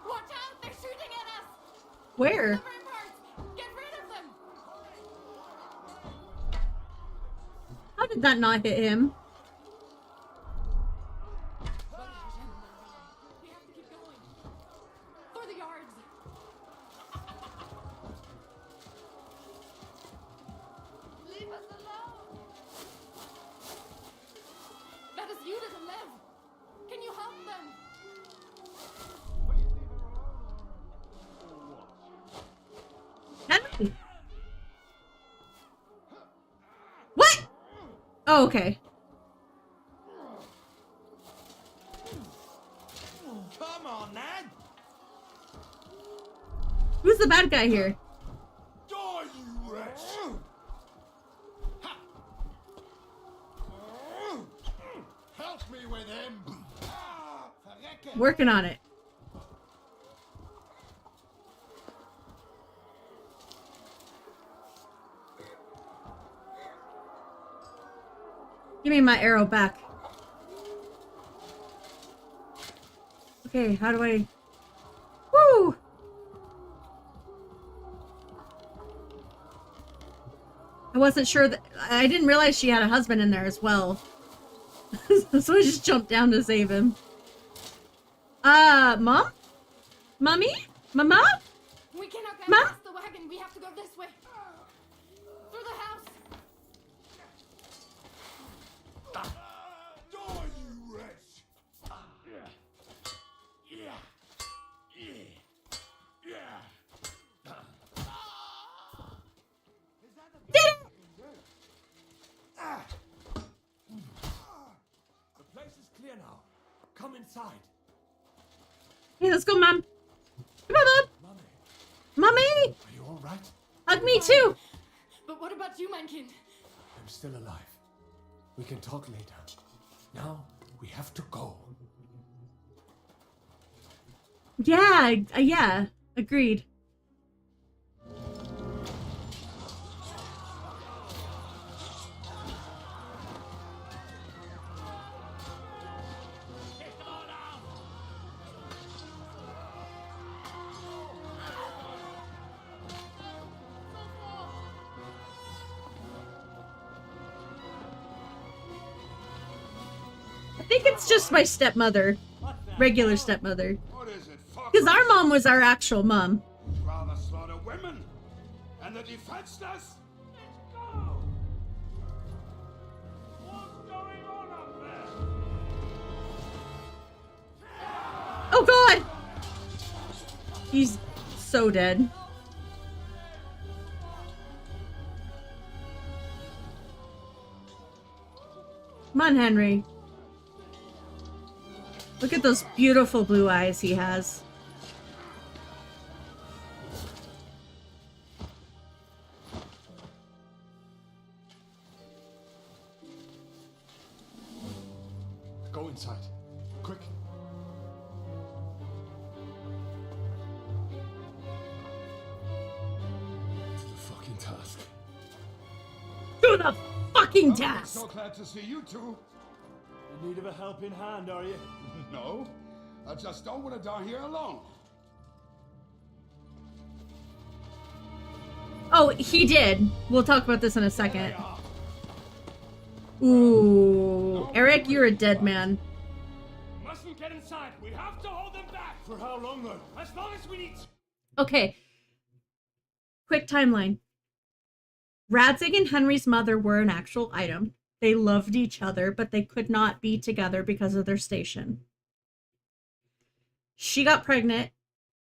Watch out! They're shooting at us. Where? The ramparts. Get rid of them. How did that not hit him? We have to keep going. Through the yards. Leave us alone. That is Judith and Lev. Can you help them? Henry. What? Oh, okay. Come on, Ned! Who's the bad guy here? Die, you wretch! Help me with him! Working on it. Give me my arrow back. Okay, how do I... Woo! I wasn't sure that... I didn't realize she had a husband in there as well. So I just jumped down to save him. Mom? Mommy? Mama? We cannot get Mom? past the wagon. We have to go this way. Through the house. Die, you wretch! The place is clear now. Come inside. Hey, let's go, Mom. Come on, Mom. Mommy! Are you all right? Hug me too! But what about you, mein Kind? I'm still alive. We can talk later. Now we have to go. Yeah, yeah. Agreed. I think it's just my stepmother. Regular stepmother. What is it? Because our mom was our actual mom. Rather slaughter women and the defenseless? Let's go! What's going on up there? Oh god! He's so dead. Come on, Henry. Look at those beautiful blue eyes he has. Go inside. Quick. To the fucking task. Do the fucking I'm task! so glad to see you two. In need of a helping hand, are you? No, I just don't want to die here alone. Oh, he did. We'll talk about this in a second. Ooh. Eric, you're a dead man. Mustn't get inside. We have to hold them back. For how long, then? As long as we need. Okay. Quick timeline. Radzig and Henry's mother were an actual item. They loved each other, but they could not be together because of their station. She got pregnant.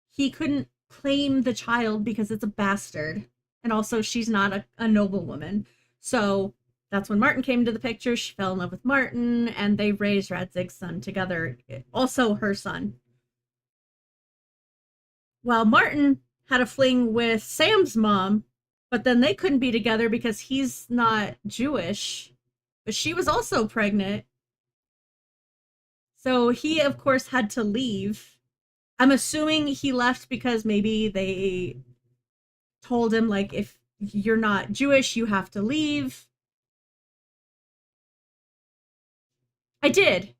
He couldn't claim the child because it's a bastard. And also, she's not a noblewoman. So that's when Martin came into the picture. She fell in love with Martin, and they raised Radzig's son together. Also her son. While Martin had a fling with Sam's mom, but then they couldn't be together because he's not Jewish. But she was also pregnant. So he, of course, had to leave. I'm assuming he left because maybe they told him, like, if you're not Jewish, you have to leave. I did.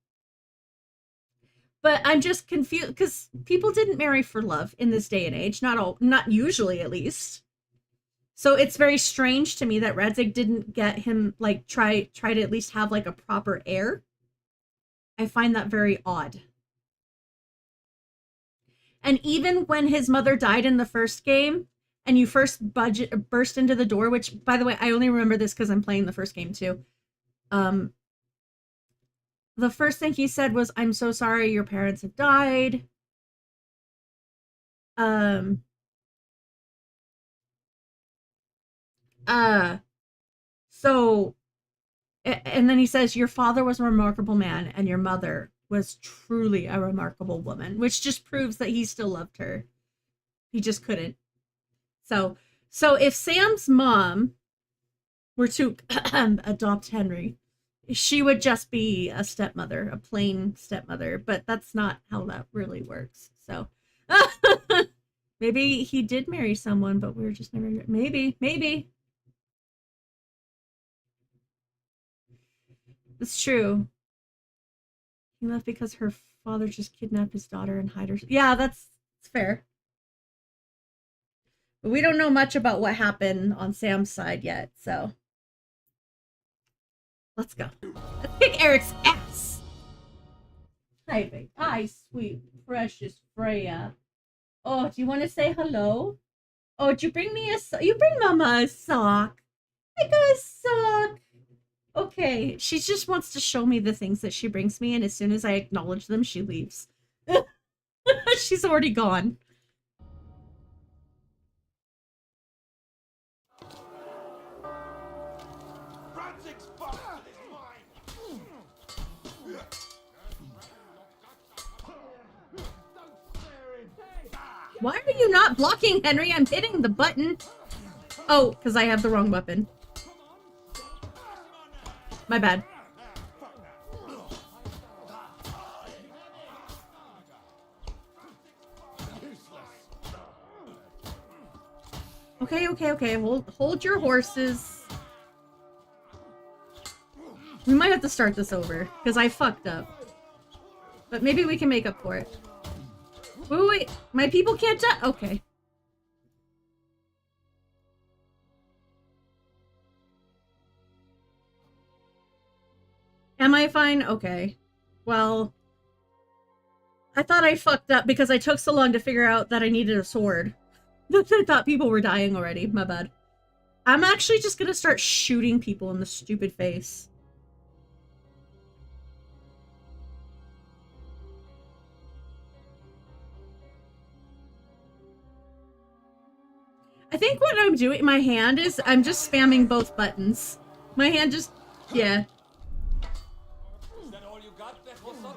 But I'm just confused because people didn't marry for love in this day and age. Not usually, at least. So it's very strange to me that Radzig didn't get him, like, try to at least have, like, a proper heir. I find that very odd. And even when his mother died in the first game, and you first burst into the door, which, by the way, I only remember this because I'm playing the first game too. The first thing he said was, "I'm so sorry your parents have died." So, and then he says, "Your father was a remarkable man, and your mother was truly a remarkable woman," which just proves that he still loved her. He just couldn't. So if Sam's mom were to adopt Henry, she would just be a stepmother, a plain stepmother, but that's not how that really works. So maybe he did marry someone, but we're just never, maybe. It's true. He left because her father just kidnapped his daughter and hid her. Yeah, that's fair. But we don't know much about what happened on Sam's side yet, so let's go. Let's kick Eric's ass. Hi, babe. Hi, sweet, precious Freya. Oh, do you want to say hello? Oh, did you bring me you bring Mama a sock? I got a sock. Okay, she just wants to show me the things that she brings me, and as soon as I acknowledge them, she leaves. She's already gone. Why are you not blocking, Henry? I'm hitting the button. Oh, because I have the wrong weapon. My bad. Okay. Hold your horses. We might have to start this over, because I fucked up. But maybe we can make up for it. Wait. My people can't die? Okay. Am I fine? Okay. Well, I thought I fucked up because I took so long to figure out that I needed a sword. I thought people were dying already. My bad. I'm actually just gonna start shooting people in the stupid face. I think what I'm doing, my hand is, I'm just spamming both buttons. My hand just, yeah. Is that all you got, Bechosa?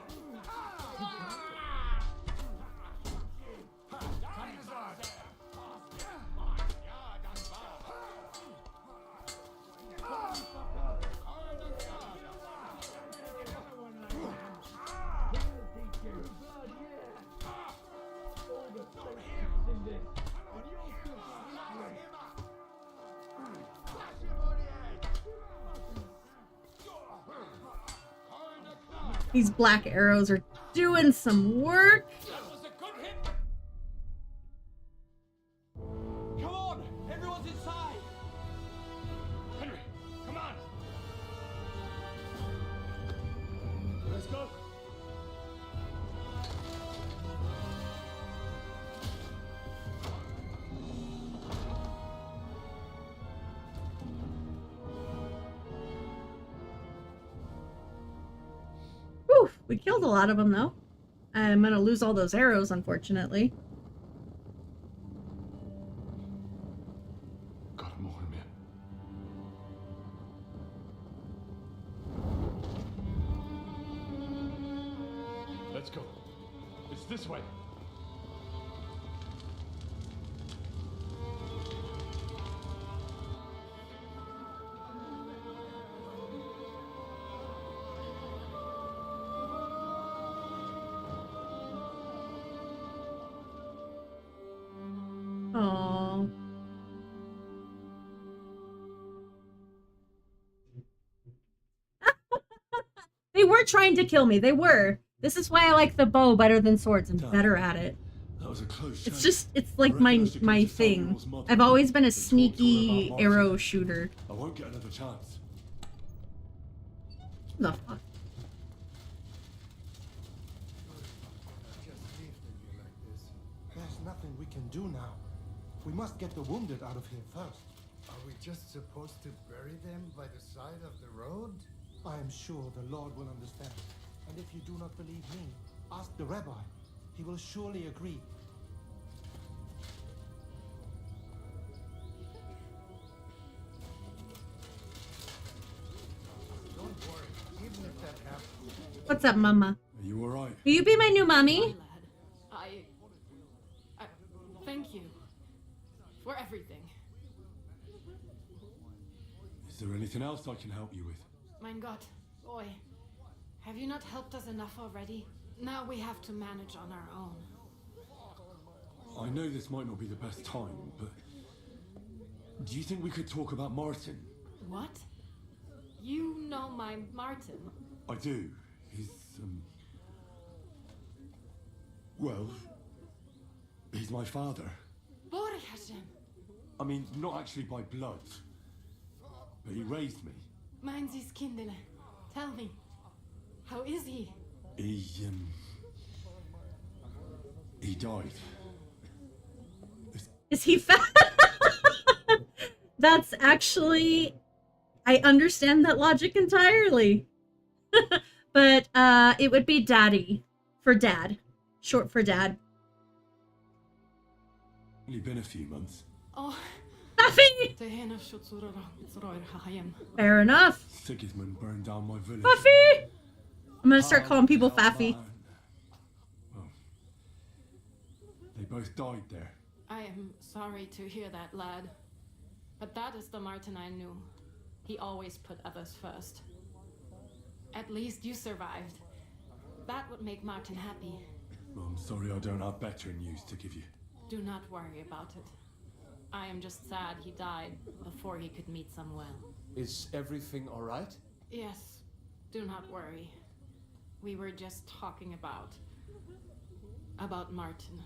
These black arrows are doing some work. Come on! Everyone's inside! Henry, come on! Let's go. We killed a lot of them, though. I'm gonna lose all those arrows, unfortunately. Gotta warn me. Let's go. It's this way. Aww. They were trying to kill me. They were. This is why I like the bow better than swords. I'm better at it. That was a close It's shave. just, it's like my thing. I've always been a sneaky arrow shooter. I won't get another chance. The fuck? There's nothing we can do now. We must get the wounded out of here first. Are we just supposed to bury them by the side of the road? I am sure the Lord will understand. And if you do not believe me, ask the rabbi. He will surely agree. Don't worry, even if that happens. What's up, mama? Are you alright? Will you be my new mommy? I thank you for everything. Is there anything else I can help you with? Mein Gott, boy, have you not helped us enough already? Now we have to manage on our own. I know this might not be the best time, but do you think we could talk about Martin? What? You know my Martin? I do. He's, well, he's my father. Bore Hashem. I mean, not actually by blood, but he raised me. Mein Sis Kindele. Tell me, how is he? He died. Is he fat? That's actually... I understand that logic entirely. But it would be daddy. For dad. Short for dad. Only been a few months. Oh. Buffy! Fair enough. Sigismund burned down my village. Buffy! I'm gonna start calling people Faffy. Well, they both died there. I am sorry to hear that, lad. But that is the Martin I knew. He always put others first. At least you survived. That would make Martin happy. Well, I'm sorry I don't have better news to give you. Do not worry about it. I am just sad he died before he could meet Samuel. Is everything alright? Yes, do not worry. We were just talking about Martin.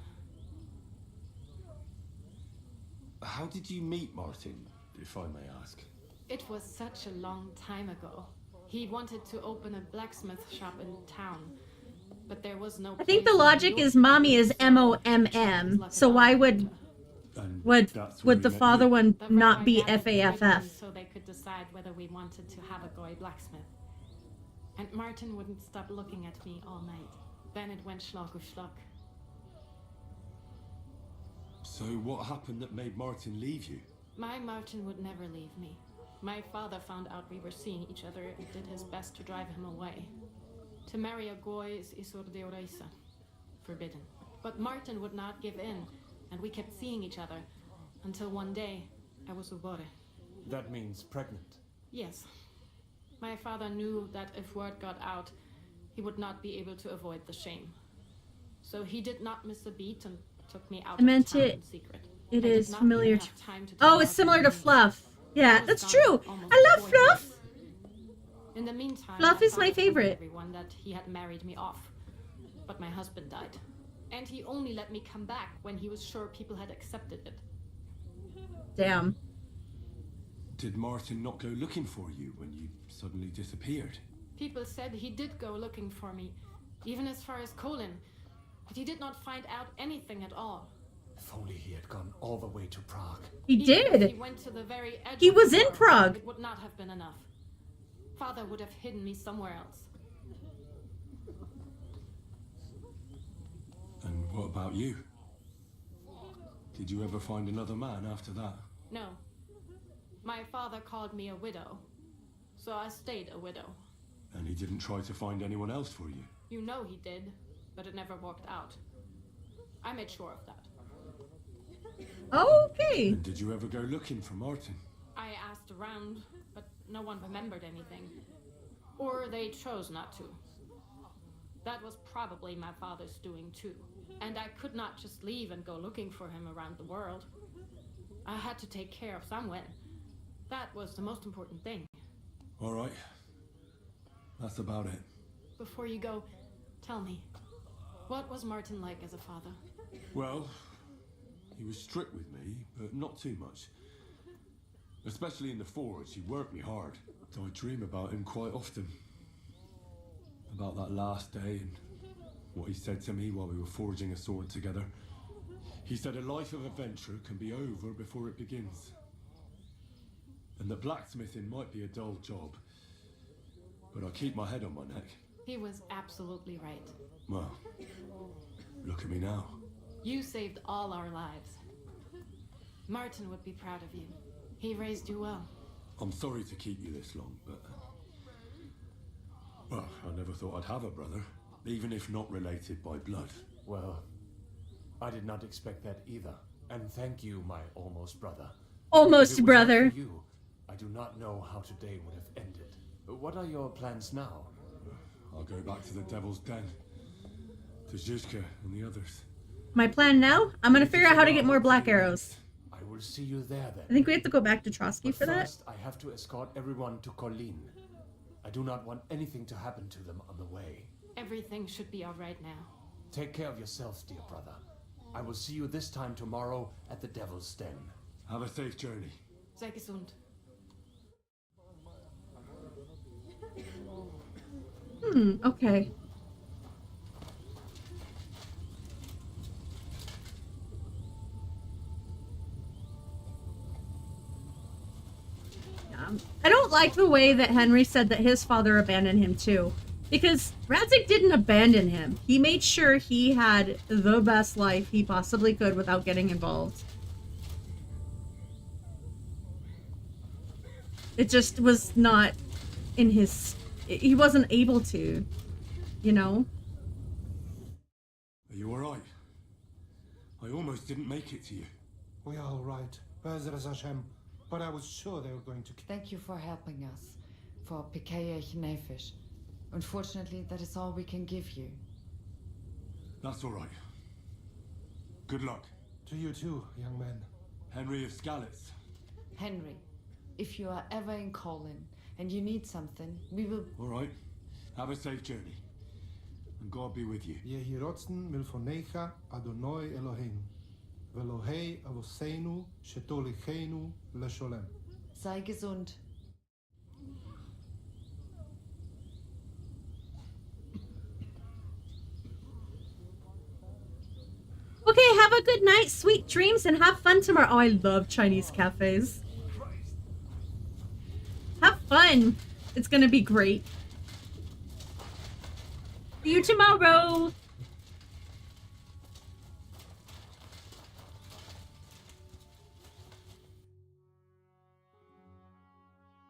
How did you meet Martin, if I may ask? It was such a long time ago. He wanted to open a blacksmith shop in town, but there was no I think the logic is mommy is MOMM, so why would the father one not be FAFF? So they could decide whether we wanted to have a goy blacksmith. And Martin wouldn't stop looking at me all night. Then it went schlag auf schlag. So what happened that made Martin leave you? My Martin would never leave me. My father found out we were seeing each other and did his best to drive him away. To marry a goy is isur deoraisa, forbidden. But Martin would not give in, and we kept seeing each other, until one day I was ubore. That means pregnant. Yes. My father knew that if word got out, he would not be able to avoid the shame. So he did not miss a beat and took me out I meant of town it. in secret. It I is did not familiar even to... have time to Oh, tell it's Martin similar to the news. Fluff. Yeah, was that's gone true. almost I love before he Fluff. In the meantime, Fluff my is my father told favorite. everyone that he had married me off, but my husband died, and he only let me come back when he was sure people had accepted it. Damn. Did Martin not go looking for you when you suddenly disappeared? People said he did go looking for me, even as far as Colin, but he did not find out anything at all. If only he had gone all the way to Prague. He Even if did. He went to the very edge. He of was in Europe, Prague. It would not have been enough. Father would have hidden me somewhere else. And what about you? Did you ever find another man after that? No. My father called me a widow, so I stayed a widow. And he didn't try to find anyone else for you? You know he did, but it never worked out. I made sure of that. Okay. And did you ever go looking for Martin? I asked around, but no one remembered anything. Or they chose not to. That was probably my father's doing too. And I could not just leave and go looking for him around the world. I had to take care of someone. That was the most important thing. All right. That's about it. Before you go, tell me, what was Martin like as a father? Well, he was strict with me, but not too much. Especially in the forge, he worked me hard. I dream about him quite often. About that last day and what he said to me while we were forging a sword together. He said a life of adventure can be over before it begins. And that blacksmithing might be a dull job, but I keep my head on my neck. He was absolutely right. Well, look at me now. You saved all our lives. Martin would be proud of you. He raised you well. I'm sorry to keep you this long, but... Well, I never thought I'd have a brother, even if not related by blood. Well, I did not expect that either. And thank you, my almost brother. Almost If it was brother. not for you, I do not know how today would have ended. What are your plans now? I'll go back to the Devil's Den. To Zhuzka and the others. My plan now? I'm gonna figure out how to get more black arrows. I will see you there then. I think we have to go back to Trotsky But for that. first, I have to escort everyone to Colleen. I do not want anything to happen to them on the way. Everything should be all right now. Take care of yourselves, dear brother. I will see you this time tomorrow at the Devil's Den. Have a safe journey. Sei gesund. Okay. I don't like the way that Henry said that his father abandoned him too. Because Radzig didn't abandon him. He made sure he had the best life he possibly could without getting involved. It just was not in his... He wasn't able to, you know? Are you alright? I almost didn't make it to you. We are all right. Bezras Hashem. But I was sure they were going to... Thank you for helping us. For Pikeyech Nefish. Unfortunately, that is all we can give you. That's alright. Good luck. To you too, young man. Henry of Skalitz. Henry, if you are ever in Colin and you need something, we will... Alright. Have a safe journey. And God be with you. Yehi rotzen milfonecha Adonai Elohim. Velohei avosenu shetolichenu lesholem. Sei gesund. Okay, have a good night, sweet dreams, and have fun tomorrow. Oh, I love Chinese cafes. Have fun. It's gonna be great. See you tomorrow.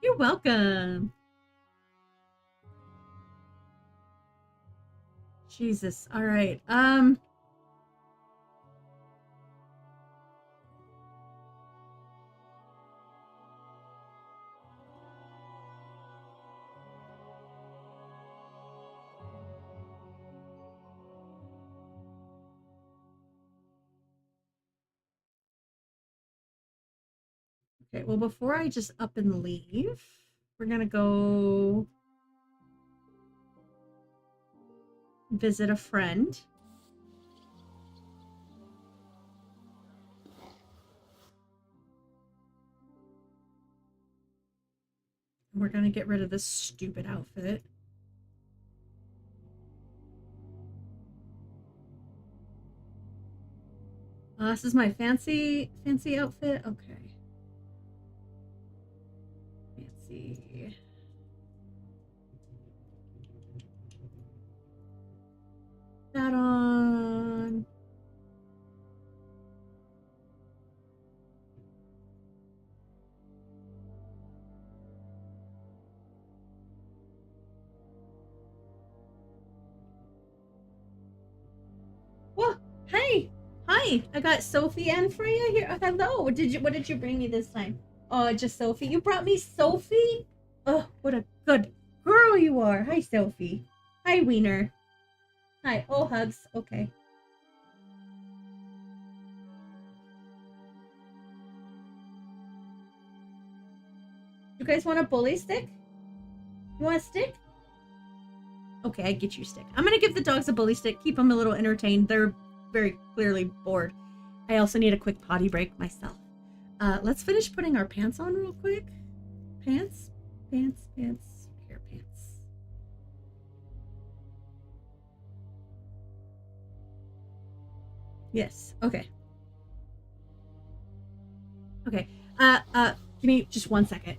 You're welcome. Jesus. All right. Okay, well, before I just up and leave, we're gonna go visit a friend. We're gonna get rid of this stupid outfit. This is my fancy outfit. Okay. Fancy. That on. hi. I got Sophie and Freya here. Oh, hello. What did you bring me this time? Oh, just Sophie. You brought me Sophie? Oh, what a good girl you are. Hi, Sophie. Hi, Wiener. Hi. Oh, hugs. Okay. You guys want a bully stick? You want a stick? Okay, I get you a stick. I'm gonna give the dogs a bully stick. Keep them a little entertained. They're very clearly bored. I also need a quick potty break myself. Let's finish putting our pants on real quick. Pants? Pants, pants. Here, pants. Yes, okay. Okay, give me just 1 second.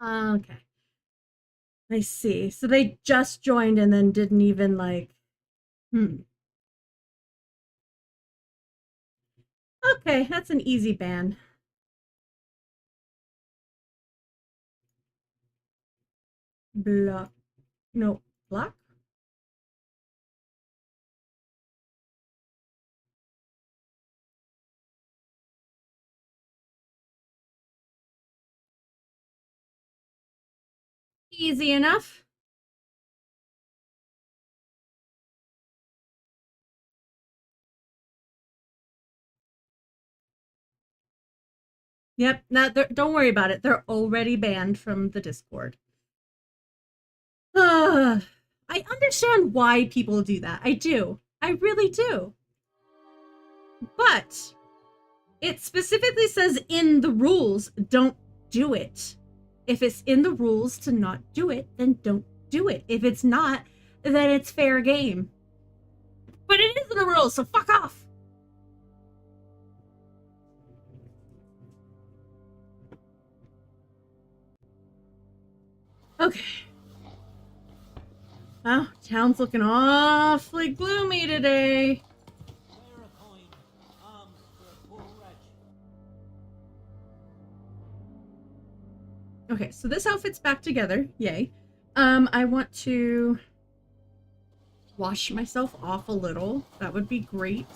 Okay. I see. So they just joined and then didn't even like. Okay, that's an easy ban. Block. No, block? Easy enough. Yep, don't worry about it. They're already banned from the Discord. I understand why people do that. I do. I really do. But it specifically says in the rules, don't do it. If it's in the rules to not do it, then don't do it. If it's not, then it's fair game. But it is in the rules, so fuck off. Okay. Oh, town's looking awfully gloomy today. Okay, so this outfit's back together. Yay. I want to wash myself off a little. That would be great.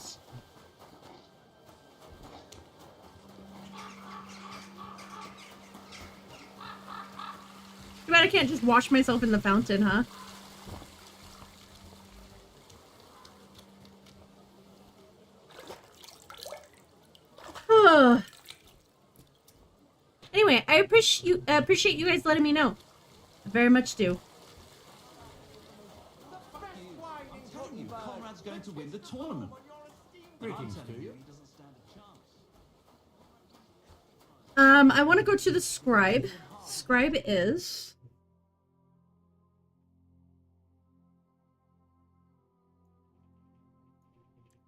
Too bad I can't just wash myself in the fountain, huh? Anyway, I appreciate you guys letting me know. I very much do. Conrad's going to win the tournament. Greetings to you. I want to go to the scribe. Scribe is...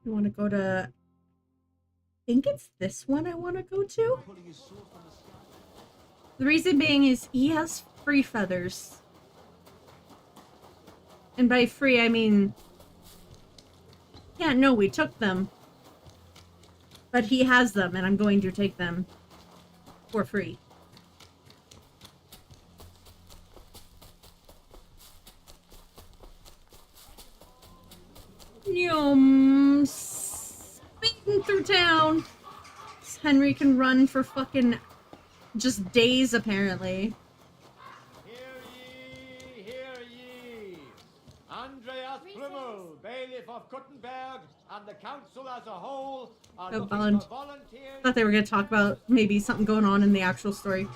You want to go to... I think it's this one I want to go to. The reason being is he has free feathers. And by free, I mean... Yeah, no, we took them. But he has them, and I'm going to take them for free. Yum. Speeding through town. Henry can run for fucking just days, apparently. Hear ye! Andreas Plümmel, bailiff of Kuttenberg, and the council as a whole are looking for volunteers. Thought they were going to talk about maybe something going on in the actual story.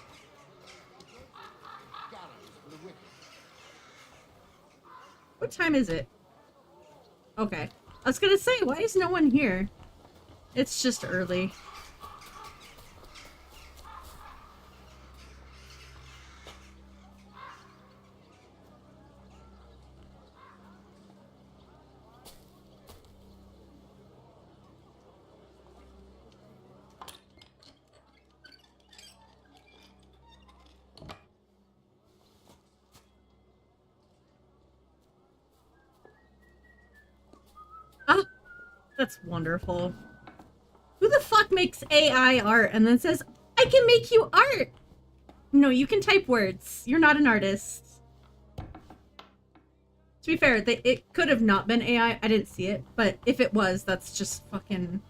What time is it? Okay. I was going to say, why is no one here? It's just early. That's wonderful. Who the fuck makes AI art and then says, I can make you art? No, you can type words. You're not an artist. To be fair, it could have not been AI. I didn't see it. But if it was, that's just fucking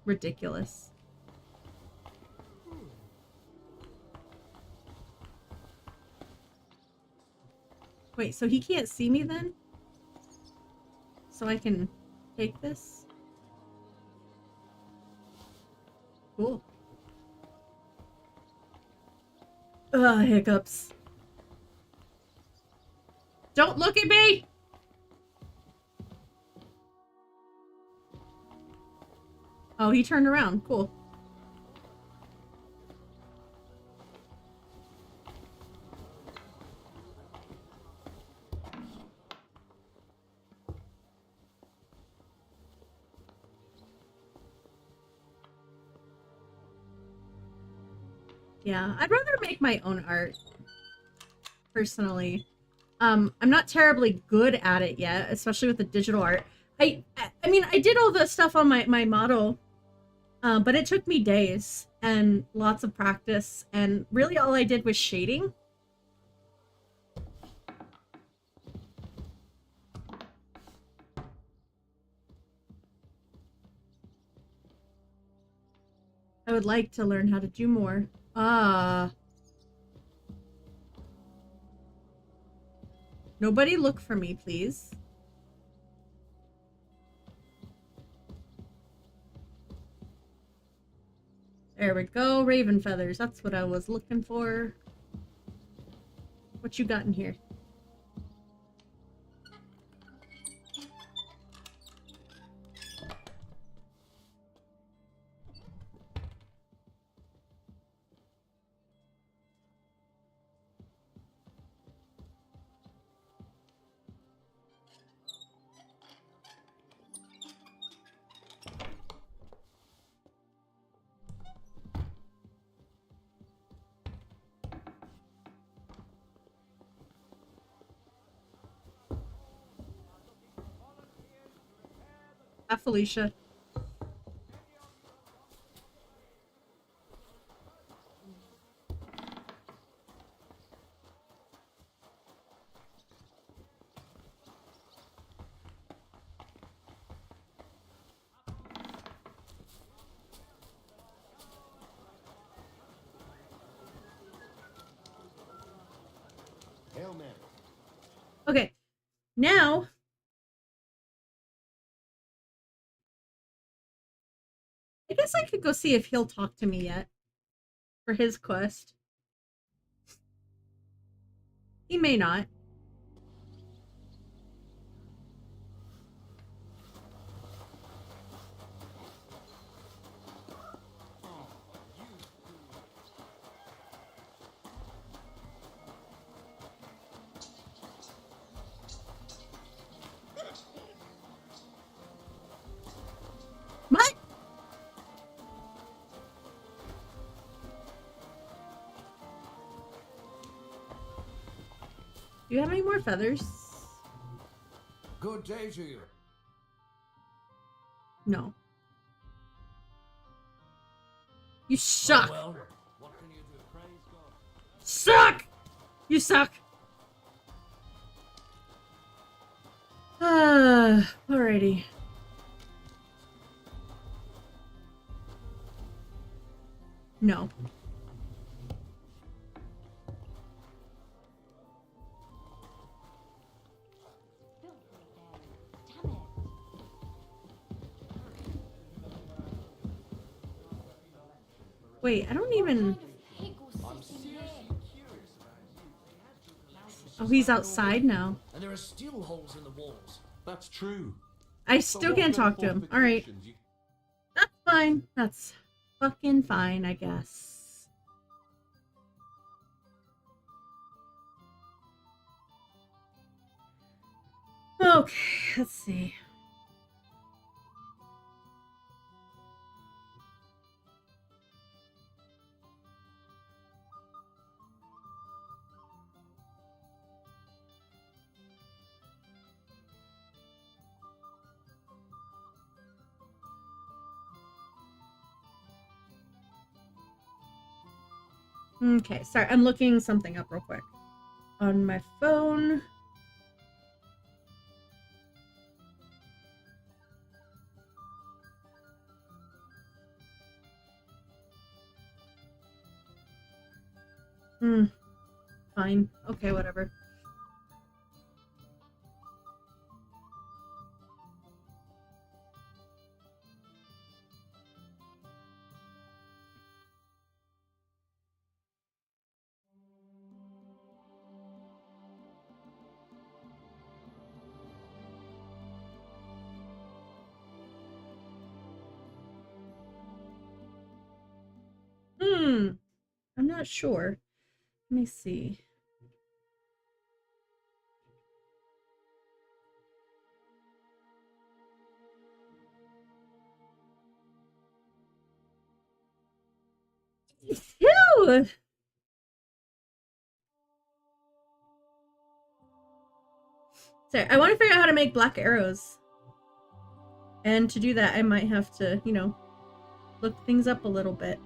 ridiculous. Wait, so he can't see me then? So I can take this? Cool. Ugh, hiccups. Don't look at me! Oh, he turned around. Cool. Yeah, I'd rather make my own art, personally. I'm not terribly good at it yet, especially with the digital art. I mean, I did all the stuff on my model, but it took me days and lots of practice, and really all I did was shading. I would like to learn how to do more. Nobody look for me, please. There we go. Raven feathers. That's what I was looking for. What you got in here? Hi, Felicia. Hail Mary. Okay, now I guess I could go see if he'll talk to me yet for his quest. He may not. What? Do you have any more feathers? Good day to you. No. You suck. Oh, well, what can you do? Praise God. Suck! You suck. Alrighty. No. Wait, I don't even... Oh, he's outside now. And there are steel holes in the walls. That's true. I still can't talk to him. Alright. That's fine. That's fucking fine, I guess. Okay, let's see. Okay, sorry, I'm looking something up real quick on my phone. Fine. Okay, whatever. I'm not sure. Let me see. Ew! Sorry, I want to figure out how to make black arrows. And to do that, I might have to, you know, look things up a little bit.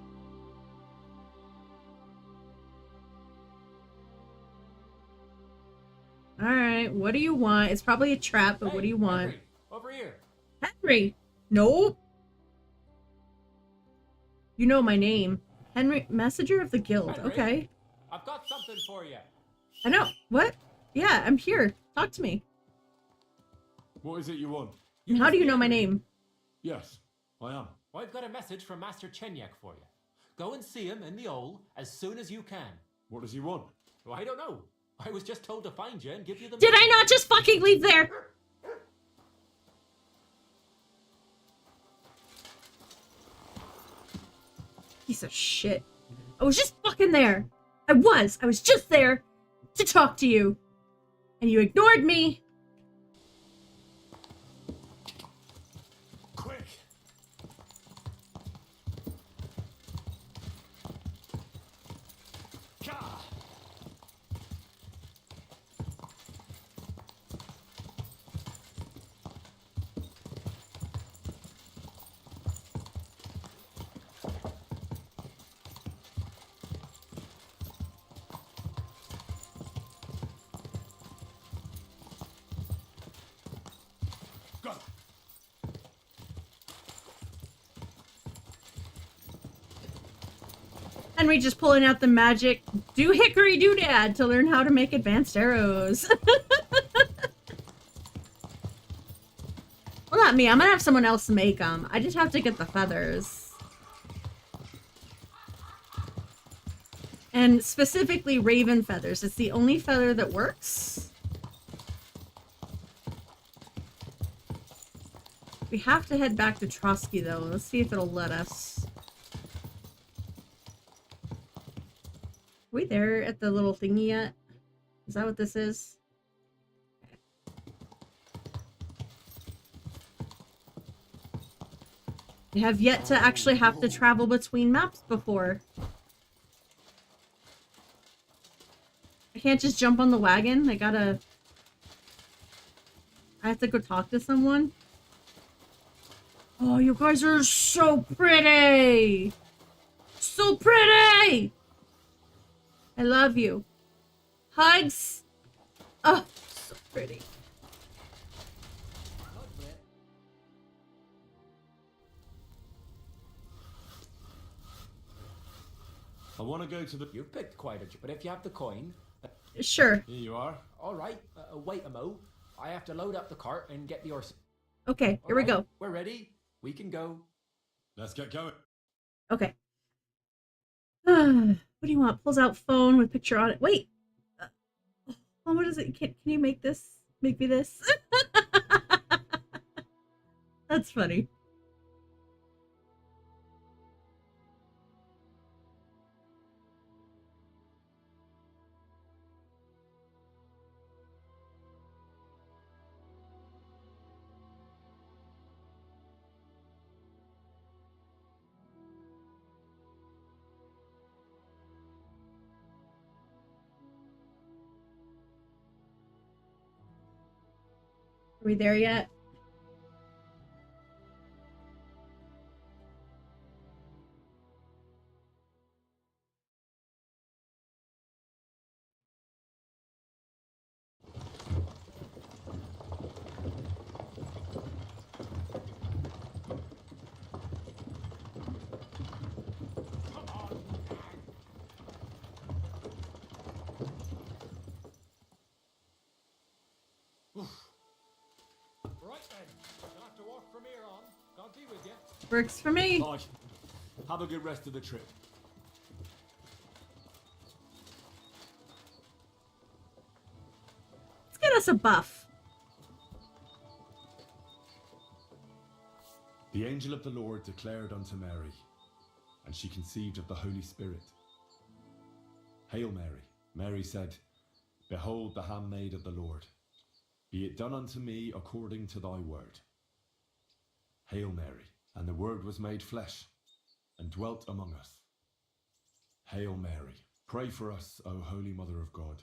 Alright, what do you want? It's probably a trap, but what do you want? Henry, over here. Henry! Nope! You know my name. Henry, Messenger of the Guild. Henry, okay. I've got something for you. I know. What? Yeah, I'm here. Talk to me. What is it you want? How do you know my name? Yes, I am. Well, I've got a message from Master Chenyak for you. Go and see him in the hole as soon as you can. What does he want? Well, I don't know. I was just told to find you and give you the... Did I not just fucking leave there? Piece of shit. I was just fucking there. I was just there to talk to you. And you ignored me. Quick! Ka! Go! Henry just pulling out the magic do hickory doodad to learn how to make advanced arrows. Well, not me. I'm gonna have someone else make them. I just have to get the feathers. And specifically raven feathers. It's the only feather that works. We have to head back to Trotsky though. Let's see if it'll let us. Are we there at the little thingy yet? Is that what this is? We have yet to actually have to travel between maps before. I can't just jump on the wagon. I have to go talk to someone. Oh, you guys are so pretty! So pretty! I love you. Hugs! Oh, so pretty. I want to go to the... You've picked quite a... But if you have the coin... Sure. Here you are. All right. Wait a mo. I have to load up the cart and get the horse. Okay, here we go. We're ready. We can go. Let's get going. Okay. What do you want? Pulls out phone with picture on it. Wait. Oh, what is it? Can you make this? Make me this? That's funny. Are we there yet? Right then, you'll have to walk from here on. God be with you. Works for me. Bye. Have a good rest of the trip. Let's get us a buff. The angel of the Lord declared unto Mary, and she conceived of the Holy Spirit. Hail Mary. Mary said, Behold the handmaid of the Lord. Be it done unto me according to thy word. Hail Mary. And the Word was made flesh, and dwelt among us. Hail Mary. Pray for us, O Holy Mother of God,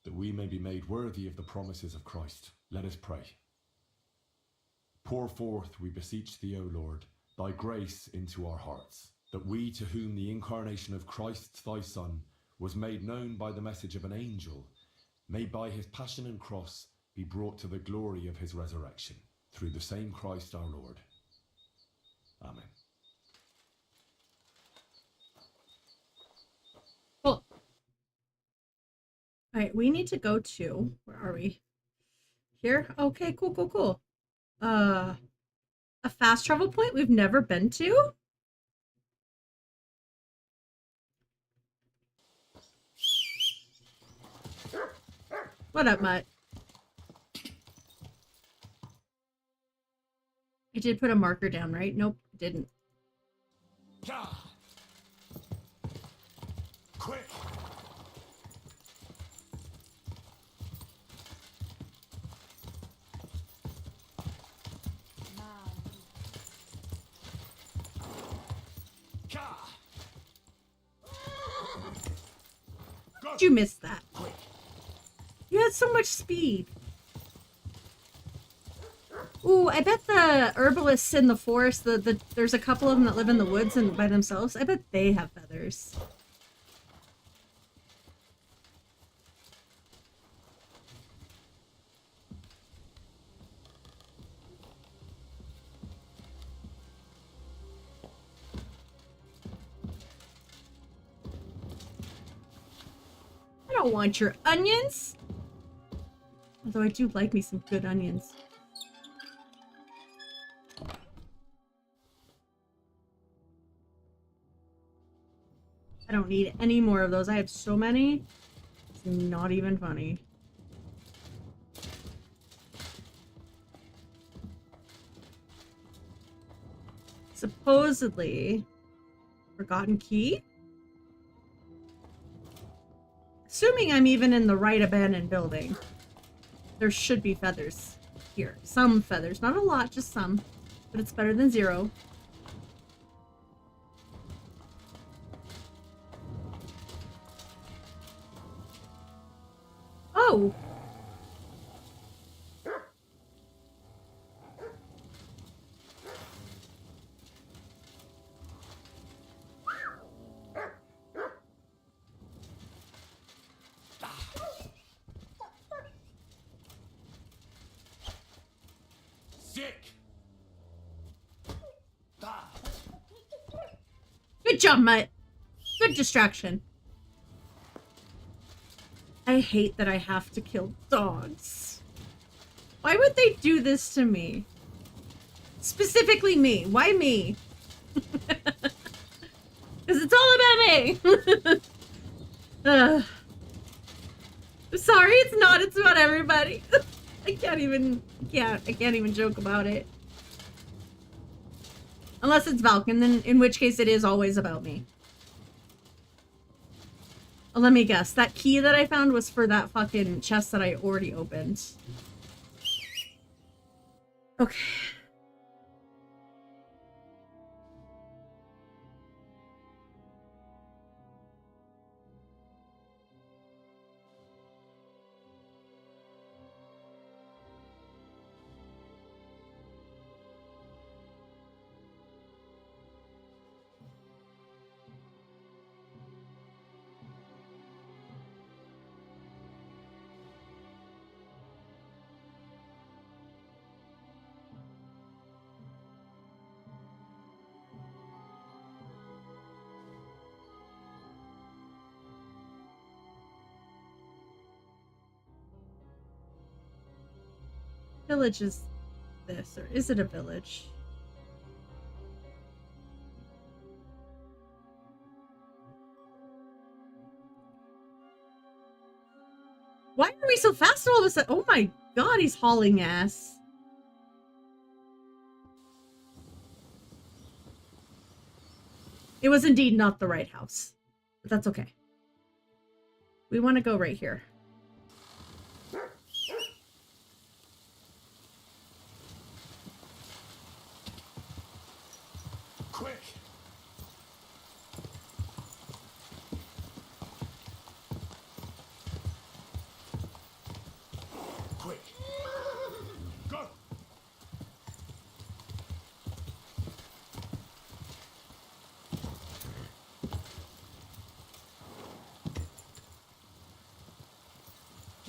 that we may be made worthy of the promises of Christ. Let us pray. Pour forth, we beseech thee, O Lord, thy grace into our hearts, that we, to whom the incarnation of Christ thy Son was made known by the message of an angel, may by his passion and cross be brought to the glory of his resurrection, through the same Christ our Lord. Amen. Cool. Alright, we need to go to... Where are we? Here? Okay, cool. A fast travel point we've never been to? What up, Mutt? I did put a marker down, right? Nope, didn't. Quick! Did you miss that? You had so much speed. Ooh, I bet the herbalists in the forest, there's a couple of them that live in the woods and by themselves. I bet they have feathers. I don't want your onions. Although I do like me some good onions. I don't need any more of those. I have so many. It's not even funny. Supposedly, forgotten key? Assuming I'm even in the right abandoned building, there should be feathers here. Some feathers. Not a lot, just some. But it's better than zero. Oh! Good job, Mutt. Good distraction. I hate that I have to kill dogs. Why would they do this to me? Specifically me. Why me? Because it's all about me. I'm sorry, it's not. It's about everybody. I can't even joke about it. Unless it's Valken, then in which case it is always about me. Oh, let me guess. That key that I found was for that fucking chest that I already opened. Okay. Village is this, or is it a village? Why are we so fast all of a sudden? Oh my god, he's hauling ass. It was indeed not the right house, but that's okay. We want to go right here. Quick! Quick! Go!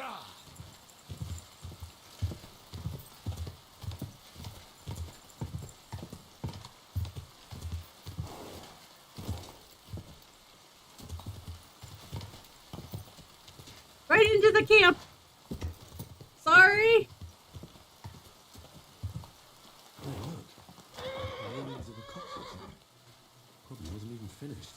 Ah! Right into the camp. Sorry. Oh, look. The remains of a cockpit. Probably wasn't even finished.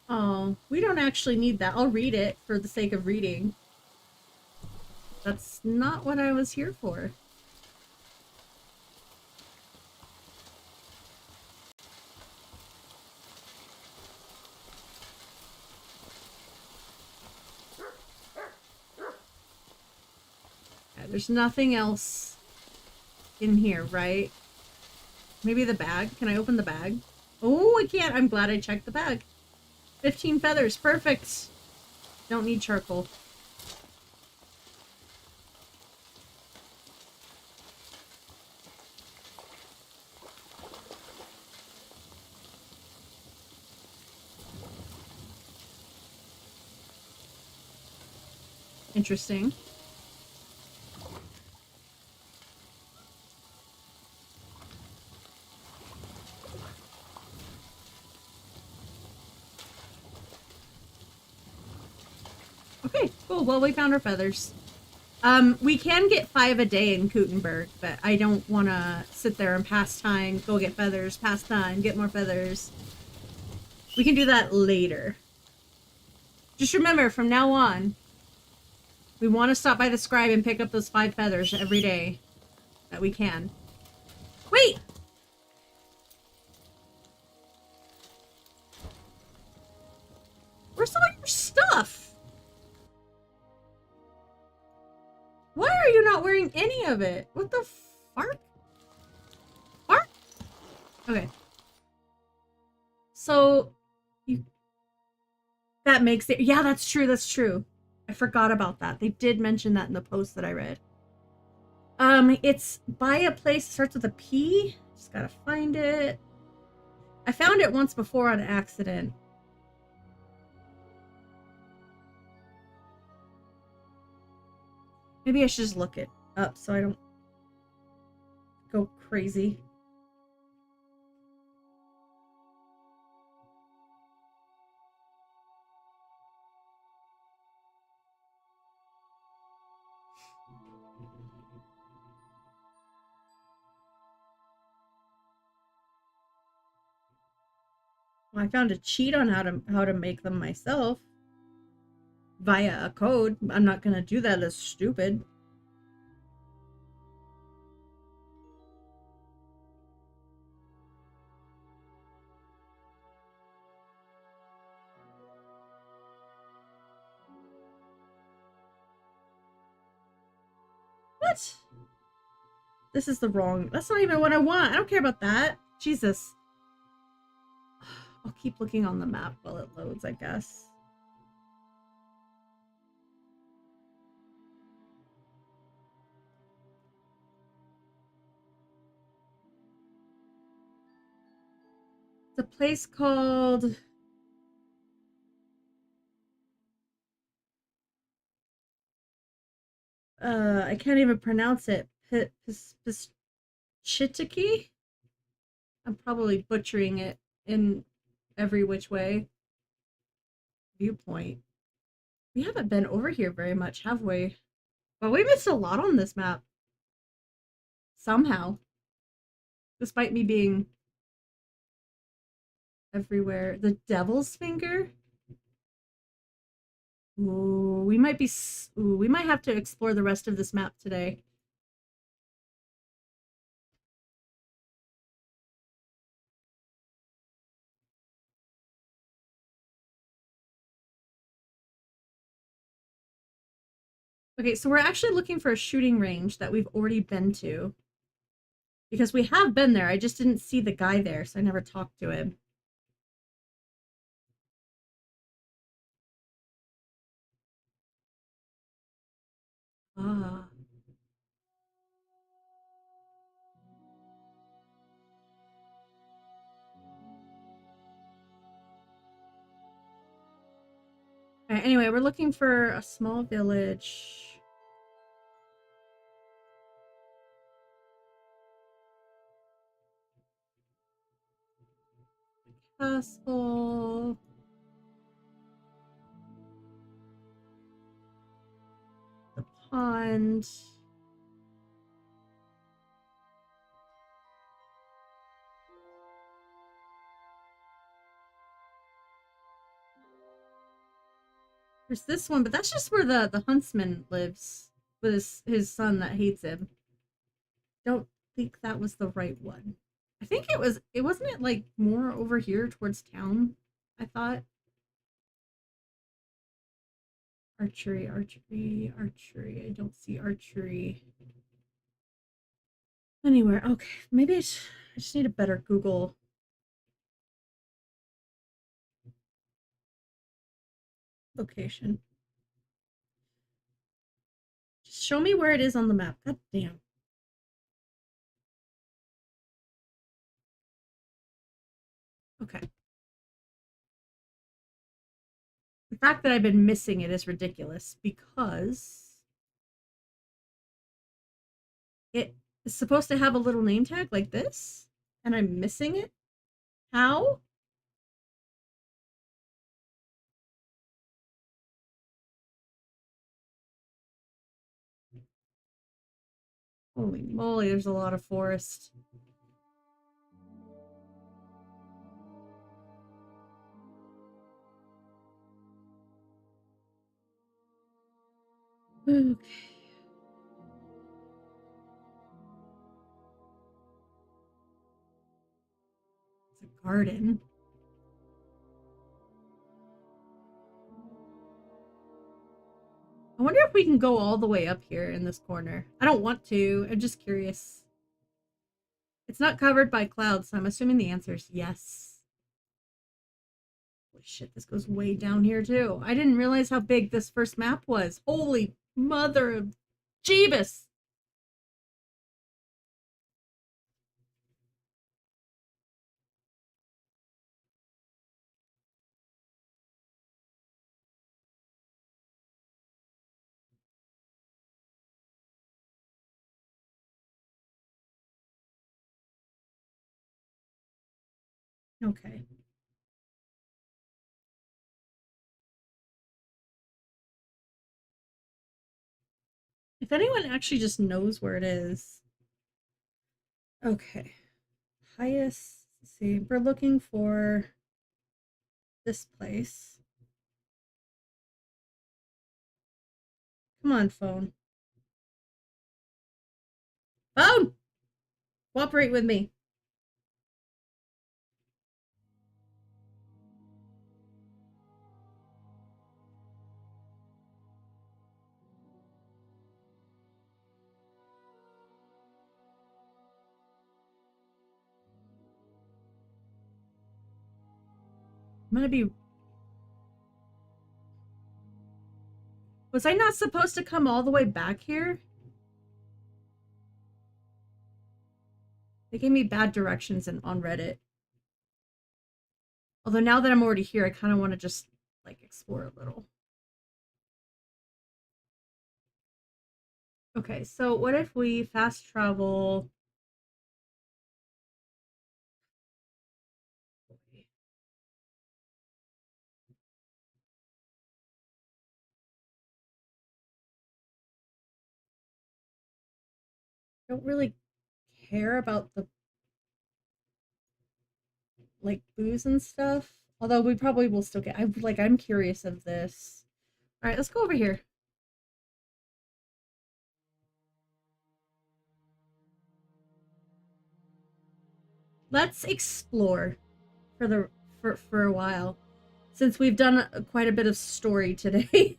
Oh, we don't actually need that. I'll read it for the sake of reading. That's not what I was here for. Yeah, there's nothing else in here, right? Maybe the bag? Can I open the bag? Oh, I can't. I'm glad I checked the bag. 15 feathers. Perfect. Don't need charcoal. Interesting. Okay, cool. Well, we found our feathers. We can get 5 a day in Kuttenberg, but I don't want to sit there and pass time, go get feathers, pass time, get more feathers. We can do that later. Just remember, from now on, we want to stop by the scribe and pick up those 5 feathers every day that we can. Wait! Where's all your stuff? Why are you not wearing any of it? What the fark? Fark? Okay. So, that makes it... Yeah, that's true, that's true. I forgot about that. They did mention that in the post that I read. It's by a place, starts with a P. Just gotta find it. I found it once before on accident. Maybe I should just look it up so I don't go crazy. I found a cheat on how to make them myself via a code. I'm not gonna do that. That's stupid. What? This is the wrong... That's not even what I want. I don't care about that. Jesus. I'll keep looking on the map while it loads, I guess. It's a place called... I can't even pronounce it. Chitiki? I'm probably butchering it in every which way. Viewpoint. We haven't been over here very much, have we? But we missed a lot on this map. Somehow. Despite me being everywhere. The Devil's Finger? Ooh, we might be... Ooh, we might have to explore the rest of this map today. Okay, so we're actually looking for a shooting range that we've already been to. Because we have been there, I just didn't see the guy there, so I never talked to him. Ah. Alright, anyway, we're looking for a small village. Castle. The pond. There's this one, but that's just where the huntsman lives with his son that hates him. Don't think that was the right one. I think it was. It wasn't it like more over here towards town. I thought. Archery, archery, archery. I don't see archery anywhere. Okay, maybe I just need a better Google. Location. Just show me where it is on the map. God damn. Okay. The fact that I've been missing it is ridiculous because it is supposed to have a little name tag like this, and I'm missing it? How? Holy moly, there's a lot of forest. Okay. It's a garden. I wonder if we can go all the way up here in this corner. I don't want to. I'm just curious. It's not covered by clouds, so I'm assuming the answer is yes. Holy shit, this goes way down here too. I didn't realize how big this first map was. Holy mother of Jeebus! Okay. If anyone actually just knows where it is. Okay. Highest, let's see, we're looking for this place. Come on, phone. Phone! Cooperate with me. I'm gonna be... Was I not supposed to come all the way back here? They gave me bad directions on Reddit. Although now that I'm already here, I kind of want to just, like, explore a little. Okay, so what if we fast travel... Don't really care about the like booze and stuff, although we probably will still get... I'm curious of this. All right, let's go over here. Let's explore for a while, since we've done quite a bit of story today.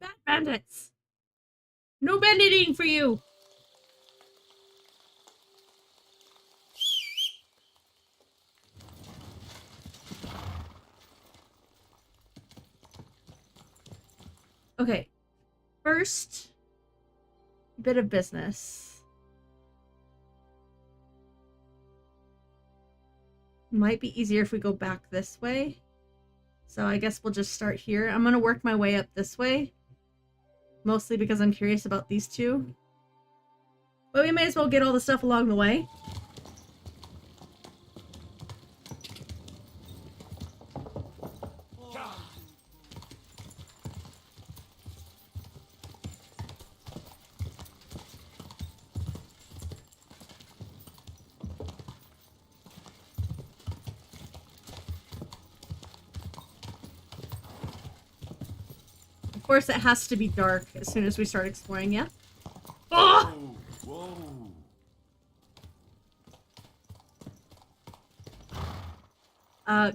Bad bandits! No banditing for you! Okay, first bit of business. Might be easier if we go back this way. So I guess we'll just start here. I'm gonna work my way up this way. Mostly because I'm curious about these two. But we may as well get all the stuff along the way. Of course, it has to be dark as soon as we start exploring, yeah? Oh! Whoa!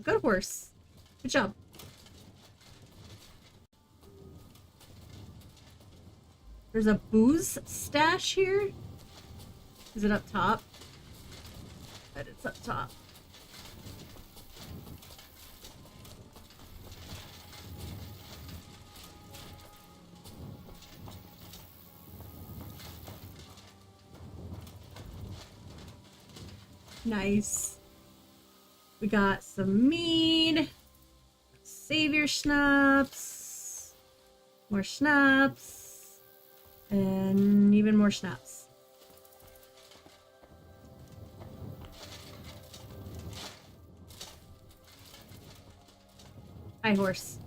Good horse. Good job. There's a booze stash here. Is it up top? But it's up top. Nice. We got some mead. Savior schnapps. More schnapps. And even more schnapps. Hi, horse.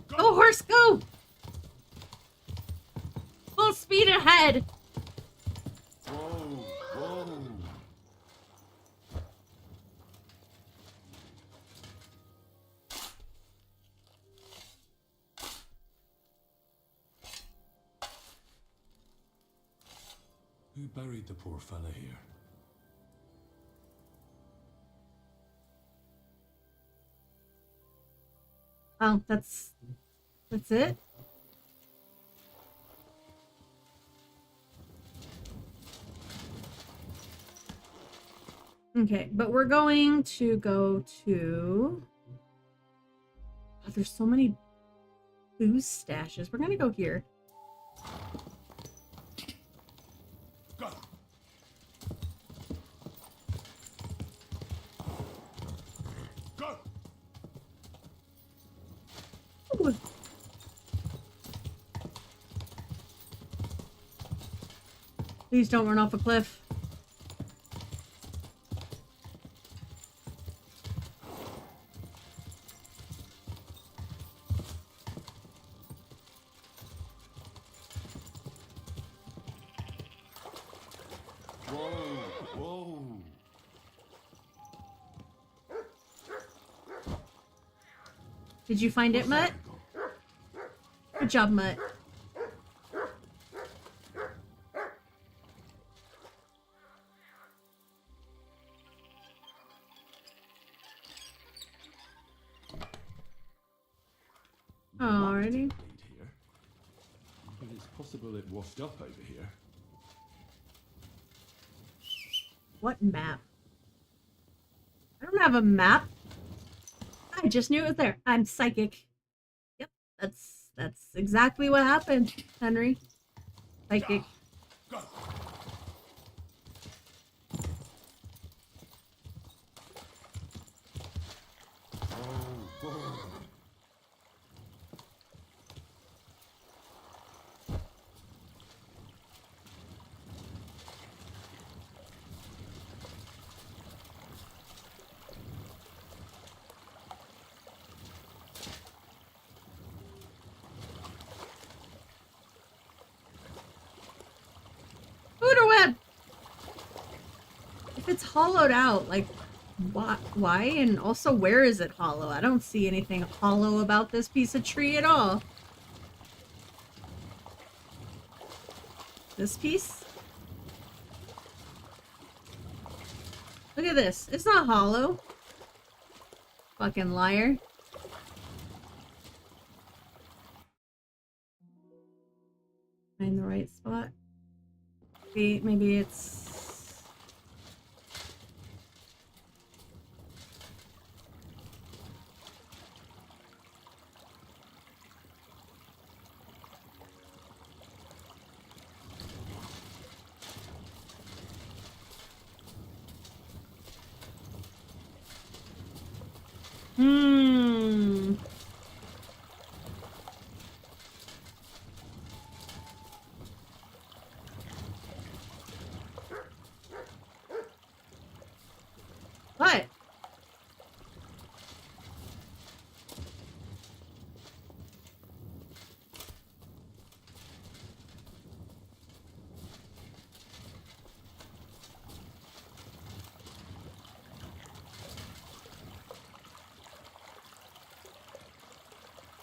Go, horse, go! Full speed ahead! Whoa! Who buried the poor fella here? Oh, that's it? Okay, but we're going to go to... Oh, there's so many booze stashes. We're gonna go here. Go! Go! Ooh. Please don't run off a cliff. Whoa! Did you find it, Mutt? Good job, Mutt. Alrighty. Here. But it's possible it washed up over here. What map? I don't have a map. I just knew it was there. I'm psychic. Yep, that's exactly what happened, Henry. Psychic. Web. If it's hollowed out, like, why? And also, where is it hollow? I don't see anything hollow about this piece of tree at all. This piece? Look at this. It's not hollow. Fucking liar. Find the right spot. Maybe it's...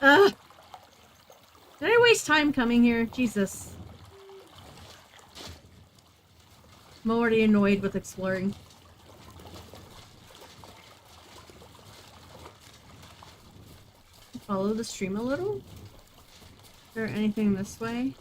Ugh! Did I waste time coming here? Jesus. I'm already annoyed with exploring. Follow the stream a little? Is there anything this way?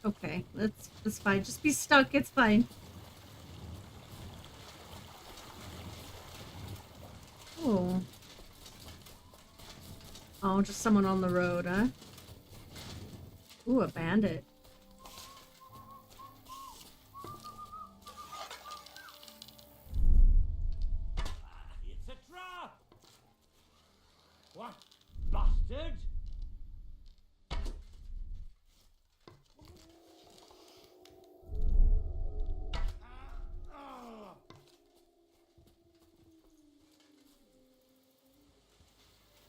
Okay, that's fine. Just be stuck, it's fine. Oh. Oh, just someone on the road, huh? Ooh, a bandit. It's a trap! What bastard?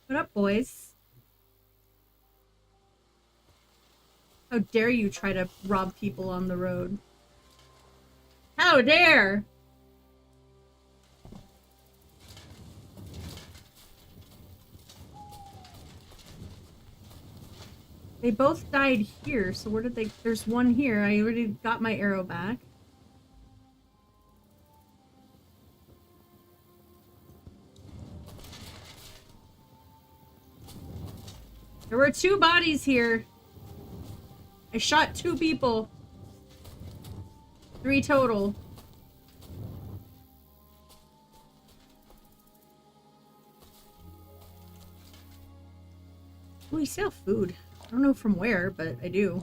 What up, boys? How dare you try to rob people on the road? How dare! They both died here, so where did they... There's one here. I already got my arrow back. There were 2 bodies here. I shot 2 people. 3 total. Oh, we sell food. I don't know from where, but I do.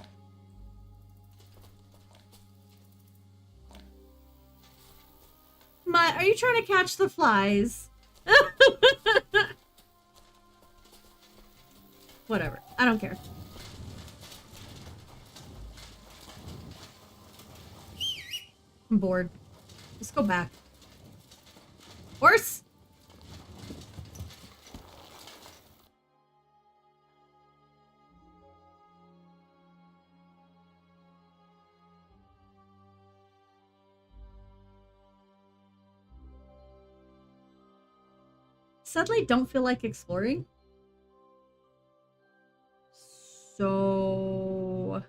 Mutt, are you trying to catch the flies? Whatever. I don't care. I'm bored. Let's go back. Horse! Suddenly don't feel like exploring. So...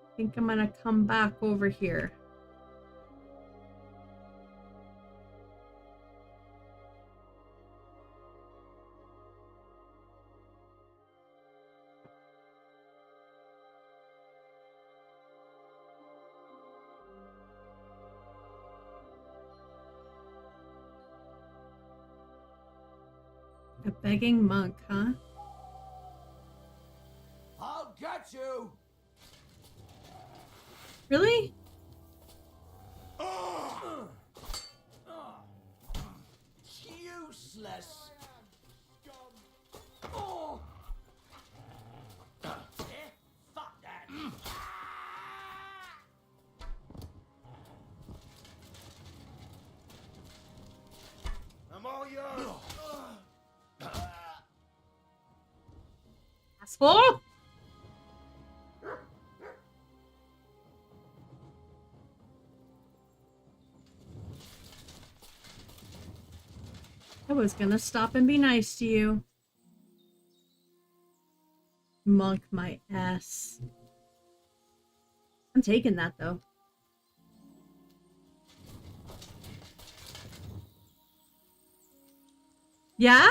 I think I'm gonna come back over here. A begging monk, huh? I'll get you! Really? Useless! Oh. Fuck that! I'm all yours! Asshole! I was gonna stop and be nice to you. Monk my ass. I'm taking that though. Yeah?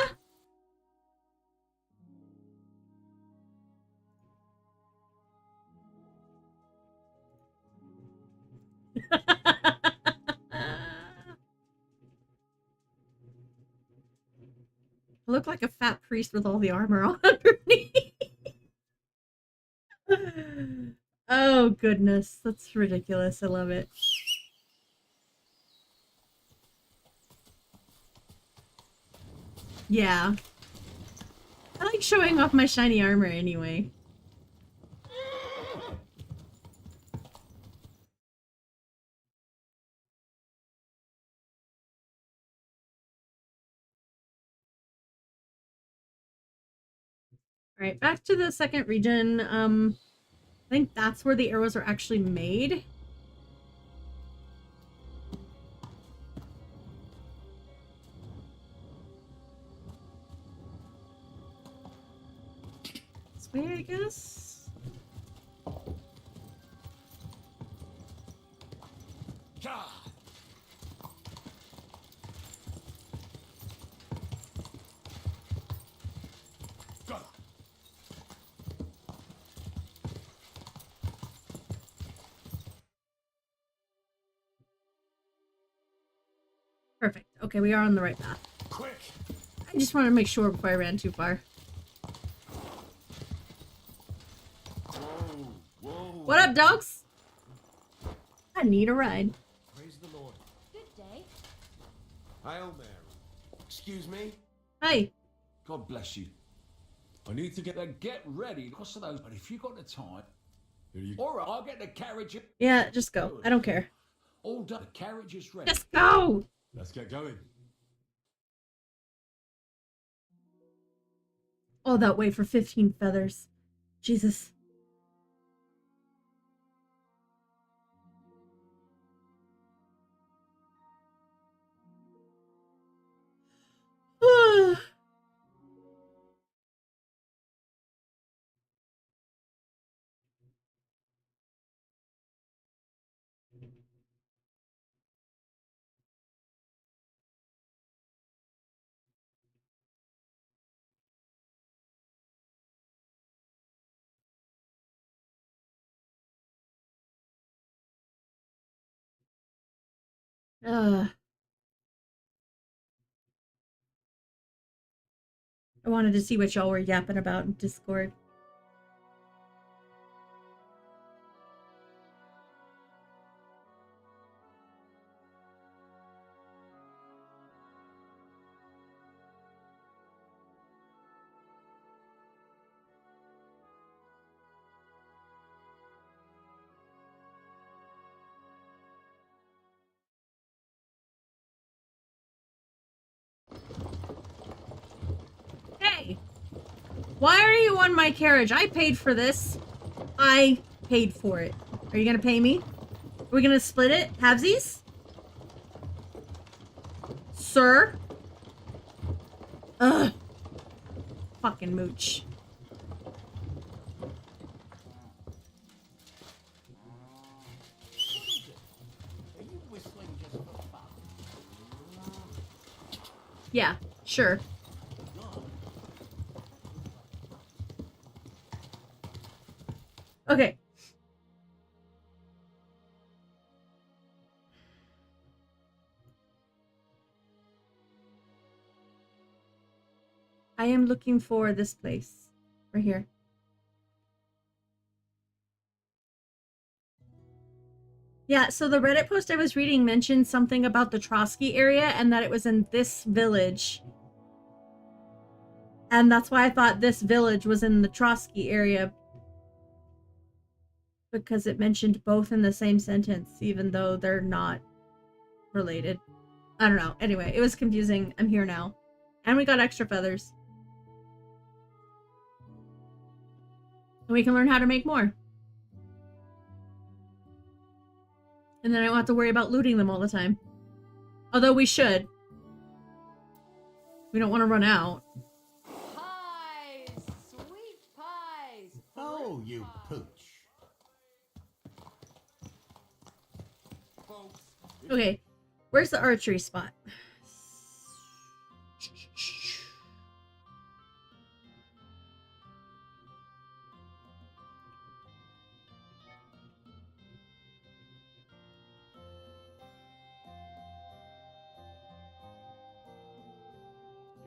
I look like a fat priest with all the armor on underneath. Oh goodness, that's ridiculous. I love it. Yeah. I like showing off my shiny armor anyway. Alright, back to the second region. I think that's where the arrows are actually made. This way, I guess? Perfect. Okay, we are on the right path. Quick! I just wanted to make sure before I ran too far. Whoa. What up, dogs? I need a ride. Praise the Lord. Good day. Hail Mary. Excuse me? Hi. God bless you. I need to Get ready, because of those, but if you got the time... Here you Alright, I'll get the carriage... Yeah, just go. I don't care. All done. The carriage is ready. Just go! Let's get going. All that way for 15 feathers. Jesus. I wanted to see what y'all were yapping about in Discord. Hey! Why are you on my carriage? I paid for this. I paid for it. Are you gonna pay me? Are we gonna split it? Halvesies? Sir? Ugh. Fucking mooch. Are you whistling just for fun? Yeah, sure. Okay. I am looking for this place. Right here. Yeah, so the Reddit post I was reading mentioned something about the Trotsky area and that it was in this village. And that's why I thought this village was in the Trotsky area. Because it mentioned both in the same sentence, even though they're not related. I don't know. Anyway, it was confusing. I'm here now. And we got extra feathers. And we can learn how to make more. And then I don't have to worry about looting them all the time. Although we should. We don't want to run out. Pies! Sweet pies! Oh, you pooch. Okay, where's the archery spot?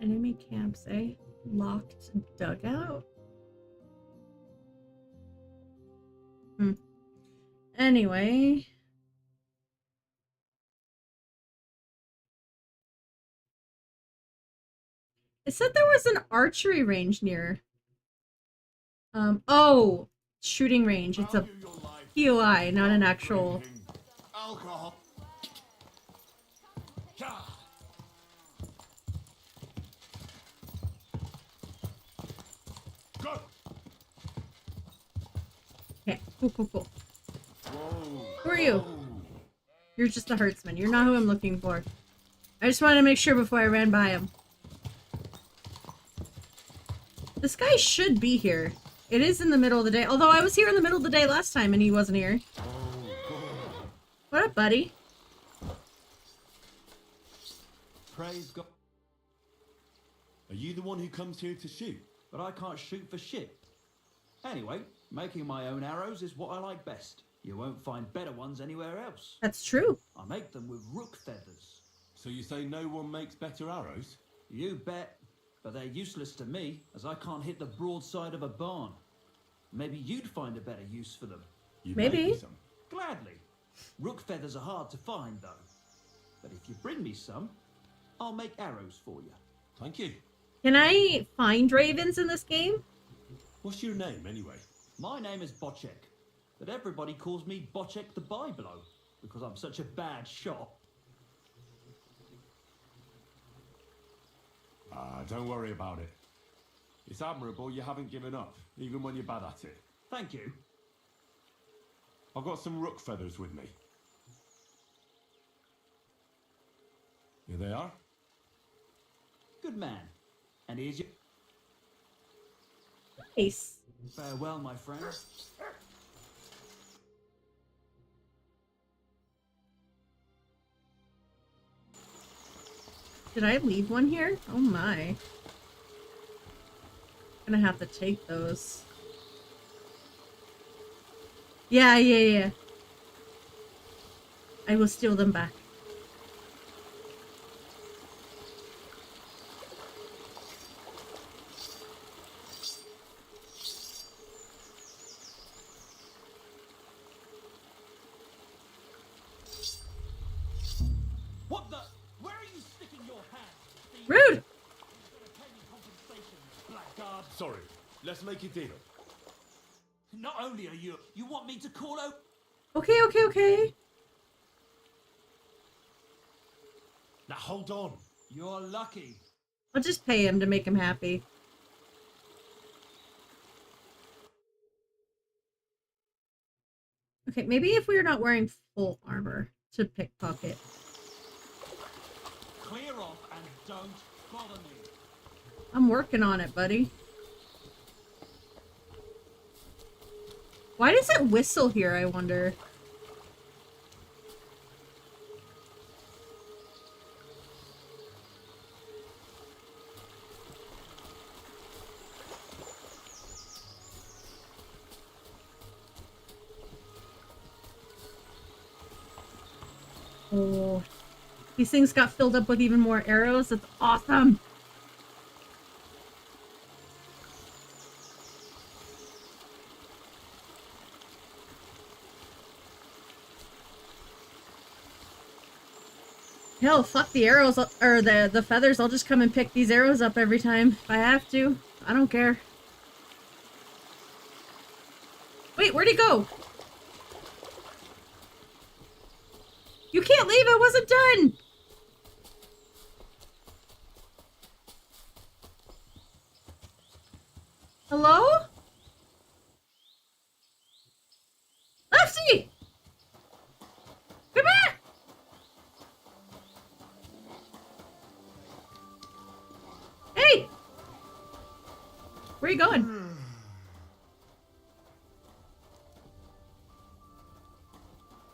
Enemy camps, eh? Locked dugout? Anyway. It said there was an archery range near. Oh, shooting range. It's a POI, not an actual. Alcohol. Go. Cool. Who are you? You're just a herdsman. You're not who I'm looking for. I just wanted to make sure before I ran by him. This guy should be here. It is in the middle of the day. Although I was here in the middle of the day last time and he wasn't here. What up, buddy? Praise God. Are you the one who comes here to shoot? But I can't shoot for shit. Anyway, making my own arrows is what I like best. You won't find better ones anywhere else. That's true. I make them with rook feathers. So you say no one makes better arrows? You bet. But they're useless to me, as I can't hit the broadside of a barn. Maybe you'd find a better use for them. You Maybe. make me some. Gladly. Rook feathers are hard to find, though. But if you bring me some, I'll make arrows for you. Thank you. Can I find ravens in this game? What's your name, anyway? My name is Bocek, but everybody calls me Bocek the Byblow, because I'm such a bad shot. Don't worry about it. It's admirable you haven't given up, even when you're bad at it. Thank you. I've got some rook feathers with me. Here they are. Good man. And here's your... Nice. Farewell, my friend. Did I leave one here? Oh my. Gonna have to take those. Yeah. I will steal them back. What the? Where are you sticking your hand? Rude! Blackguard. Sorry, let's make a deal. Not only are you want me to call out... Okay. Now hold on. You're lucky. I'll just pay him to make him happy. Okay, maybe if we are not wearing full armor to pickpocket. Clear off and don't bother me. I'm working on it, buddy. Why does it whistle here, I wonder? Oh, these things got filled up with even more arrows. That's awesome. Hell, fuck the arrows, or the feathers. I'll just come and pick these arrows up every time if I have to. I don't care. Wait, where'd he go? You can't leave, I wasn't done! Hello? Lefty! Come back! Hey! Where are you going?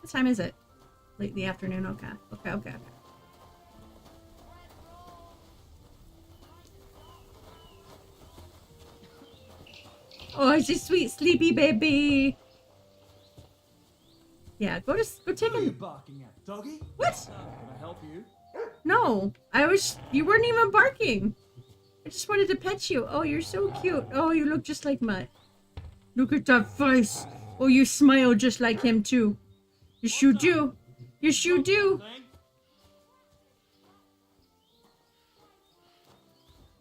What time is it? Late in the afternoon? Okay. Oh, she's sweet, sleepy baby. Yeah, go take What are you him. barking at, doggy? What? Can I help you? No, you weren't even barking. I just wanted to pet you. Oh, you're so cute. Oh, you look just like Mutt. Look at that face. Oh, you smile just like him too. You sure do. You sure do.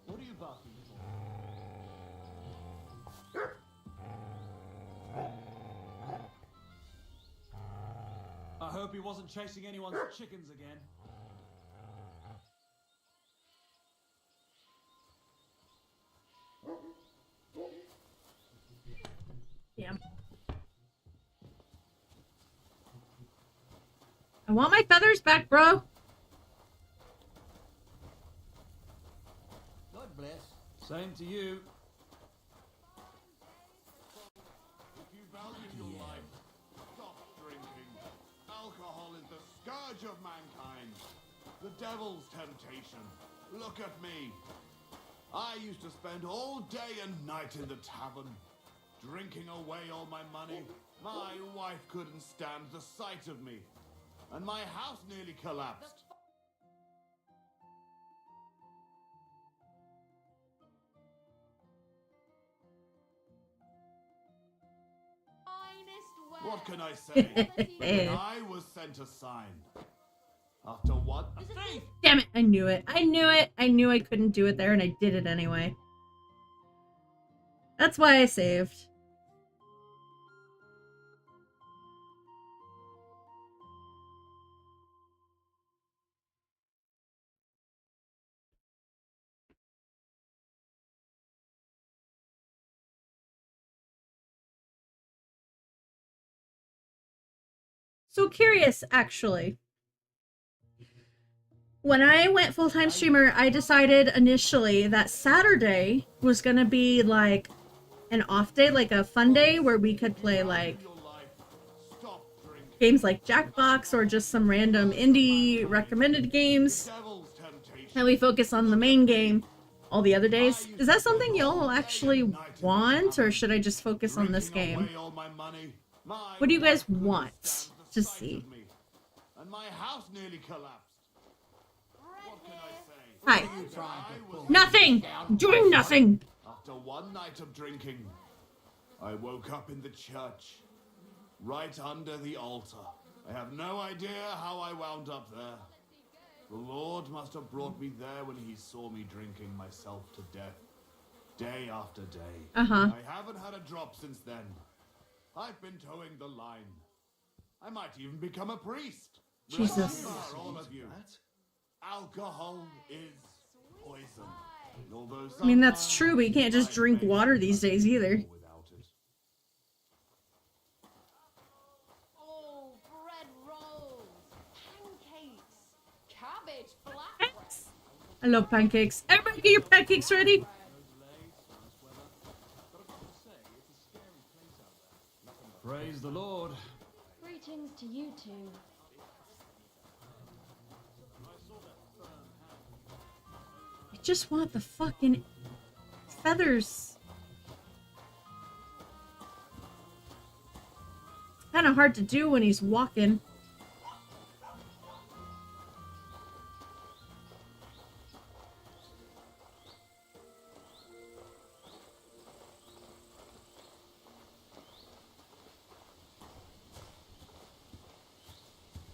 What are you barking for? I hope he wasn't chasing anyone's chickens again. Yeah. want my feathers back, bro. God bless. Same to you. If you value your life, stop drinking. Alcohol is the scourge of mankind. The devil's temptation. Look at me. I used to spend all day and night in the tavern, drinking away all my money. My wife couldn't stand the sight of me, and my house nearly collapsed. What can I say? But I was sent a sign. After what? A thief! Damn it, I knew it. I knew it. I knew I couldn't do it there, and I did it anyway. That's why I saved. So curious, actually. When I went full-time streamer, I decided initially that Saturday was gonna be like an off day, like a fun day where we could play like games like Jackbox or just some random indie recommended games. And we focus on the main game all the other days. Is that something y'all actually want, or should I just focus on this game? What do you guys want to see? And my house nearly collapsed. Hi. Nothing! Doing nothing! After one night of drinking, I woke up in the church, right under the altar. I have no idea how I wound up there. The Lord must have brought me there when he saw me drinking myself to death, day after day. Uh-huh. I haven't had a drop since then. I've been towing the line. I might even become a priest. Jesus. Remember, all of you, alcohol is poison. Although I mean, that's true, but you can't just drink water these days either. Oh, bread rolls, pancakes, cabbage, flatbread. I love pancakes. Everybody get your pancakes ready. Praise the Lord. Greetings to you two. I just want the fucking feathers. It's kind of hard to do when he's walking.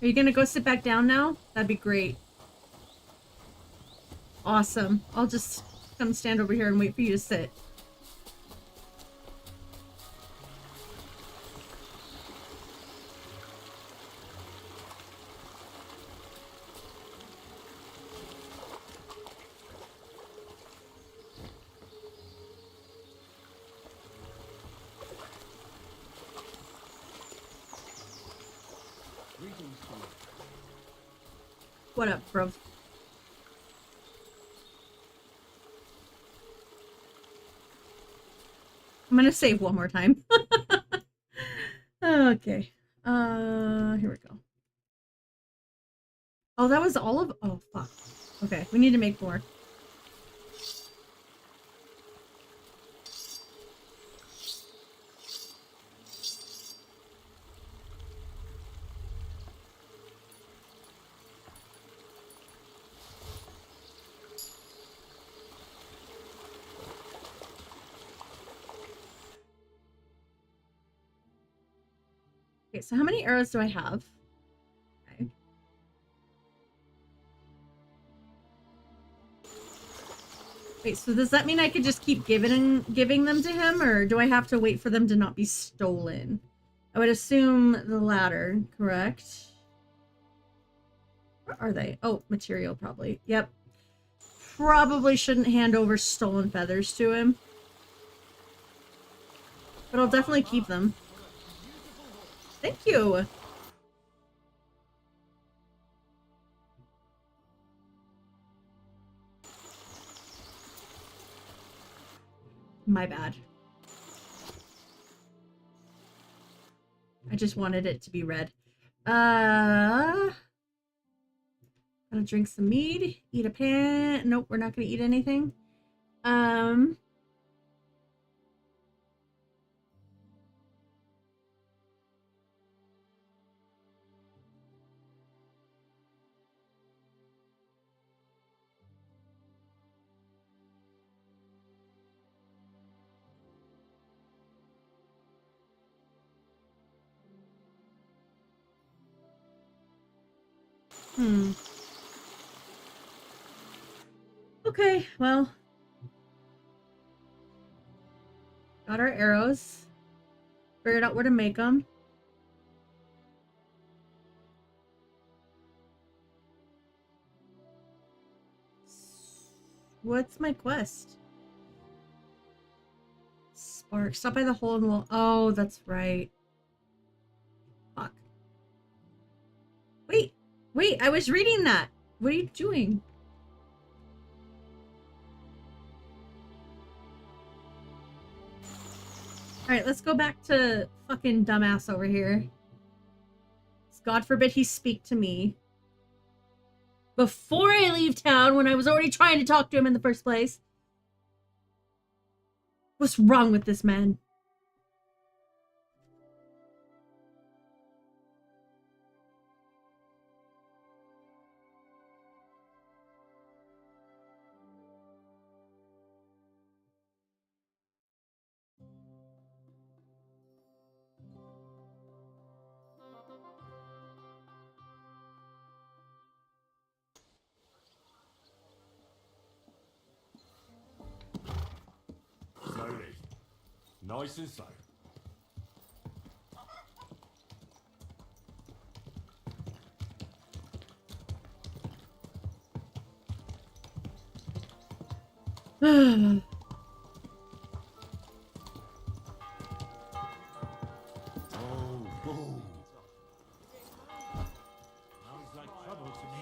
Are you gonna go sit back down now? That'd be great. Awesome. I'll just come stand over here and wait for you to sit. What up, bro? I'm gonna save one more time. Okay. Here we go. Oh, that was all of... Oh, fuck. Okay, we need to make more. Okay, so how many arrows do I have? Okay. Wait, so does that mean I could just keep giving them to him, or do I have to wait for them to not be stolen? I would assume the latter, correct? Where are they? Oh, material probably. Yep. Probably shouldn't hand over stolen feathers to him. But I'll definitely keep them. Thank you. My bad. I just wanted it to be red. Gonna drink some mead, eat a pan. Nope, we're not gonna eat anything. Okay, well. Got our arrows. Figured out where to make them. What's my quest? Spark. Stop by the hole in the wall. Oh, that's right. Fuck. Wait, I was reading that. What are you doing? Alright, let's go back to fucking dumbass over here. God forbid he speak to me. Before I leave town, when I was already trying to talk to him in the first place. What's wrong with this man? Slowly. Nice and slow. You're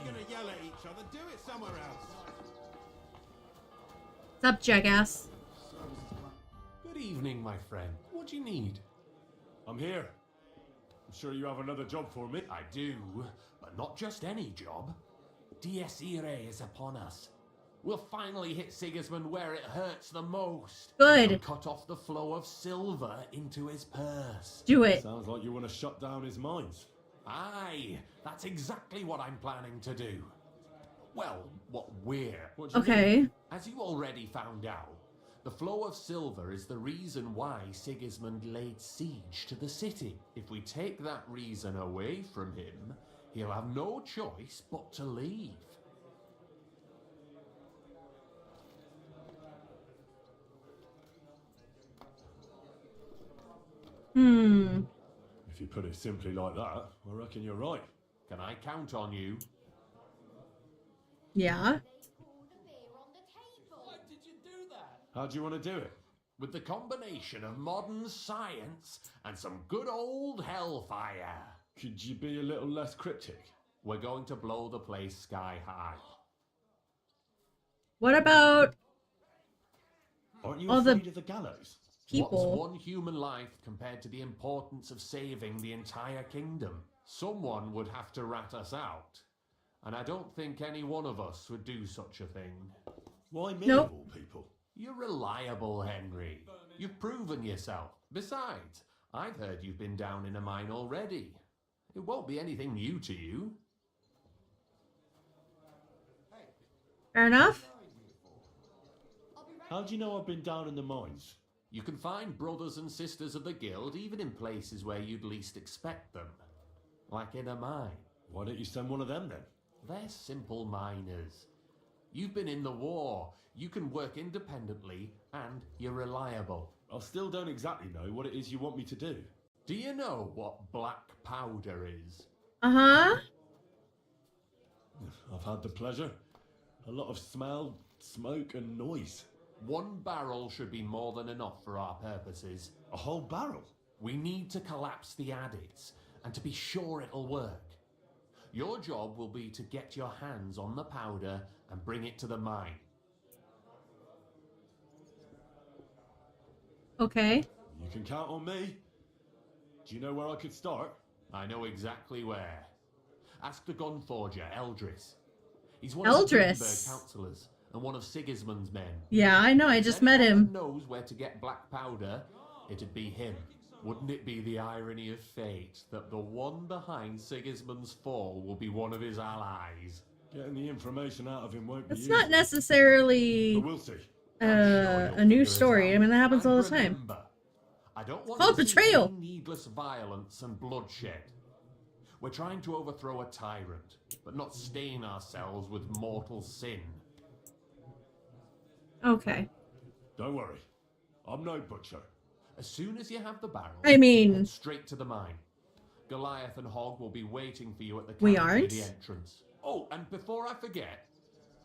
gonna yell at each other. Do it somewhere else. What's up, jackass? Good evening, my friend. What do you need? I'm here. I'm sure you have another job for me. I do, but not just any job. Dies Irae is upon us. We'll finally hit Sigismund where it hurts the most. Good. And cut off the flow of silver into his purse. Do it. Sounds like you want to shut down his mines. Aye, that's exactly what I'm planning to do. Well, what we're... Okay. As you already found out, the flow of silver is the reason why Sigismund laid siege to the city. If we take that reason away from him, he'll have no choice but to leave. If you put it simply like that, I reckon you're right. Can I count on you? Yeah. Why did you do that? How do you want to do it? With the combination of modern science and some good old hellfire. Could you be a little less cryptic? We're going to blow the place sky high. What about Aren't you all afraid the of the gallows? people? What's one human life compared to the importance of saving the entire kingdom? Someone would have to rat us out. And I don't think any one of us would do such a thing. Why me Nope. of all people? You're reliable, Henry. You've proven yourself. Besides, I've heard you've been down in a mine already. It won't be anything new to you. Fair enough. How do you know I've been down in the mines? You can find brothers and sisters of the guild even in places where you'd least expect them. Like in a mine. Why don't you send one of them then? They're simple miners. You've been in the war. You can work independently and you're reliable. I still don't exactly know what it is you want me to do. Do you know what black powder is? Uh-huh. I've had the pleasure. A lot of smell, smoke and noise. 1 barrel should be more than enough for our purposes. A whole barrel? We need to collapse the adits, and to be sure it'll work. Your job will be to get your hands on the powder and bring it to the mine. Okay. You can count on me. Do you know where I could start? I know exactly where. Ask the gun forger, Eldris. He's one of the Eldris. Gutenberg councillors and one of Sigismund's men. Yeah, I know. I just met him. Knows where to get black powder. It'd be him. Wouldn't it be the irony of fate that the one behind Sigismund's fall will be one of his allies? Getting the information out of him won't be It's easy. not necessarily But we'll see. a new story. I mean, that happens all the time. Remember, I don't want Called to see betrayal. any needless violence and bloodshed. We're trying to overthrow a tyrant, but not stain ourselves with mortal sin. Okay. Don't worry. I'm no butcher. As soon as you have the barrel, I mean- head straight to the mine. Goliath and Hog will be waiting for you at the We camp near aren't? the entrance. Oh, and before I forget,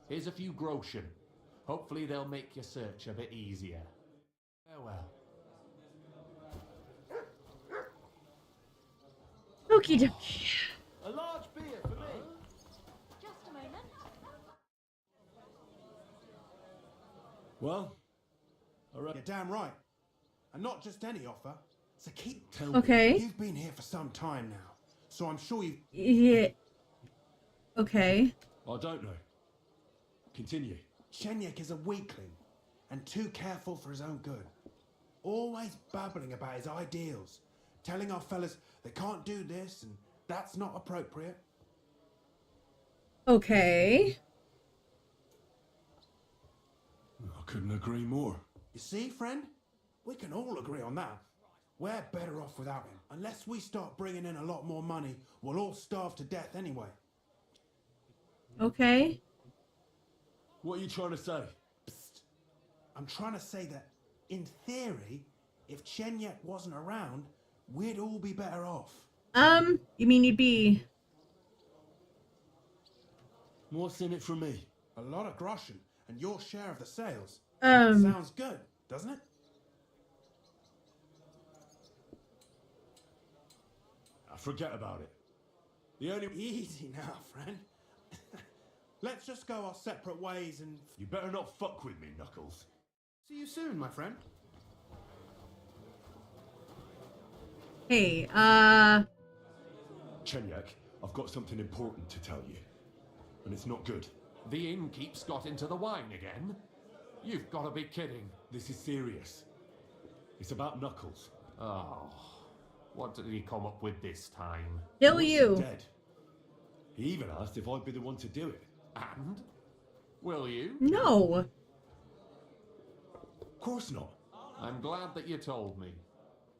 here's a few groschen. Hopefully they'll make your search a bit easier. Farewell. Okie dokie. A large beer for me. Just a moment. Well, all right. You're damn right. And not just any offer. So keep telling Okay. me. You've been here for some time now. So I'm sure you've... Yeah. Okay. I don't know. Continue. Shenyek is a weakling. And too careful for his own good. Always babbling about his ideals. Telling our fellas they can't do this and that's not appropriate. Okay. I couldn't agree more. You see, friend? We can all agree on that. We're better off without him. Unless we start bringing in a lot more money, we'll all starve to death anyway. Okay. What are you trying to say? I'm trying to say that, in theory, if Shenyek wasn't around, we'd all be better off. You mean you'd be... What's in it for me? A lot of groschen and your share of the sales. Um. Sounds good, doesn't it? Forget about it. The only... Easy now, friend. Let's just go our separate ways and... You better not fuck with me, Knuckles. See you soon, my friend. Hey, Chenyek, I've got something important to tell you. And it's not good. The innkeep's got into the wine again? You've got to be kidding. This is serious. It's about Knuckles. Oh, what did he come up with this time? Kill He's you. dead. He even asked if I'd be the one to do it. And? Will you? No. Of course not. I'm glad that you told me.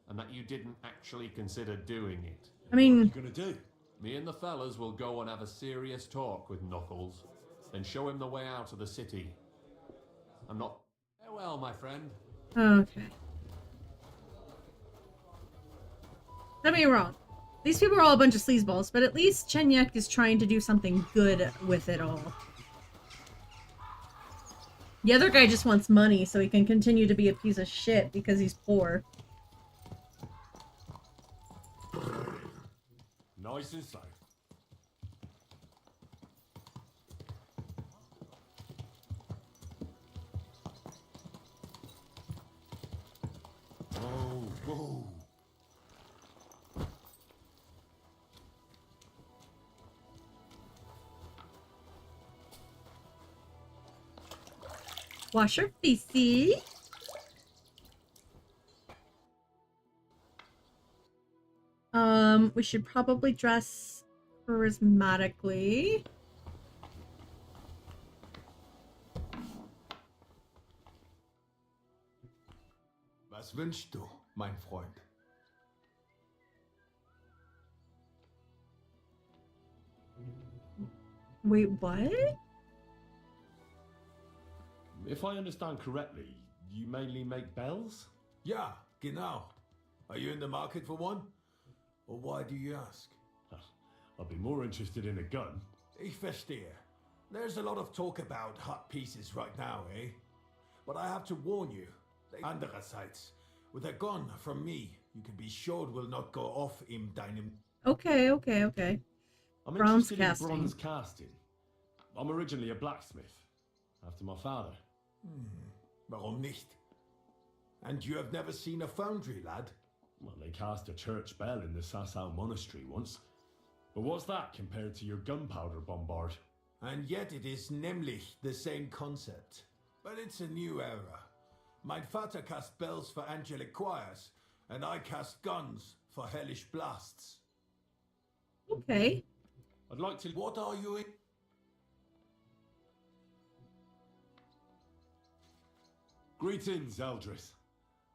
And that you didn't actually consider doing it. I mean... What are you gonna do? Me and the fellas will go and have a serious talk with Knuckles. Then show him the way out of the city. I'm not... Farewell, my friend. Okay. Don't get me wrong. These people are all a bunch of sleazeballs, but at least Chenyek is trying to do something good with it all. The other guy just wants money so he can continue to be a piece of shit because he's poor. Nice and safe. Oh, whoa. Wash your facey. We should probably dress charismatically. Was wünschst du, mein Freund? Wait, what? If I understand correctly, you mainly make bells? Ja, genau. Are you in the market for one? Or why do you ask? I'd be more interested in a gun. Ich verstehe. There's a lot of talk about hot pieces right now, eh? But I have to warn you. Andererseits, with a gun from me, you can be sure it will not go off in deinem... Okay, okay, okay. I'm Bronze interested casting. in bronze casting. I'm originally a blacksmith, after my father. Warum nicht? And you have never seen a foundry, lad? Well, they cast a church bell in the Sasau monastery once. But what's that compared to your gunpowder bombard? And yet it is nämlich the same concept. But it's a new era. Mein Vater cast bells for angelic choirs, and I cast guns for hellish blasts. Okay. I'd like to... What are you in? Greetings, Eldris.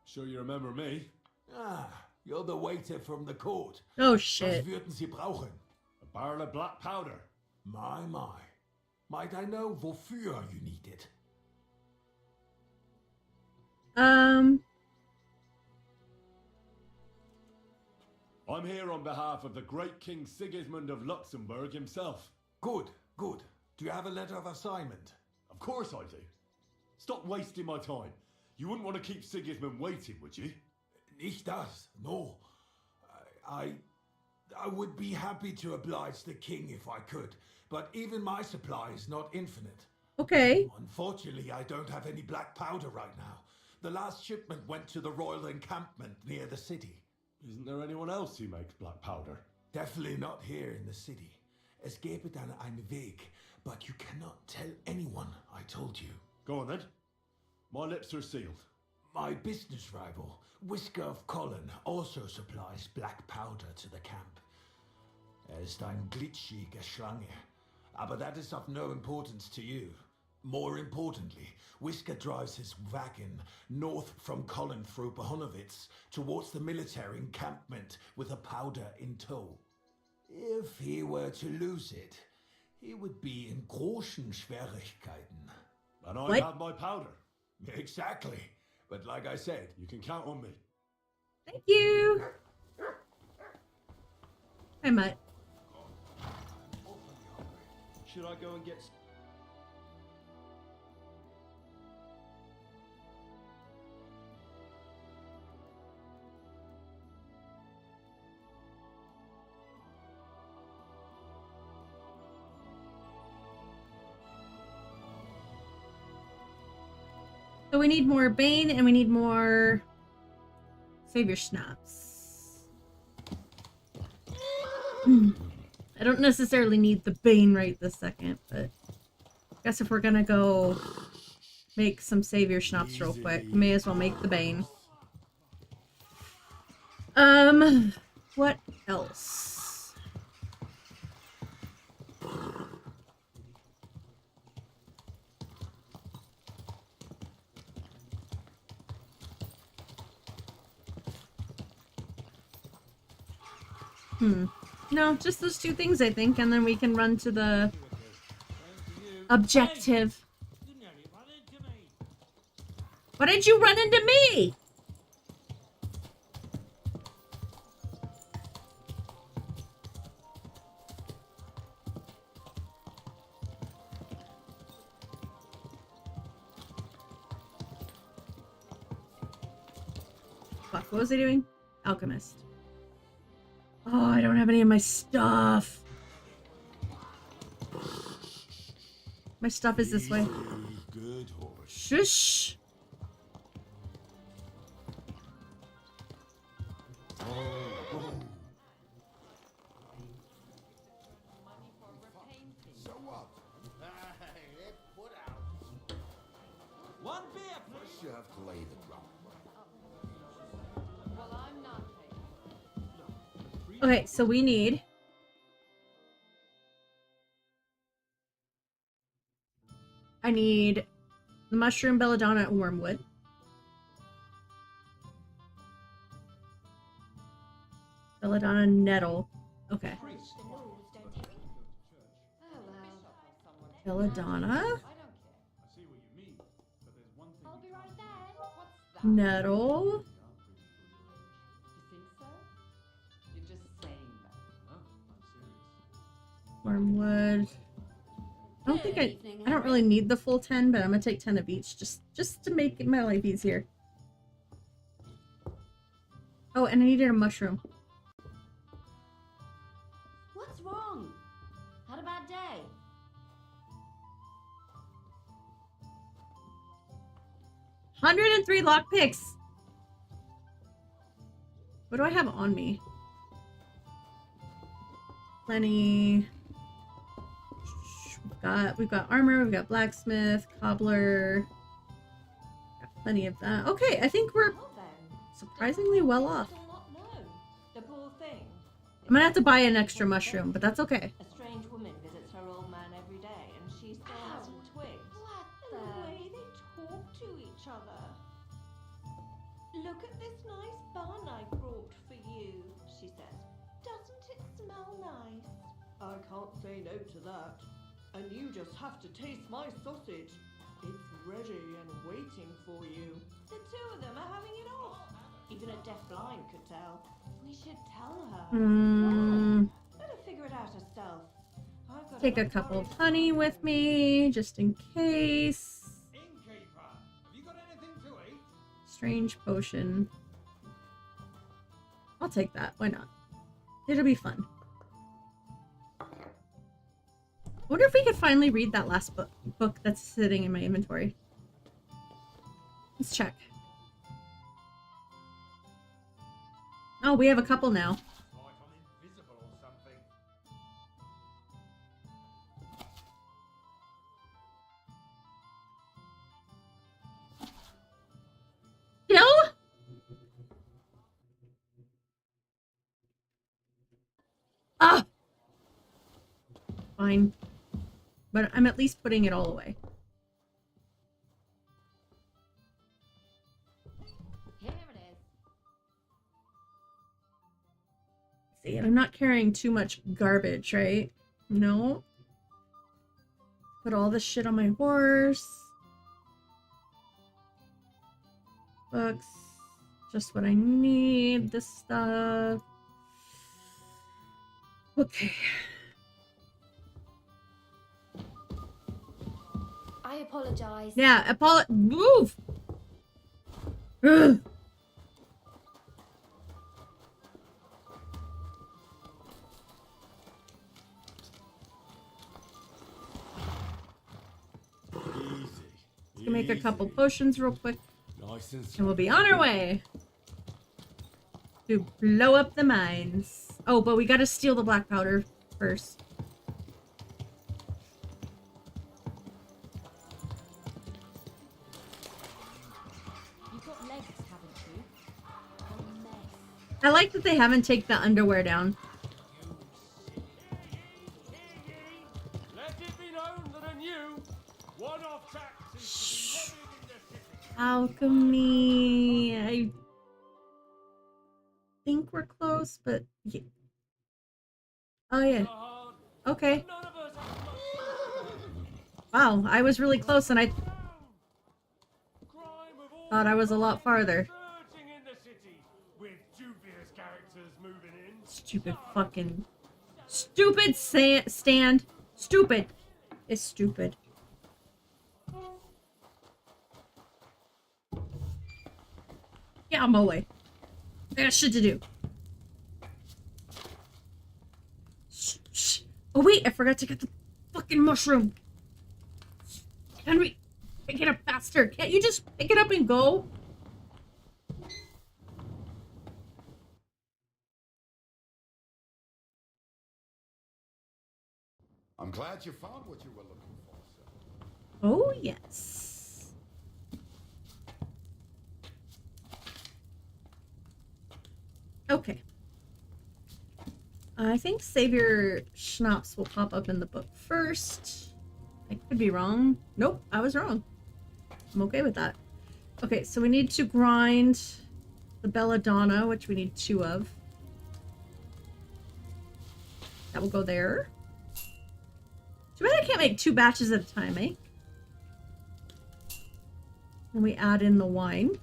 Sure you remember me? Ah, you're the waiter from the court. Oh shit. Was würden Sie brauchen? A barrel of black powder. My. Might I know wofür you need it? I'm here on behalf of the great King Sigismund of Luxembourg himself. Good. Do you have a letter of assignment? Of course I do. Stop wasting my time. You wouldn't want to keep Sigismund waiting, would you? Nicht das, no. I would be happy to oblige the king if I could, but even my supply is not infinite. Okay. Unfortunately, I don't have any black powder right now. The last shipment went to the royal encampment near the city. Isn't there anyone else who makes black powder? Definitely not here in the city. Es gäbe dann einen Weg, but you cannot tell anyone I told you. Go on then. My lips are sealed. My business rival, Whisker of Colin, also supplies black powder to the camp. Ist eine glitschige Schlange, aber that is of no importance to you. More importantly, Whisker drives his wagon north from Colin through Bohunowitz towards the military encampment with a powder in tow. If he were to lose it, he would be in großen Schwierigkeiten. And I have my powder. Exactly. But like I said, you can count on me. Thank you. Hi, Mutt. Should I go and get... So we need more Bane and we need more Savior Schnapps. I don't necessarily need the Bane right this second, but I guess if we're gonna go make some Savior Schnapps real quick, we may as well make the Bane. What else? No, just those two things, I think, and then we can run to the objective. Why did you run into me? Fuck, what was I doing? Alchemist. Oh, I don't have any of my stuff. My stuff is this way. Good horse. Shush. So what? Put out. One beer, please. First you have to lay the ground. Well, I'm not Okay, so we need... I need the mushroom, belladonna, and wormwood. Belladonna, nettle. Okay. Belladonna. Nettle. Wormwood. I don't really need the full 10, but I'm gonna take 10 of each just to make my life easier. Oh, and I needed a mushroom. What's wrong? Had a bad day? $103 lockpicks. What do I have on me? Plenty. We've got armor, we've got blacksmith, cobbler. Got plenty of that. Okay, I think we're surprisingly well off. The poor thing. I'm gonna have to buy an extra mushroom, but that's okay. A strange woman visits her old man every day, and she still hasn't twigged. And the way they talk to each other. Look at this nice bun I brought for you, she says. Doesn't it smell nice? I can't say no to that. And you just have to taste my sausage. It's ready and waiting for you. The two of them are having it off. Even a deaf blind could tell. We should tell her. Why? Let her figure it out herself. I've got Take a couple of honey with me, just in case. Innkeeper, have you got anything to eat? Strange potion. I'll take that. Why not? It'll be fun. Wonder if we could finally read that last book that's sitting in my inventory. Let's check. Oh, we have a couple now. Like I'm invisible or something. Still? Ah! Fine. But I'm at least putting it all away. Here it is. See, and I'm not carrying too much garbage, right? No. Put all this shit on my horse. Books. Just what I need. This stuff. Okay. I apologize. Yeah, move! Ugh. Let's make a couple potions real quick. Nice and And we'll be on our way to blow up the mines. Oh, but we gotta steal the black powder first. You've got legs, haven't you? What a mess. I like that they haven't taken the underwear down. Let it be known that a new one-off tax is to be levied in the city. Alchemy. I think we're close, but yeah. Oh yeah. Okay. Wow, I was really close and I thought I was a lot farther. Surging in the city with dubious characters moving in. Stupid fucking... Stupid stand. Stupid. It's stupid. Get out of my way. I got shit to do. Shh. Oh wait, I forgot to get the fucking mushroom. Henry, pick it up faster. Can't you just pick it up and go? I'm glad you found what you were looking for, sir. Oh yes. Okay. I think Savior Schnapps will pop up in the book first. I could be wrong. Nope, I was wrong. I'm okay with that. Okay, so we need to grind the Belladonna, which we need 2 of. That will go there. Too bad I can't make 2 batches at a time, eh? And we add in the wine.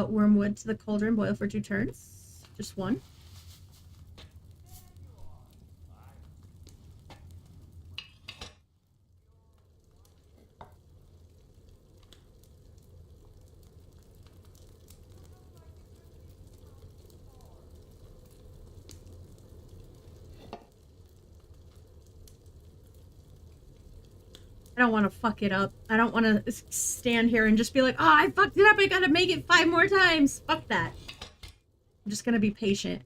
Wormwood to the cauldron, boil for 2 turns. Just 1. I don't want to fuck it up. I don't want to stand here and just be like, oh, I fucked it up. I gotta make it 5 more times. Fuck that. I'm just gonna be patient.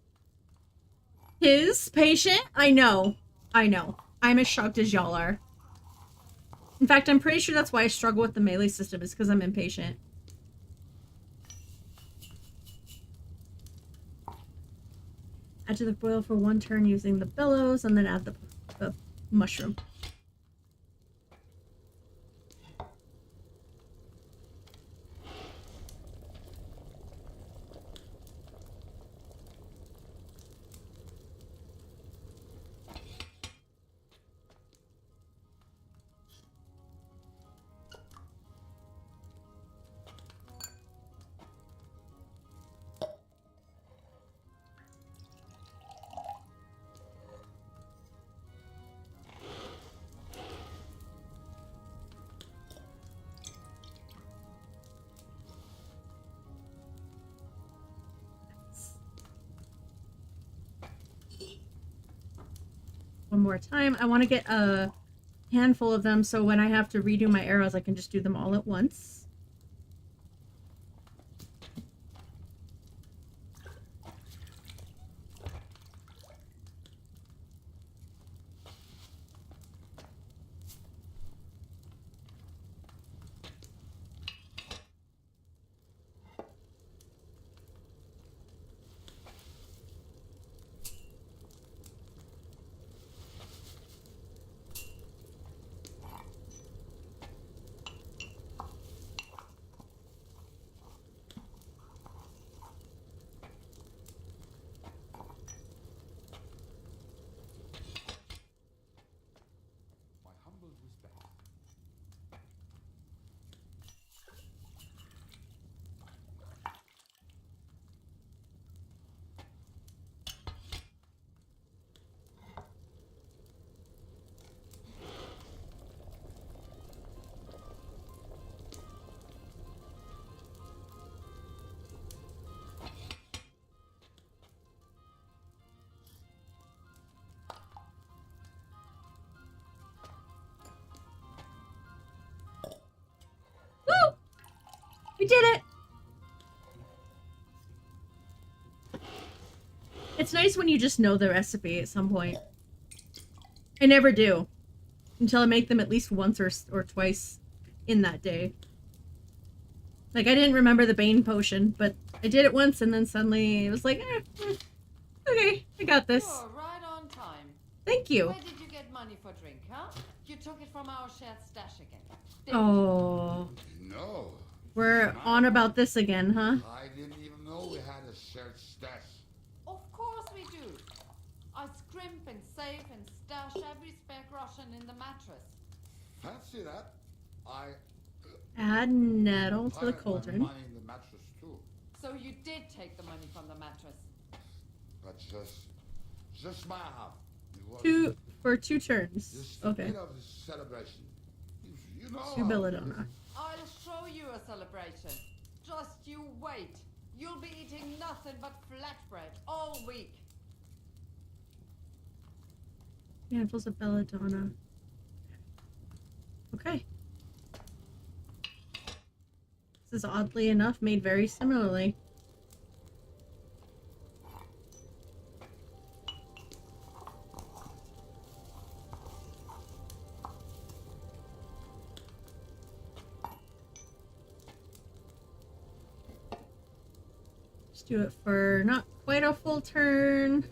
His patient? I know. I know. I'm as shocked as y'all are. In fact, I'm pretty sure that's why I struggle with the melee system, is because I'm impatient. Add to the boil for 1 turn using the bellows, and then add the mushroom. One more time. I want to get a handful of them so when I have to redo my arrows, I can just do them all at once. Woo! We did it! It's nice when you just know the recipe at some point. I never do. Until I make them at least once or twice in that day. Like, I didn't remember the Bane potion, but I did it once and then suddenly it was like, okay, I got this. You're right on time. Thank you. Where did you get money for drink, huh? You took it from our shared stash again. Oh. No. We're on about this again, huh? I didn't even know we had a shared stash. Of course we do. I scrimp and save and stash every spare groschen in the mattress. Fancy that. I Add nettle to the piled my cauldron. money in the mattress too. So you did take the money from the mattress. But just my half. It was For 2 turns. just Okay. a bit of a celebration. You know. 2 how it belladonna. I'll show you a celebration. Just you wait. You'll be eating nothing but flatbread all week. Handfuls of belladonna. Okay. This is oddly enough made very similarly. Just do it for not quite a full turn.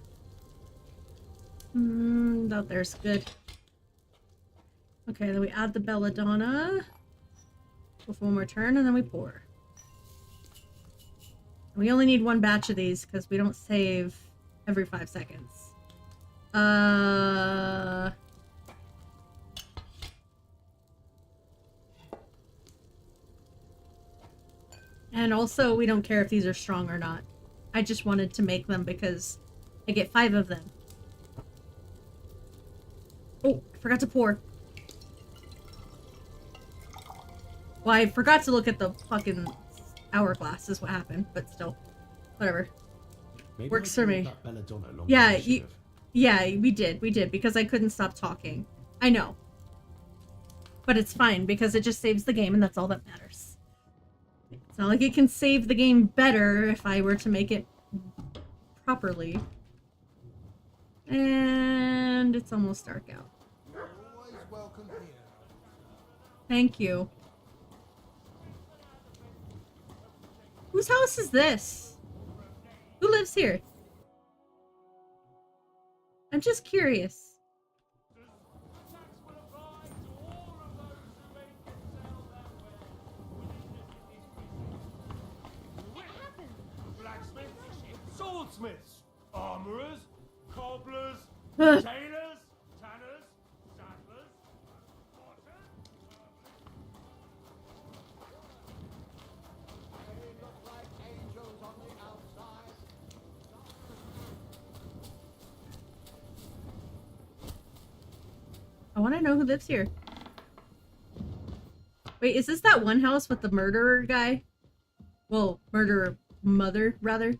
That there's good. Okay, then we add the belladonna. With 1 more turn, and then we pour. We only need 1 batch of these because we don't save every 5 seconds. And also, we don't care if these are strong or not. I just wanted to make them because I get 5 of them. Oh, I forgot to pour. Well, I forgot to look at the fucking hourglass is what happened, but still. Whatever. Maybe Works I for told me. that belladonna longer Yeah, than I should have. yeah, we did, because I couldn't stop talking. I know. But it's fine because it just saves the game and that's all that matters. It's not like it can save the game better if I were to make it properly. And it's almost dark out. Thank you. Whose house is this? Who lives here? I'm just curious. Blacksmiths, swordsmiths, armorers, cobblers, tailors, tanners, saddlers, They look like angels on the outside. I want to know who lives here. Wait, is this that one house with the murderer guy? Well, murderer mother, rather.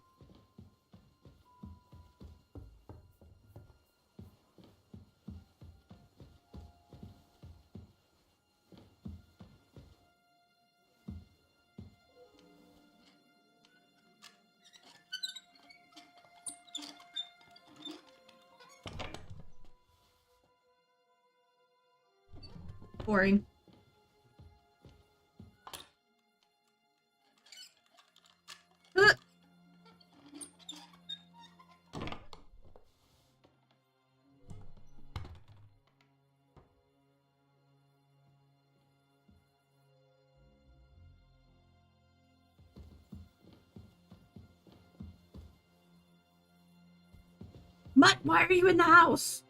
Boring. Mutt, why are you in the house?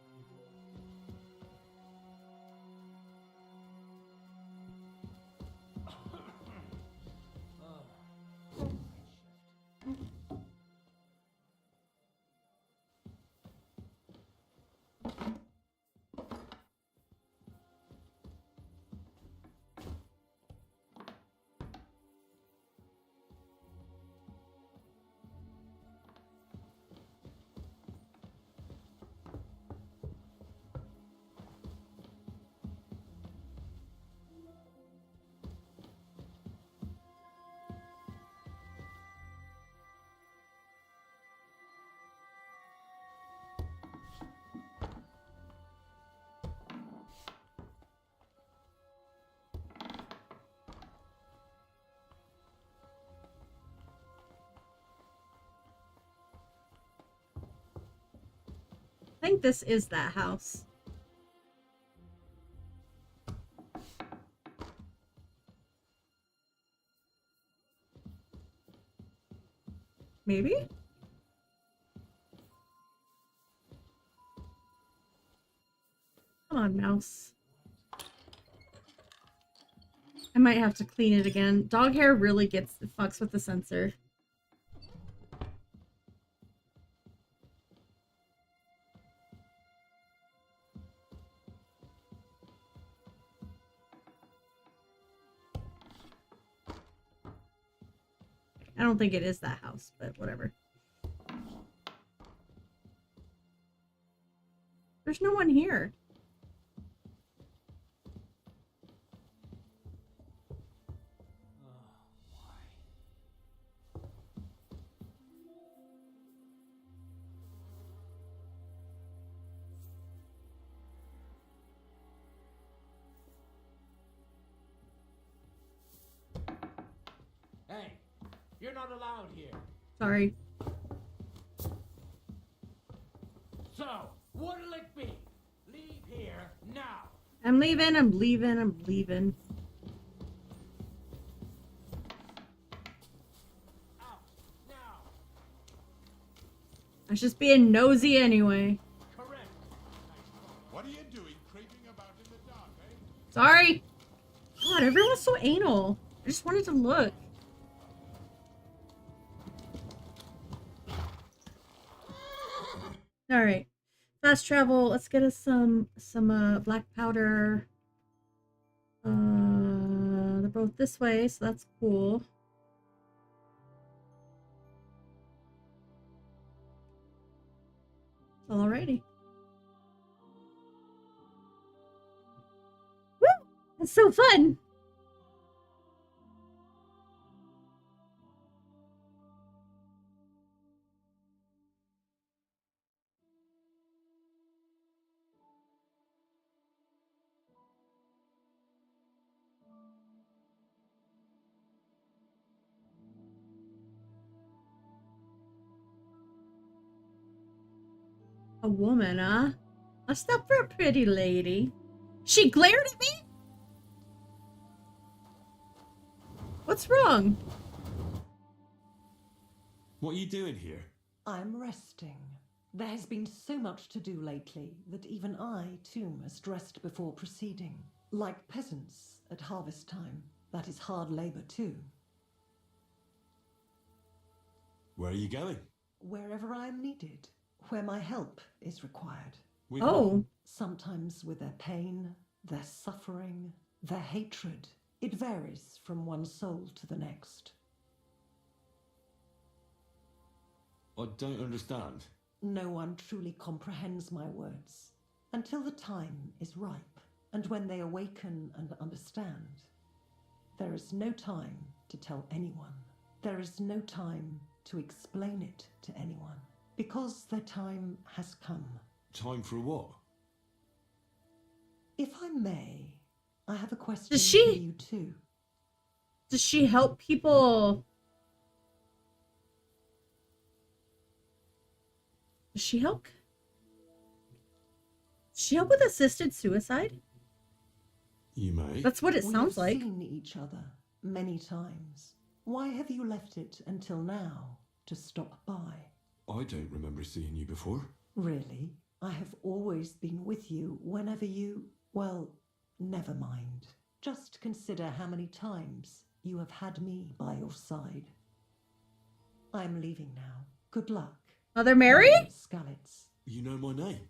I think this is that house. Maybe? Come on, mouse. I might have to clean it again. Dog hair really fucks with the sensor. I don't think it is that house, but whatever. There's no one here. Hey, you're not allowed here. Sorry. So, what'll it be? Leave here now. I'm leaving, I'm leaving, I'm leaving. I was just being nosy anyway. What are you doing creeping about in the dark, eh? Sorry. God, everyone's so anal. I just wanted to look. All right, fast travel. Let's get us some black powder. They're both this way, so that's cool. Alrighty. Woo! It's so fun. A woman, huh? A step for a pretty lady. She glared at me? What's wrong? What are you doing here? I'm resting. There has been so much to do lately that even I, too, must rest before proceeding. Like peasants at harvest time. That is hard labor, too. Where are you going? Wherever I am needed. Where my help is required. With Oh. Sometimes with their pain, their suffering, their hatred. It varies from one soul to the next. I don't understand. No one truly comprehends my words until the time is ripe, and when they awaken and understand. There is no time to tell anyone. There is no time to explain it to anyone, because their time has come. Time for what? If I may, I have a question Does she- for you too. Does she help people? Does she help? Does she help with assisted suicide? You may. That's what it We sounds have like. seen each other many times. Why have you left it until now to stop by? I don't remember seeing you before. Really? I have always been with you whenever you... Well, never mind. Just consider how many times you have had me by your side. I'm leaving now. Good luck. Mother Mary? Skalitz. You know my name.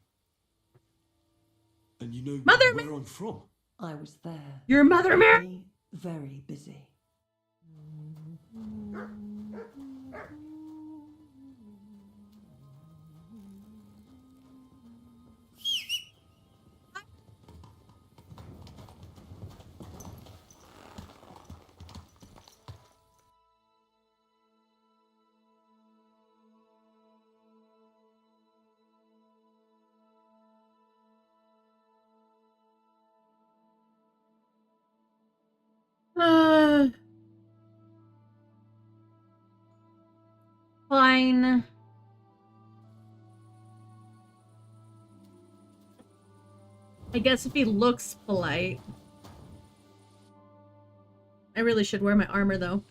And you know Mother where I'm from. I was there. Your Mother Mary? Me very busy. Fine. I guess if he looks polite. I really should wear my armor though.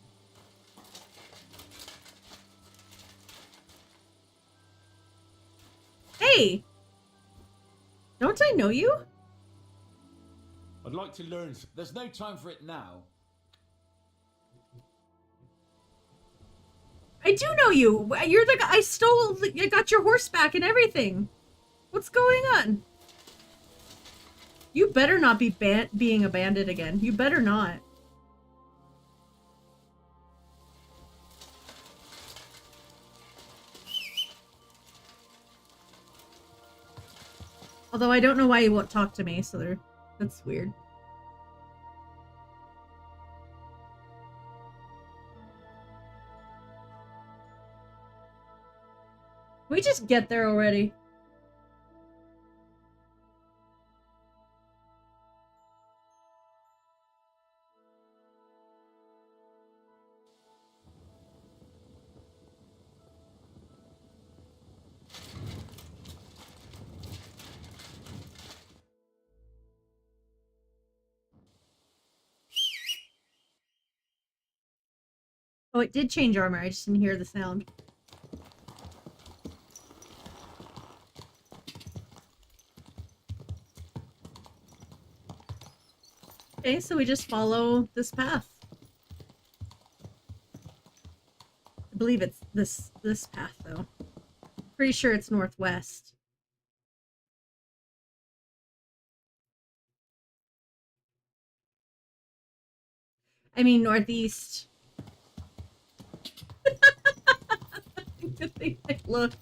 Hey! Don't I know you? I'd like to learn. There's no time for it now. I do know you. You're the guy I stole. I got your horse back and everything. What's going on? You better not be being a bandit again. You better not. Although I don't know why he won't talk to me, so that's weird. Can we just get there already? Oh, it did change armor. I just didn't hear the sound. Okay, so we just follow this path. I believe it's this path, though. Pretty sure it's northwest. I mean, northeast. Good thing I looked.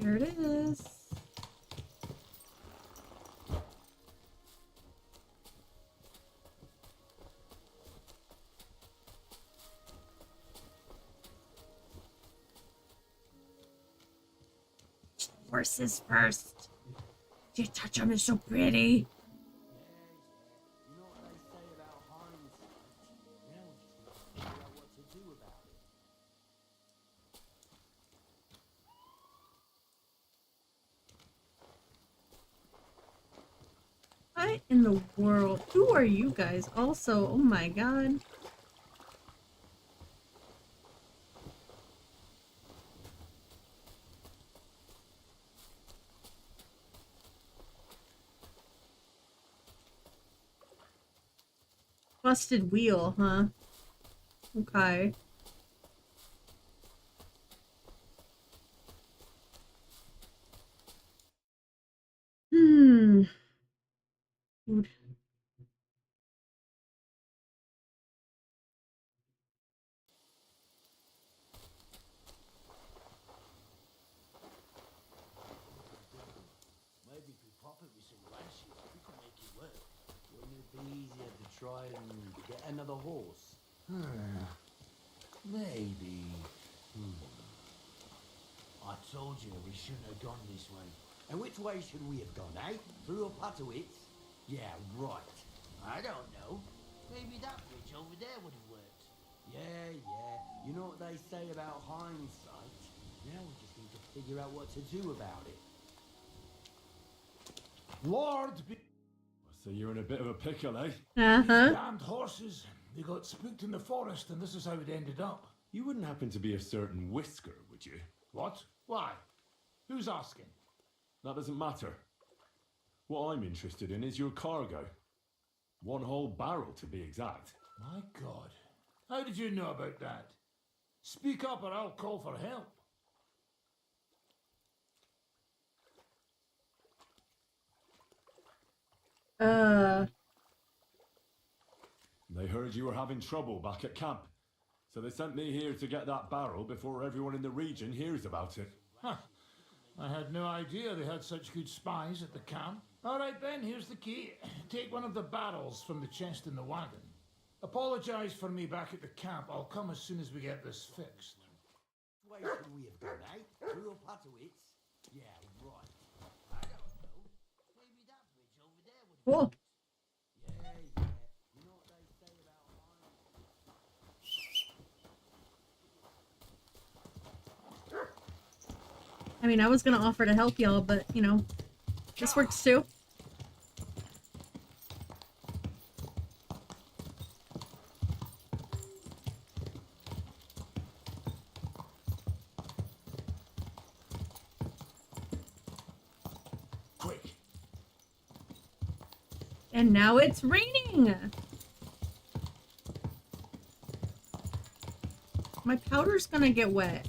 There it is. Horses first. You touch them, it's so pretty. What in the world? Who are you guys also? Oh my god. Busted wheel, huh? Okay. Food. Maybe if we pop it with some lashes, we can make it work. Wouldn't it be easier to try and get another horse? Maybe. I told you we shouldn't have gone this way. And which way should we have gone, eh? Through Opatowitz? Yeah, right. I don't know. Maybe that bridge over there would have worked. Yeah. You know what they say about hindsight? Now we just need to figure out what to do about it. Lord be... So you're in a bit of a pickle, eh? These damned horses, they got spooked in the forest and this is how it ended up. You wouldn't happen to be a certain Whisker, would you? What? Why? Who's asking? That doesn't matter. What I'm interested in is your cargo. One whole barrel, to be exact. My God. How did you know about that? Speak up or I'll call for help. They heard you were having trouble back at camp. So they sent me here to get that barrel before everyone in the region hears about it. Huh. I had no idea they had such good spies at the camp. All right then, here's the key. Take one of the barrels from the chest in the wagon. Apologize for me back at the camp. I'll come as soon as we get this fixed. Which way should we have gone, eh? Through Opatowitz? Yeah, right. I don't know. Maybe that bridge over there would have Cool. worked. Yeah. You know what they say about I mean, I was gonna offer to help y'all, but, you know, this works too. Quick. And now it's raining! My powder's gonna get wet.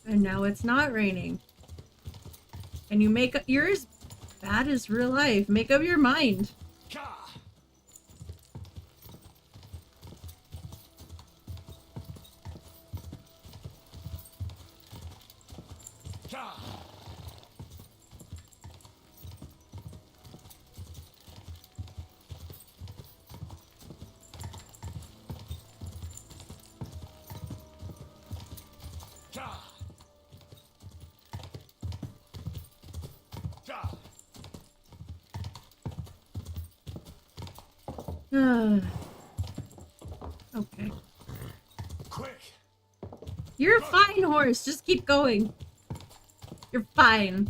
And now it's not raining. And you make up, you're as bad as real life. Make up your mind. Okay. Quick. You're a fine horse. Just keep going. You're fine.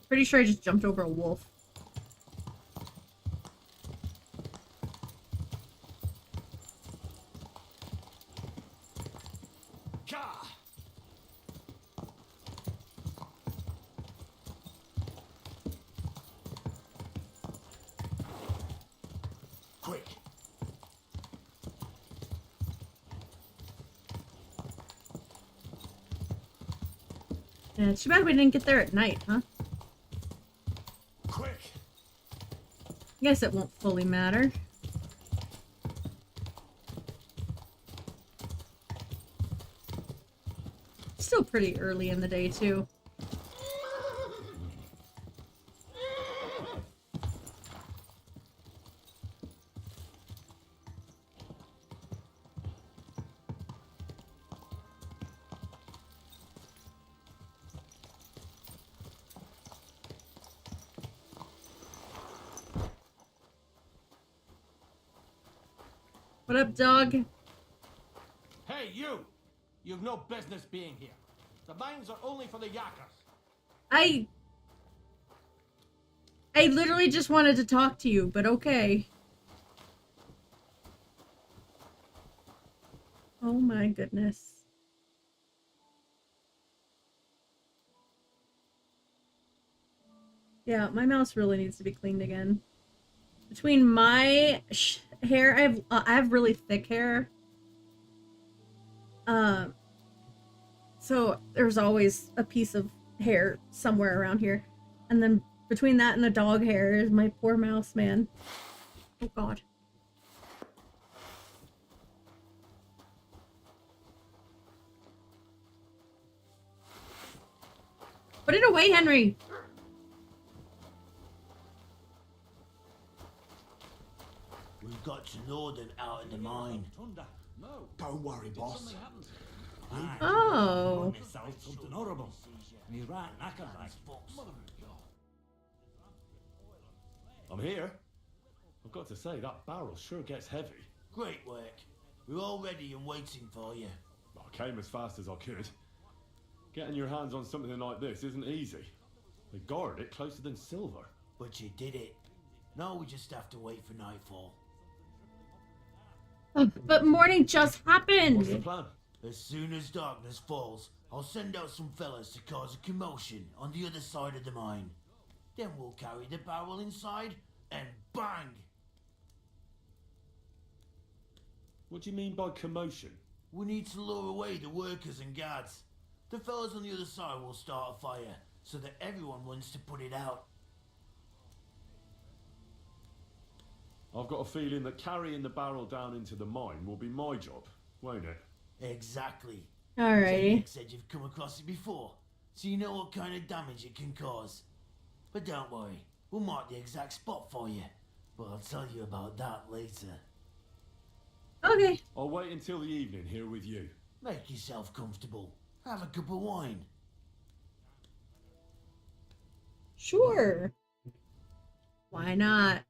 Pretty sure I just jumped over a wolf. Quick. Yeah, it's too bad we didn't get there at night, huh? Quick. Guess it won't fully matter. Still pretty early in the day, too. What up, dog? Hey, you! You've no business being here. The mines are only for the yakkers. I literally just wanted to talk to you, but okay. Oh my goodness. Yeah, my mouse really needs to be cleaned again. Between my hair, I have really thick hair. So there's always a piece of hair somewhere around here. And then between that and the dog hair is my poor mouse, man. Oh god. Put it away, Henry. We've got to Norden out in the mine. Don't worry, boss. Oh. Something horrible. And he's right knackered like. I'm here. I've got to say, that barrel sure gets heavy. Great work. We're all ready and waiting for you. I came as fast as I could. Getting your hands on something like this isn't easy. They guard it closer than silver. But you did it. Now we just have to wait for nightfall. But morning just happened. What's the plan? As soon as darkness falls, I'll send out some fellas to cause a commotion on the other side of the mine. Then we'll carry the barrel inside and bang! What do you mean by commotion? We need to lure away the workers and guards. The fellas on the other side will start a fire so that everyone wants to put it out. I've got a feeling that carrying the barrel down into the mine will be my job, won't it? Exactly. Alrighty. Nick said you've come across it before, so you know what kind of damage it can cause. But don't worry, we'll mark the exact spot for you. But I'll tell you about that later. Okay. I'll wait until the evening here with you. Make yourself comfortable. Have a cup of wine. Sure. Why not?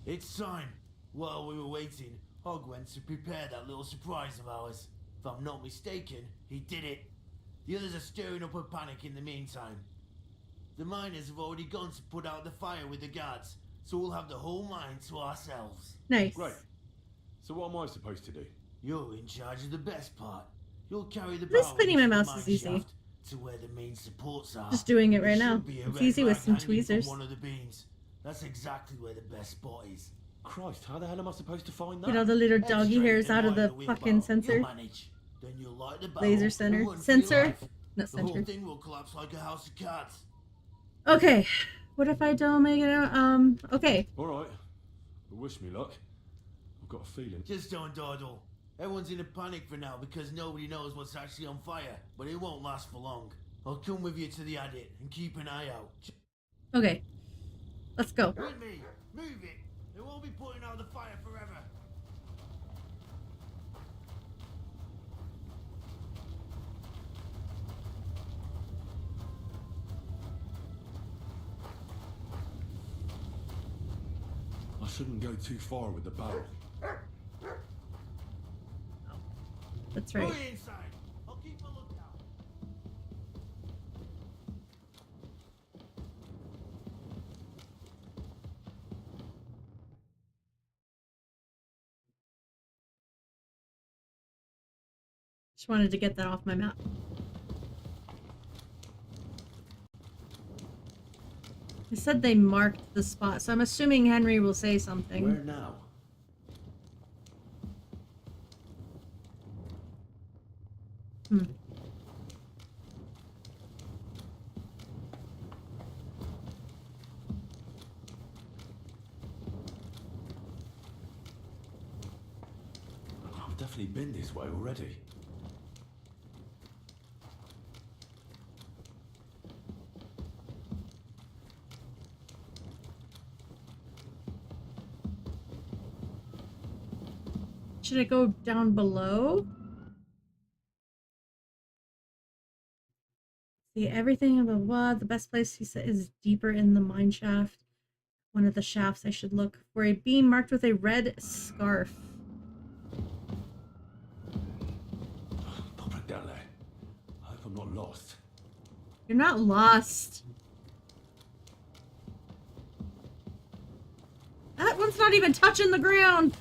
It's time. While we were waiting, Hog went to prepare that little surprise of ours. If I'm not mistaken, he did it. The others are stirring up a panic in the meantime. The miners have already gone to put out the fire with the guards, so we'll have the whole mine to ourselves. Nice. Great. So what am I supposed to do? You're in charge of the best part. You'll carry the This barrel cleaning my into the mouse mine is easy. shaft to where the main supports are. Just doing it There right now. should be a It's red easy with rag some hanging from tweezers. one of the beams. That's exactly where the best spot is. Christ, how the hell am I supposed to find that? Get all the little doggy hairs out of the fucking sensor. Then you'll light the Laser barrel center. and run for Sensor? your life. Not The whole sensor. thing will collapse like a house of cards. Okay. What if I don't make it out? Okay. Alright. But wish me luck. I've got a feeling. Just don't dawdle. Everyone's in a panic for now because nobody knows what's actually on fire, but it won't last for long. I'll come with you to the adit and keep an eye out. Okay. Let's go. With me. Move it. They won't be putting out the fire forever. I shouldn't go too far with the barrel. That's right. Hurry inside. I'll keep a lookout. Just wanted to get that off my map. I said they marked the spot, so I'm assuming Henry will say something. Where now? Hmm. I've definitely been this way already. Should I go down below? See, everything blah, blah, blah. The best place, he said, is deeper in the mine shaft. One of the shafts I should look for a beam marked with a red scarf. Dele, I hope I'm not lost. You're not lost. That one's not even touching the ground.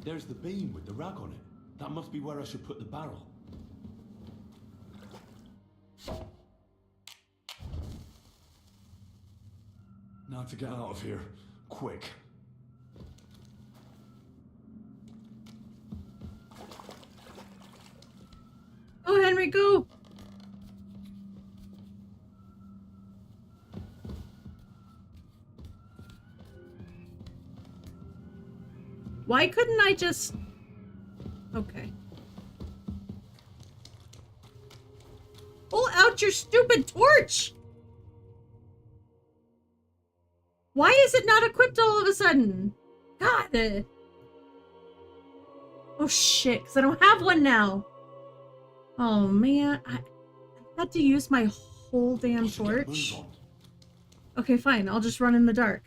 There's the beam with the rag on it. That must be where I should put the barrel. Now to get out of here. Quick. Oh, Henry, go! Why couldn't I just... Okay. Pull out your stupid torch! Why is it not equipped all of a sudden? God! Oh shit, because I don't have one now. Oh man, I had to use my whole damn torch. Okay, fine, I'll just run in the dark.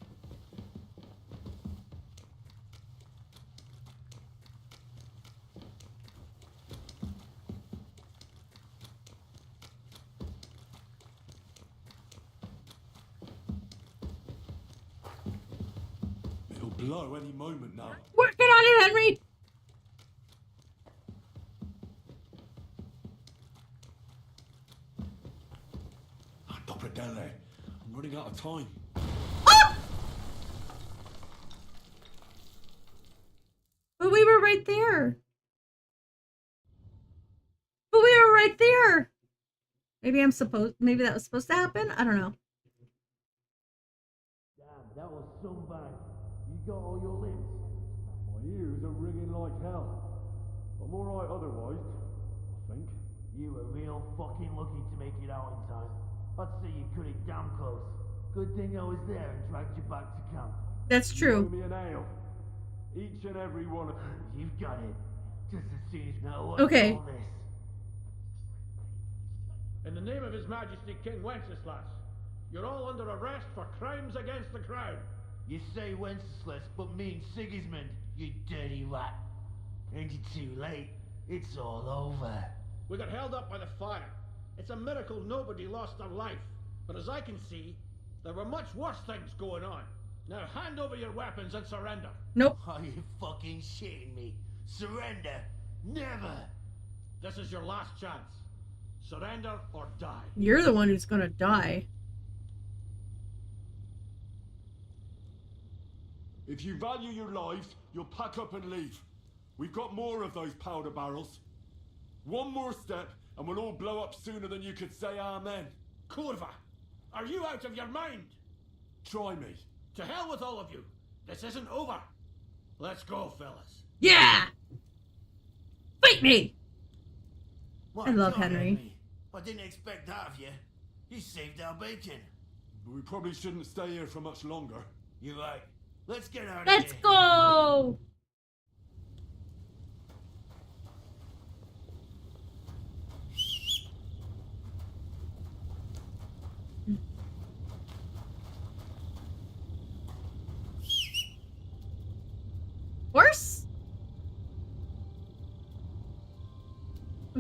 It'll blow any moment now. Working on it, Henry! Dele, I'm running out of time. Ah! But we were right there. But we were right there. Maybe that was supposed to happen? I don't know. Damn, that was so bad. You got all your limbs. My ears are ringing like hell. I'm alright otherwise, I think. You were real fucking lucky to make it out in time. I'd say you cut it damn close. Good thing I was there and dragged you back to camp. That's true. You owe me an ale. Each and every one of them. You've got it. Just as soon as you know what Okay. all this. In the name of His Majesty King Wenceslas, you're all under arrest for crimes against the crown. You say Wenceslas, but mean Sigismund, you dirty rat. And you're too late. It's all over. We got held up by the fire. It's a miracle nobody lost their life. But as I can see, there were much worse things going on. Now hand over your weapons and surrender. Nope. Are you fucking shitting me? Surrender? Never! This is your last chance. Surrender or die. You're the one who's gonna die. If you value your lives, you'll pack up and leave. We've got more of those powder barrels. One more step, and we'll all blow up sooner than you could say amen. Kurva! Are you out of your mind? Try me. To hell with all of you. This isn't over. Let's go, fellas. Yeah! Fight me! My I love God, Henry. I didn't expect that of you. You saved our bacon. But we probably shouldn't stay here for much longer. You're right. Let's get out of Let's here. go!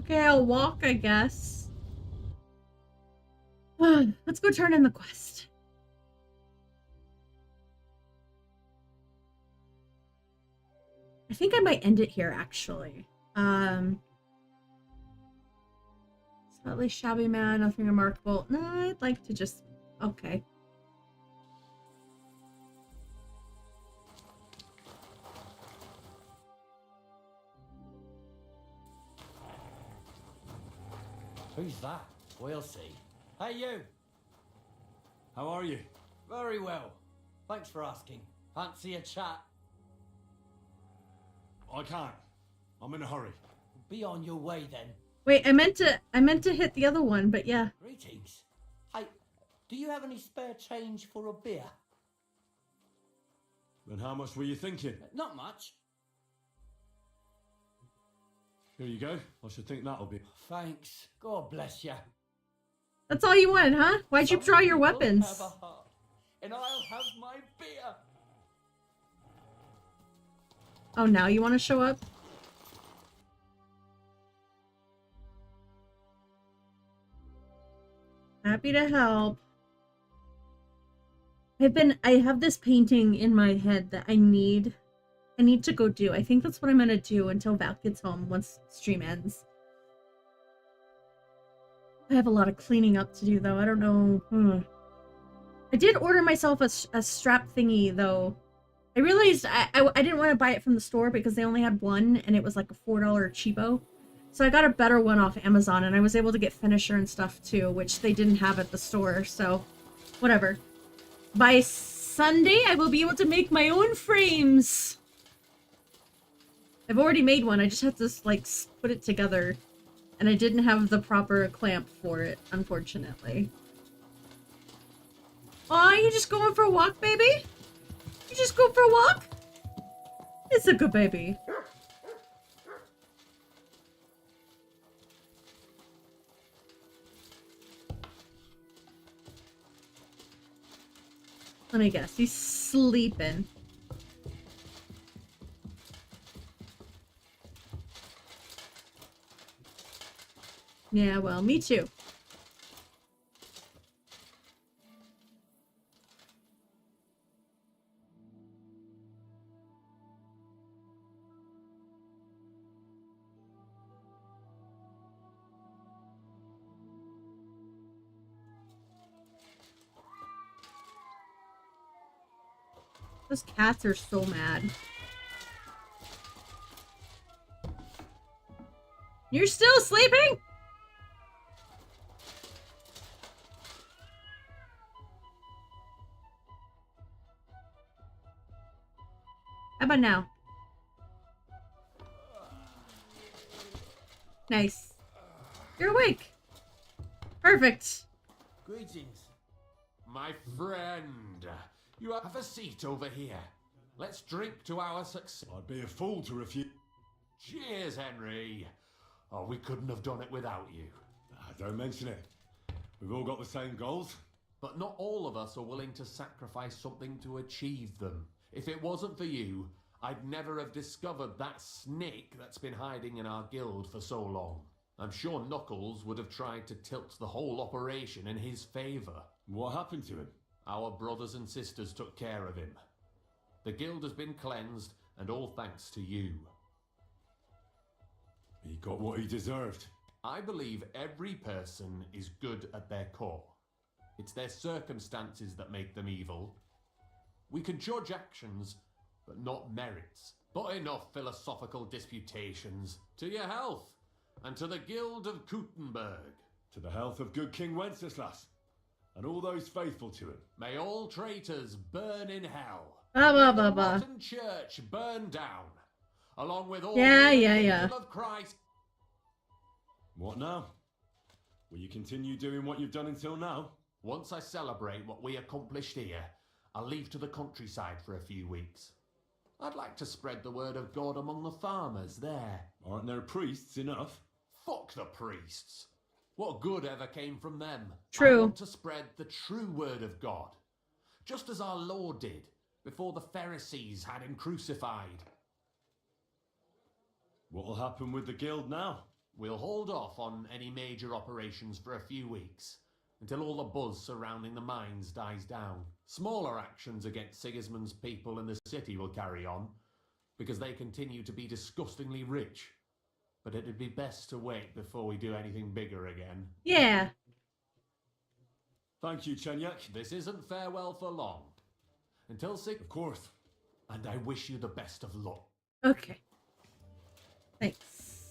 Okay, I'll walk, I guess. Let's go turn in the quest. I think I might end it here, actually. Slightly shabby man, nothing remarkable. No, I'd like to just... Okay. Who's that? We'll see. Hey, you! How are you? Very well. Thanks for asking. Fancy a chat? I can't. I'm in a hurry. Be on your way then. Wait, I meant to hit the other one, but yeah. Greetings. Hey, do you have any spare change for a beer? Then how much were you thinking? Not much. Here you go. I should think that'll be... Thanks. God bless you. That's all you wanted, huh? Why'd you draw your weapons? Have a heart, and I'll have my beer. Oh, now you want to show up? Happy to help. I have this painting in my head that I need to go do. I think that's what I'm gonna do until Val gets home once stream ends. I have a lot of cleaning up to do though. I don't know. I did order myself a strap thingy though. I realized I didn't want to buy it from the store because they only had one and it was like a $4 cheapo. So I got a better one off Amazon and I was able to get finisher and stuff too, which they didn't have at the store. So whatever. By Sunday, I will be able to make my own frames. I've already made one. I just had to like put it together. And I didn't have the proper clamp for it, unfortunately. Aw, you just going for a walk, baby? You just go for a walk? It's a good baby. Let me guess, he's sleeping. Yeah, well, me too. Those cats are so mad. You're still sleeping? How about now? Nice. You're awake. Perfect. Greetings. My friend, you have a seat over here. Let's drink to our success. I'd be a fool to refuse. Cheers, Henry. Oh, we couldn't have done it without you. Don't mention it. We've all got the same goals. But not all of us are willing to sacrifice something to achieve them. If it wasn't for you, I'd never have discovered that snake that's been hiding in our guild for so long. I'm sure Knuckles would have tried to tilt the whole operation in his favor. What happened to him? Our brothers and sisters took care of him. The guild has been cleansed, and all thanks to you. He got what he deserved. I believe every person is good at their core. It's their circumstances that make them evil. We can judge actions, but not merits. But enough philosophical disputations. To your health, and to the Guild of Kuttenberg. To the health of good King Wenceslas, and all those faithful to him. May all traitors burn in hell. Bah, bah, May bah, the bah. rotten church burn down, along with all Yeah, the yeah, yeah. people of Christ. What now? Will you continue doing what you've done until now? Once I celebrate what we accomplished here, I'll leave to the countryside for a few weeks. I'd like to spread the word of God among the farmers there. Aren't there priests enough? Fuck the priests. What good ever came from them? True. I want to spread the true word of God, just as our Lord did before the Pharisees had him crucified. What'll happen with the guild now? We'll hold off on any major operations for a few weeks, until all the buzz surrounding the mines dies down. Smaller actions against Sigismund's people in the city will carry on, because they continue to be disgustingly rich. But it'd be best to wait before we do anything bigger again. Yeah. Thank you, Chenyak. This isn't farewell for long. Until Of course. And I wish you the best of luck. Okay. Thanks.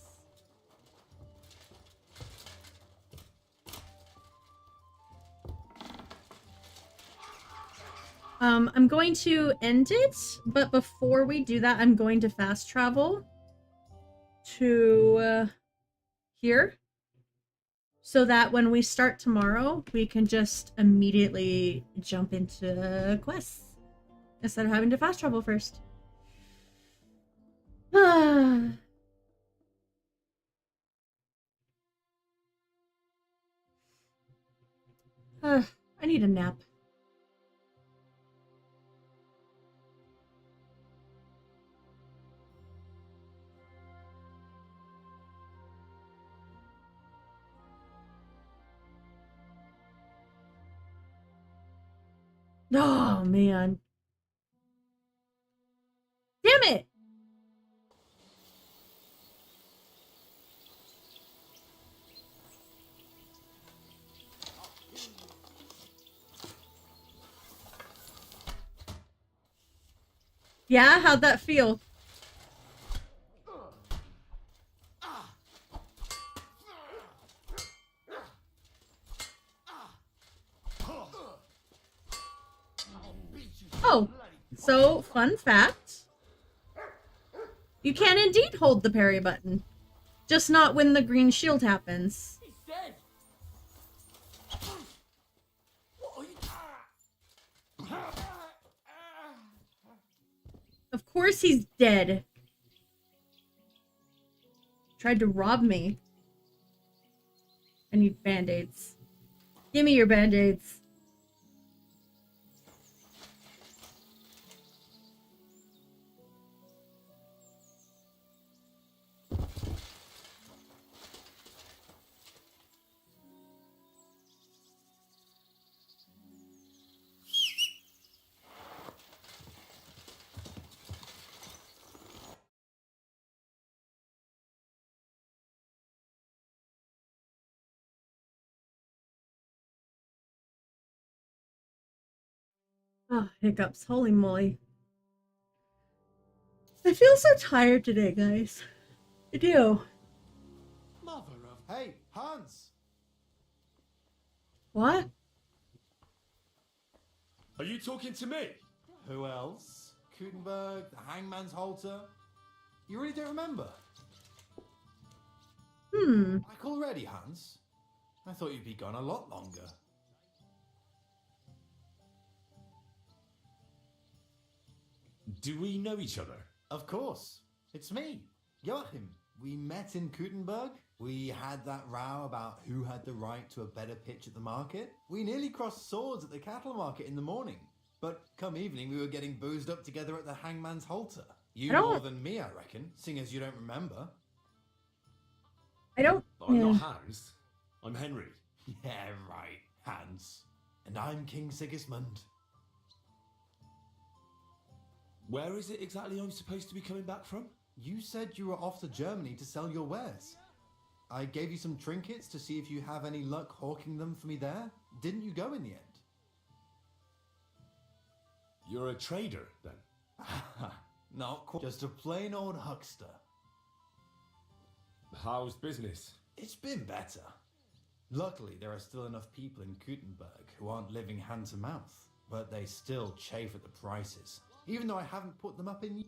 I'm going to end it, but before we do that, I'm going to fast travel to here, so that when we start tomorrow, we can just immediately jump into quests instead of having to fast travel first. I need a nap. Oh, man. Damn it! Yeah, how'd that feel? Oh, so fun fact. You can indeed hold the parry button. Just not when the green shield happens. He's dead. Of course he's dead. Tried to rob me. I need band-aids. Give me your band-aids. Oh, hiccups. Holy moly. I feel so tired today, guys. I do. Mother of... Hey, Hans! What? Are you talking to me? Who else? Kutenberg, the Hangman's Halter? You really don't remember? Like already, Hans? I thought you'd be gone a lot longer. Do we know each other? Of course. It's me, Joachim. We met in Kutenberg. We had that row about who had the right to a better pitch at the market. We nearly crossed swords at the cattle market in the morning. But come evening, we were getting boozed up together at the Hangman's Halter. You more than me, I reckon, seeing as you don't remember. I don't... I'm not Hans. I'm Henry. Yeah, right, Hans. And I'm King Sigismund. Where is it exactly I'm supposed to be coming back from? You said you were off to Germany to sell your wares. I gave you some trinkets to see if you have any luck hawking them for me there. Didn't you go in the end? You're a trader, then? Not quite. Just a plain old huckster. How's business? It's been better. Luckily, there are still enough people in Kutenberg who aren't living hand to mouth, but they still chafe at the prices, even though I haven't put them up in...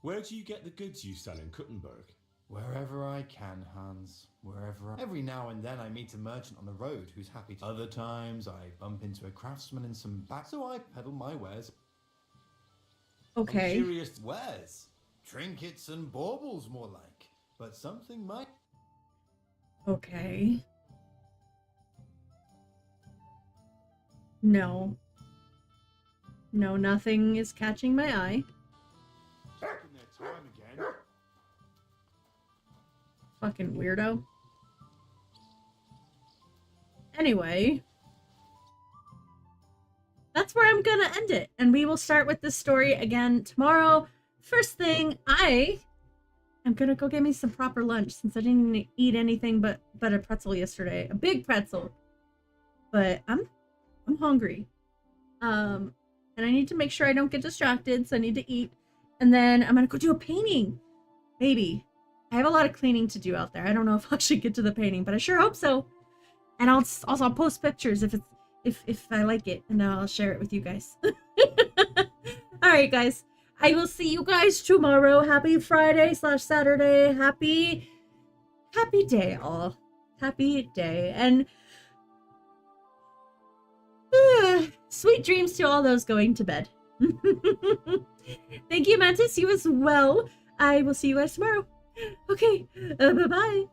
Where do you get the goods you sell in Kutenberg? Wherever I can, Hans. Wherever Every now and then I meet a merchant on the road who's happy to... Other times I bump into a craftsman in some back, so I peddle my wares. Okay. I'm curious wares. Trinkets and baubles, more like. But something might... Okay. No. No, nothing is catching my eye. Taking their time again. Fucking weirdo. Anyway, that's where I'm gonna end it. And we will start with this story again tomorrow. First thing, I'm gonna go get me some proper lunch since I didn't eat anything but a pretzel yesterday. A big pretzel. But I'm hungry. And I need to make sure I don't get distracted, so I need to eat. And then I'm gonna go do a painting. Maybe. I have a lot of cleaning to do out there. I don't know if I'll actually get to the painting, but I sure hope so. And I'll post pictures if I like it, and then I'll share it with you guys. All right, guys. I will see you guys tomorrow. Happy Friday/Saturday. Happy day, all. Happy day. And sweet dreams to all those going to bed. Thank you, Mantis. You as well. I will see you guys tomorrow. Okay. Bye-bye.